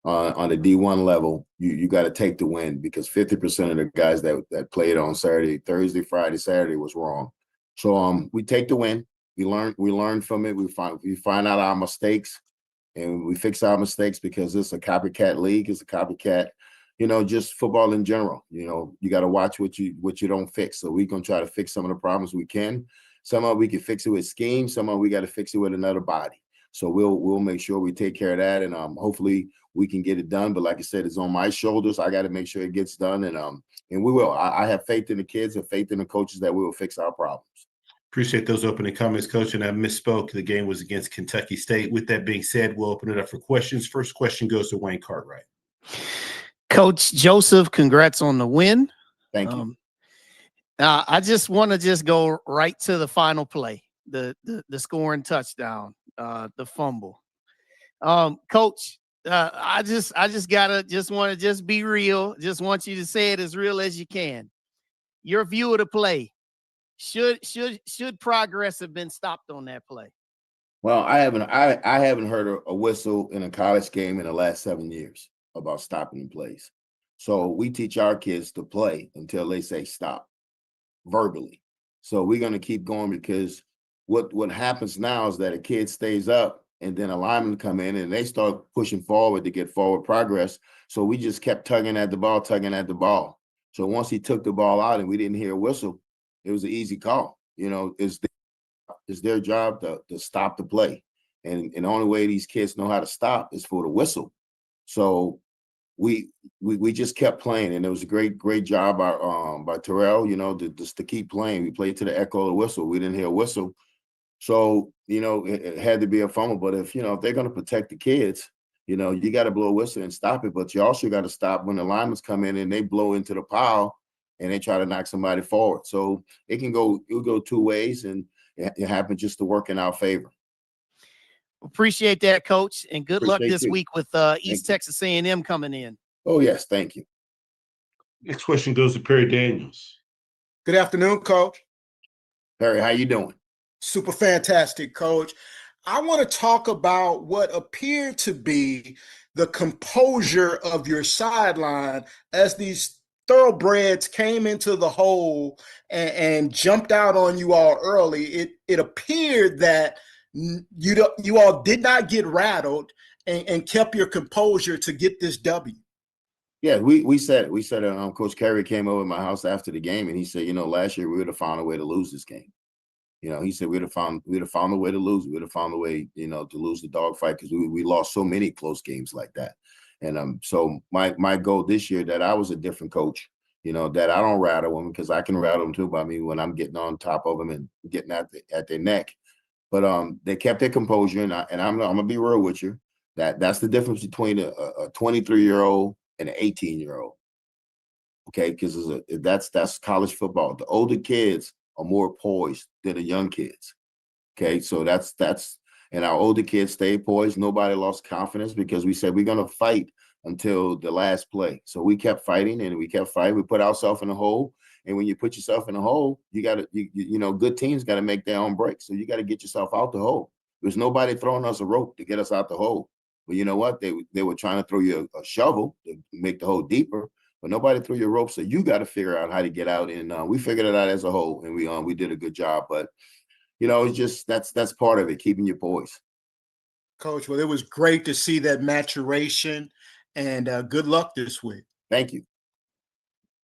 on the D1 level, you got to take the win, because 50% of the guys that played on Saturday, Thursday, Friday, Saturday was wrong. So we take the win. We learn from it. We find out our mistakes. And we fix our mistakes, because it's a copycat league. It's a copycat, you know, just football in general. You know, you got to watch what you don't fix. So we're going to try to fix some of the problems we can. Some of it we can fix it with scheme. Some of it we got to fix it with another body. So we'll make sure we take care of that, and hopefully we can get it done. But like I said, it's on my shoulders. I got to make sure it gets done, and we will. I have faith in the kids and faith in the coaches that we will fix our problems. Appreciate those opening comments, Coach, and I misspoke. The game was against Kentucky State. With that being said, we'll open it up for questions. First question goes to Wayne Cartwright. Coach Joseph, congrats on the win. Thank you. I just want to go right to the final play, the scoring touchdown, the fumble. Coach, I just want to be real. Just want you to say it as real as you can. Your view of the play. Should progress have been stopped on that play? Well, I haven't heard a whistle in a college game in the last 7 years about stopping plays. So we teach our kids to play until they say stop verbally. So we're going to keep going, because what happens now is that a kid stays up and then a lineman come in and they start pushing forward to get forward progress. So we just kept tugging at the ball. So once he took the ball out and we didn't hear a whistle, it was an easy call. You know, it's their job to stop the play. And the only way these kids know how to stop is for the whistle. So we just kept playing, and it was a great job by Terrell, you know, just to keep playing. We played to the echo of the whistle. We didn't hear a whistle. So, you know, it had to be a fumble. But if they're going to protect the kids, you know, you got to blow a whistle and stop it. But you also got to stop when the linemen come in and they blow into the pile and they try to knock somebody forward. So it'll go two ways, and it happened just to work in our favor. Appreciate that, Coach, and good luck this week with East you. Texas A&M coming in. Oh, yes. Thank you. Next question goes to Perry Daniels. Good afternoon, Coach. Perry, how you doing? Super fantastic, Coach. I want to talk about what appeared to be the composure of your sideline as these thoroughbreds came into the hole and jumped out on you all early. It appeared that you all did not get rattled and kept your composure to get this W. Yeah, we said it. Coach Carey came over to my house after the game, and he said, you know, last year we would have found a way to lose this game. You know, he said we'd have found a way to lose. We'd have found a way, you know, to lose the dogfight because we lost so many close games like that. And so my goal this year, that I was a different coach, you know, that I don't rattle them, because I can rattle them too. But I mean, when I'm getting on top of them and getting at their neck. But they kept their composure, and I'm gonna be real with you. That's the difference between a 23-year-old and an 18-year-old. Okay, because that's college football. The older kids are more poised than the young kids. Okay, so that's and our older kids stayed poised. Nobody lost confidence because we said we're gonna fight until the last play. So we kept fighting and we kept fighting. We put ourselves in a hole. And when you put yourself in a hole, you got to, you know, good teams got to make their own breaks. So you got to get yourself out the hole. There's nobody throwing us a rope to get us out the hole. But you know what? They were trying to throw you a shovel to make the hole deeper, but nobody threw you a rope. So you got to figure out how to get out. And we figured it out as a whole, and we did a good job. But you know, it's just that's part of it, keeping your poise. Coach, well, it was great to see that maturation, and good luck this week. Thank you.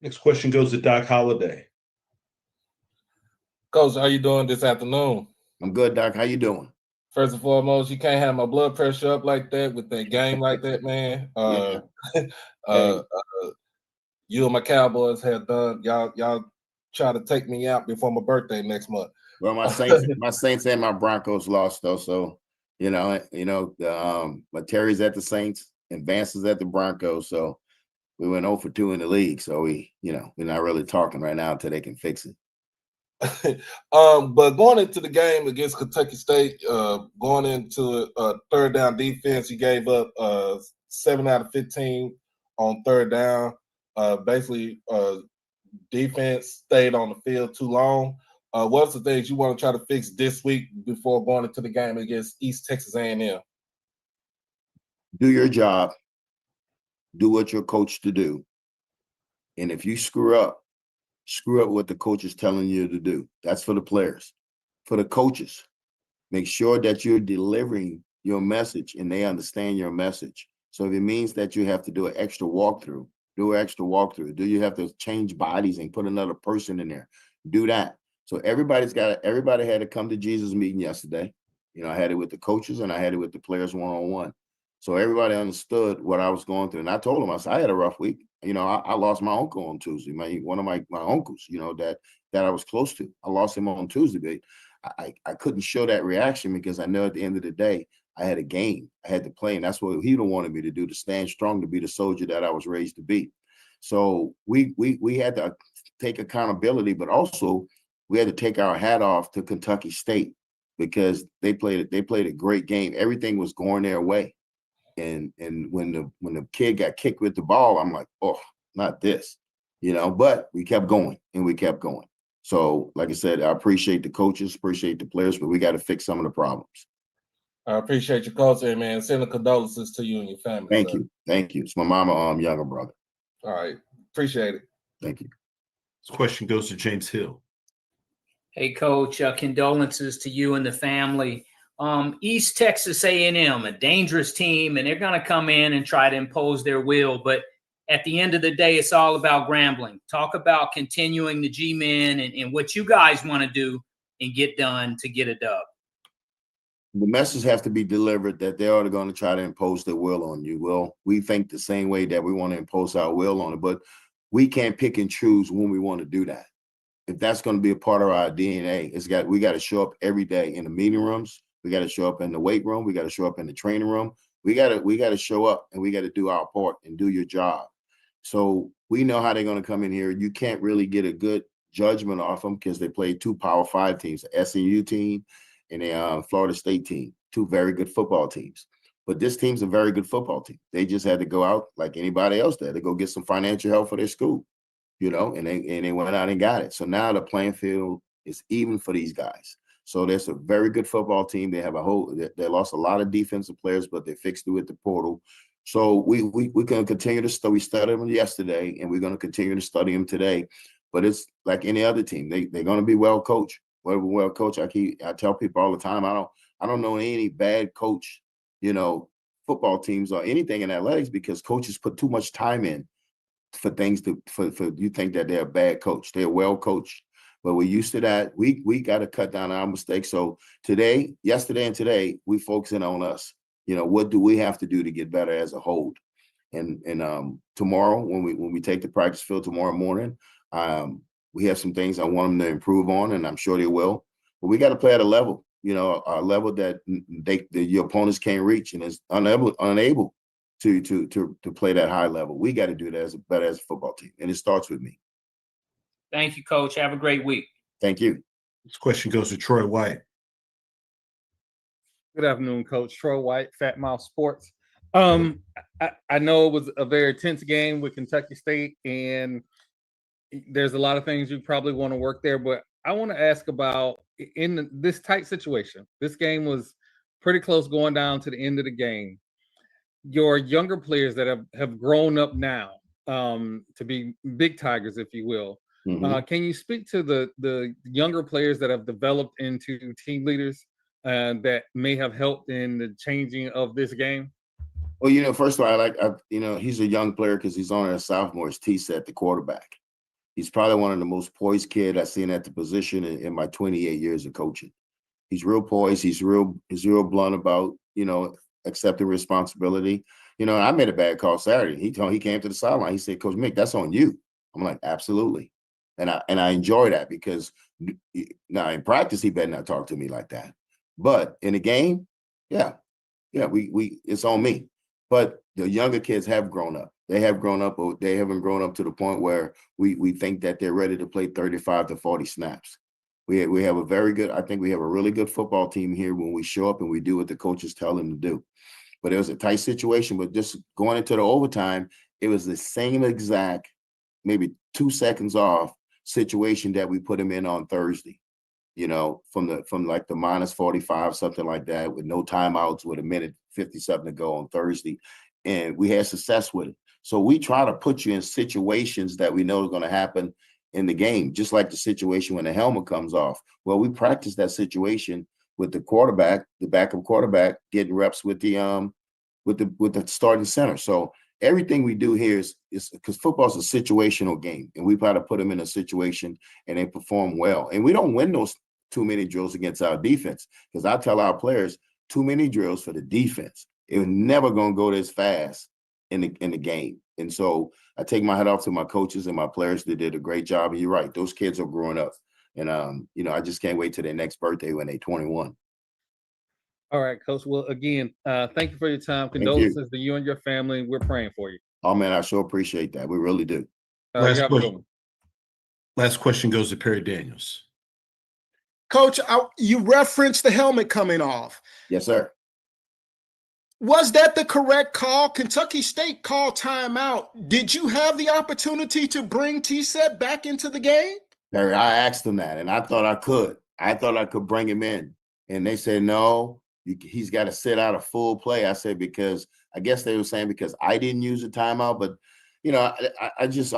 Next question goes to Doc Holliday. Coach, how you doing this afternoon? I'm good, Doc. How you doing? First and foremost, you can't have my blood pressure up like that with that game like that, man. You and my Cowboys have done y'all try to take me out before my birthday next month. Well, my Saints and my Broncos lost though, so you know, but Terry's at the Saints and Vance is at the Broncos, so we went 0 for 2 in the league. So we're not really talking right now until they can fix it. But going into the game against Kentucky State, going into third down defense, you gave up 7 out of 15 on third down. Basically, defense stayed on the field too long. What's the things you want to try to fix this week before going into the game against East Texas A&M? Do your job. Do what you're coached to do. And if you screw up what the coach is telling you to do. That's for the players. For the coaches, make sure that you're delivering your message and they understand your message. So if it means that you have to do an extra walkthrough, do an extra walkthrough. Do you have to change bodies and put another person in there? Do that. So everybody had to come to Jesus meeting yesterday. You know, I had it with the coaches and I had it with the players one-on-one. So everybody understood what I was going through. And I told them, I said, I had a rough week. You know, I lost my uncle on Tuesday. One of my uncles, you know, that I was close to. I lost him on Tuesday, but I couldn't show that reaction because I know at the end of the day, I had a game. I had to play. And that's what he wanted me to do, to stand strong, to be the soldier that I was raised to be. So we had to take accountability, but also we had to take our hat off to Kentucky State because they played a great game. Everything was going their way. And when the kid got kicked with the ball, I'm like, oh, not this, you know, but we kept going and we kept going. So like I said, I appreciate the coaches, appreciate the players, but we got to fix some of the problems. I appreciate your culture, man. Sending condolences to you and your family. Thank you. Thank you. It's my mama, younger brother. All right. Appreciate it. Thank you. This question goes to James Hill. Hey, Coach, condolences to you and the family. East Texas A&M, a dangerous team, and they're going to come in and try to impose their will. But at the end of the day, it's all about Grambling. Talk about continuing the G-Men and what you guys want to do and get done to get a dub. The message has to be delivered that they are going to try to impose their will on you. Well, we think the same way that we want to impose our will on it, but we can't pick and choose when we want to do that. If that's going to be a part of our DNA, we got to show up every day in the meeting rooms. We got to show up in the weight room. We got to show up in the training room. We got to show up and we got to do our part and do your job. So we know how they're going to come in here. You can't really get a good judgment off them because they played two Power 5 teams, the SMU team and a Florida State team, two very good football teams. But this team's a very good football team. They just had to go out like anybody else did to go get some financial help for their school, and they went out and got it. So now the playing field is even for these guys. So there's a very good football team. They have they lost a lot of defensive players, but they fixed it with the portal. So we're going to continue to study. We studied them yesterday, and we're going to continue to study them today. But it's like any other team. They're going to be well coached. Well coached. I tell people all the time, I don't know any bad coach, football teams or anything in athletics because coaches put too much time in for things for you think that they're a bad coach. They're well coached. But we're used to that. We got to cut down our mistakes. So yesterday and today, we focusing on us. What do we have to do to get better as a whole? And tomorrow, when we take the practice field tomorrow morning, we have some things I want them to improve on, and I'm sure they will. But we got to play at a level, a level that your opponents can't reach and is unable to play that high level. We got to do that better as a football team, and it starts with me. Thank you, Coach. Have a great week. Thank you. This question goes to Troy White. Good afternoon, Coach. Troy White, Fat Mouth Sports. I know it was a very tense game with Kentucky State, and there's a lot of things you probably want to work there, but I want to ask about in this tight situation. This game was pretty close going down to the end of the game. Your younger players that have grown up now to be big Tigers, if you will. Mm-hmm. Can you speak to the younger players that have developed into team leaders that may have helped in the changing of this game? Well, first of all, he's a young player because he's only a sophomore. It's T-Set, the quarterback. He's probably one of the most poised kids I've seen at the position in my 28 years of coaching. He's real poised. He's real blunt about, accepting responsibility. I made a bad call Saturday. He came to the sideline. He said, Coach Mick, that's on you. I'm like, absolutely. And I enjoy that because now in practice, he better not talk to me like that. But in the game, yeah, we it's on me. But the younger kids have grown up. They have grown up, but they haven't grown up to the point where we think that they're ready to play 35 to 40 snaps. We have I think we have a really good football team here when we show up and we do what the coaches tell them to do. But it was a tight situation, but just going into the overtime, it was the same exact, maybe 2 seconds off situation that we put him in on Thursday, from like the minus 45, something like that, with no timeouts, with a minute 57 to go on Thursday. And we had success with it. So we try to put you in situations that we know is going to happen in the game, just like the situation when the helmet comes off. Well, we practice that situation with the quarterback, the backup quarterback, getting reps with the starting center. So everything we do here is because football is a situational game, and we try to put them in a situation and they perform well. And we don't win those too many drills against our defense because I tell our players, too many drills for the defense. It was never going to go this fast in the game. And so I take my hat off to my coaches and my players. They did a great job. And you're right. Those kids are growing up. And, I just can't wait till their next birthday when they're 21. All right, Coach. Well, again, thank you for your time. Condolences to you and your family. We're praying for you. Oh, man, I sure appreciate that. We really do. Last question goes to Perry Daniels. Coach, you referenced the helmet coming off. Yes, sir. Was that the correct call? Kentucky State called timeout. Did you have the opportunity to bring T-Set back into the game? Perry, I asked them that, and I thought I could. I thought I could bring him in. And they said, no, he's got to sit out a full play. I said, because I guess they were saying because I didn't use a timeout. But, you know,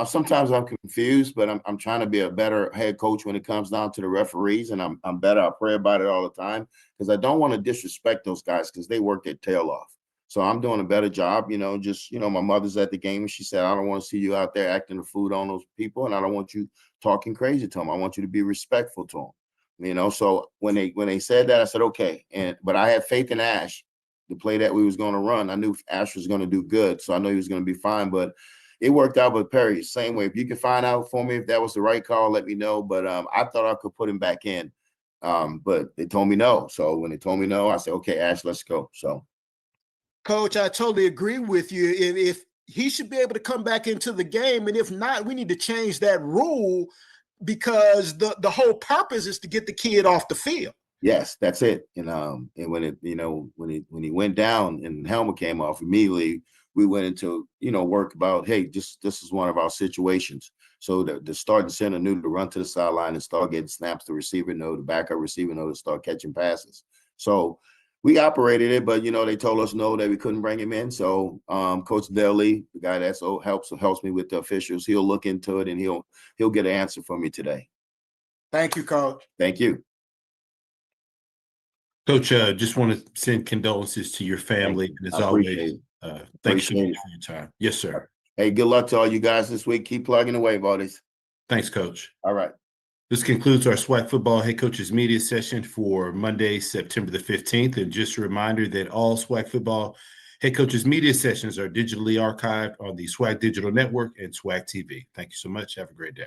sometimes I'm confused, but I'm trying to be a better head coach when it comes down to the referees, and I'm better. I pray about it all the time because I don't want to disrespect those guys because they work their tail off. So I'm doing a better job, you know, my mother's at the game and she said, I don't want to see you out there acting the food on those people. And I don't want you talking crazy to them. I want you to be respectful to them, you know? So when they said that, I said, okay. But I had faith in Ash, the play that we was going to run. I knew Ash was going to do good. So I know he was going to be fine, but it worked out with Perry. Same way. If you can find out for me if that was the right call, let me know. But I thought I could put him back in. But they told me no. So when they told me no, I said, okay, Ash, let's go. So. Coach, I totally agree with you. If he should be able to come back into the game, and if not, we need to change that rule because the whole purpose is to get the kid off the field. Yes, that's it. And when he went down and the helmet came off, immediately we went into work about, hey, this is one of our situations. So the starting center knew to run to the sideline and start getting snaps. The receiver knew, the backup receiver knew to start catching passes. So we operated it, but they told us no, that we couldn't bring him in. So Coach Deli, the guy that helps me with the officials, he'll look into it and he'll get an answer for me today. Thank you, Coach. Thank you. Coach, just want to send condolences to your family. And as always, thanks for your time. Yes, sir. Hey, good luck to all you guys this week. Keep plugging away, buddies. Thanks, Coach. All right. This concludes our SWAC football head coaches media session for Monday, September the 15th. And just a reminder that all SWAC football head coaches media sessions are digitally archived on the SWAC Digital Network and SWAC TV. Thank you so much. Have a great day.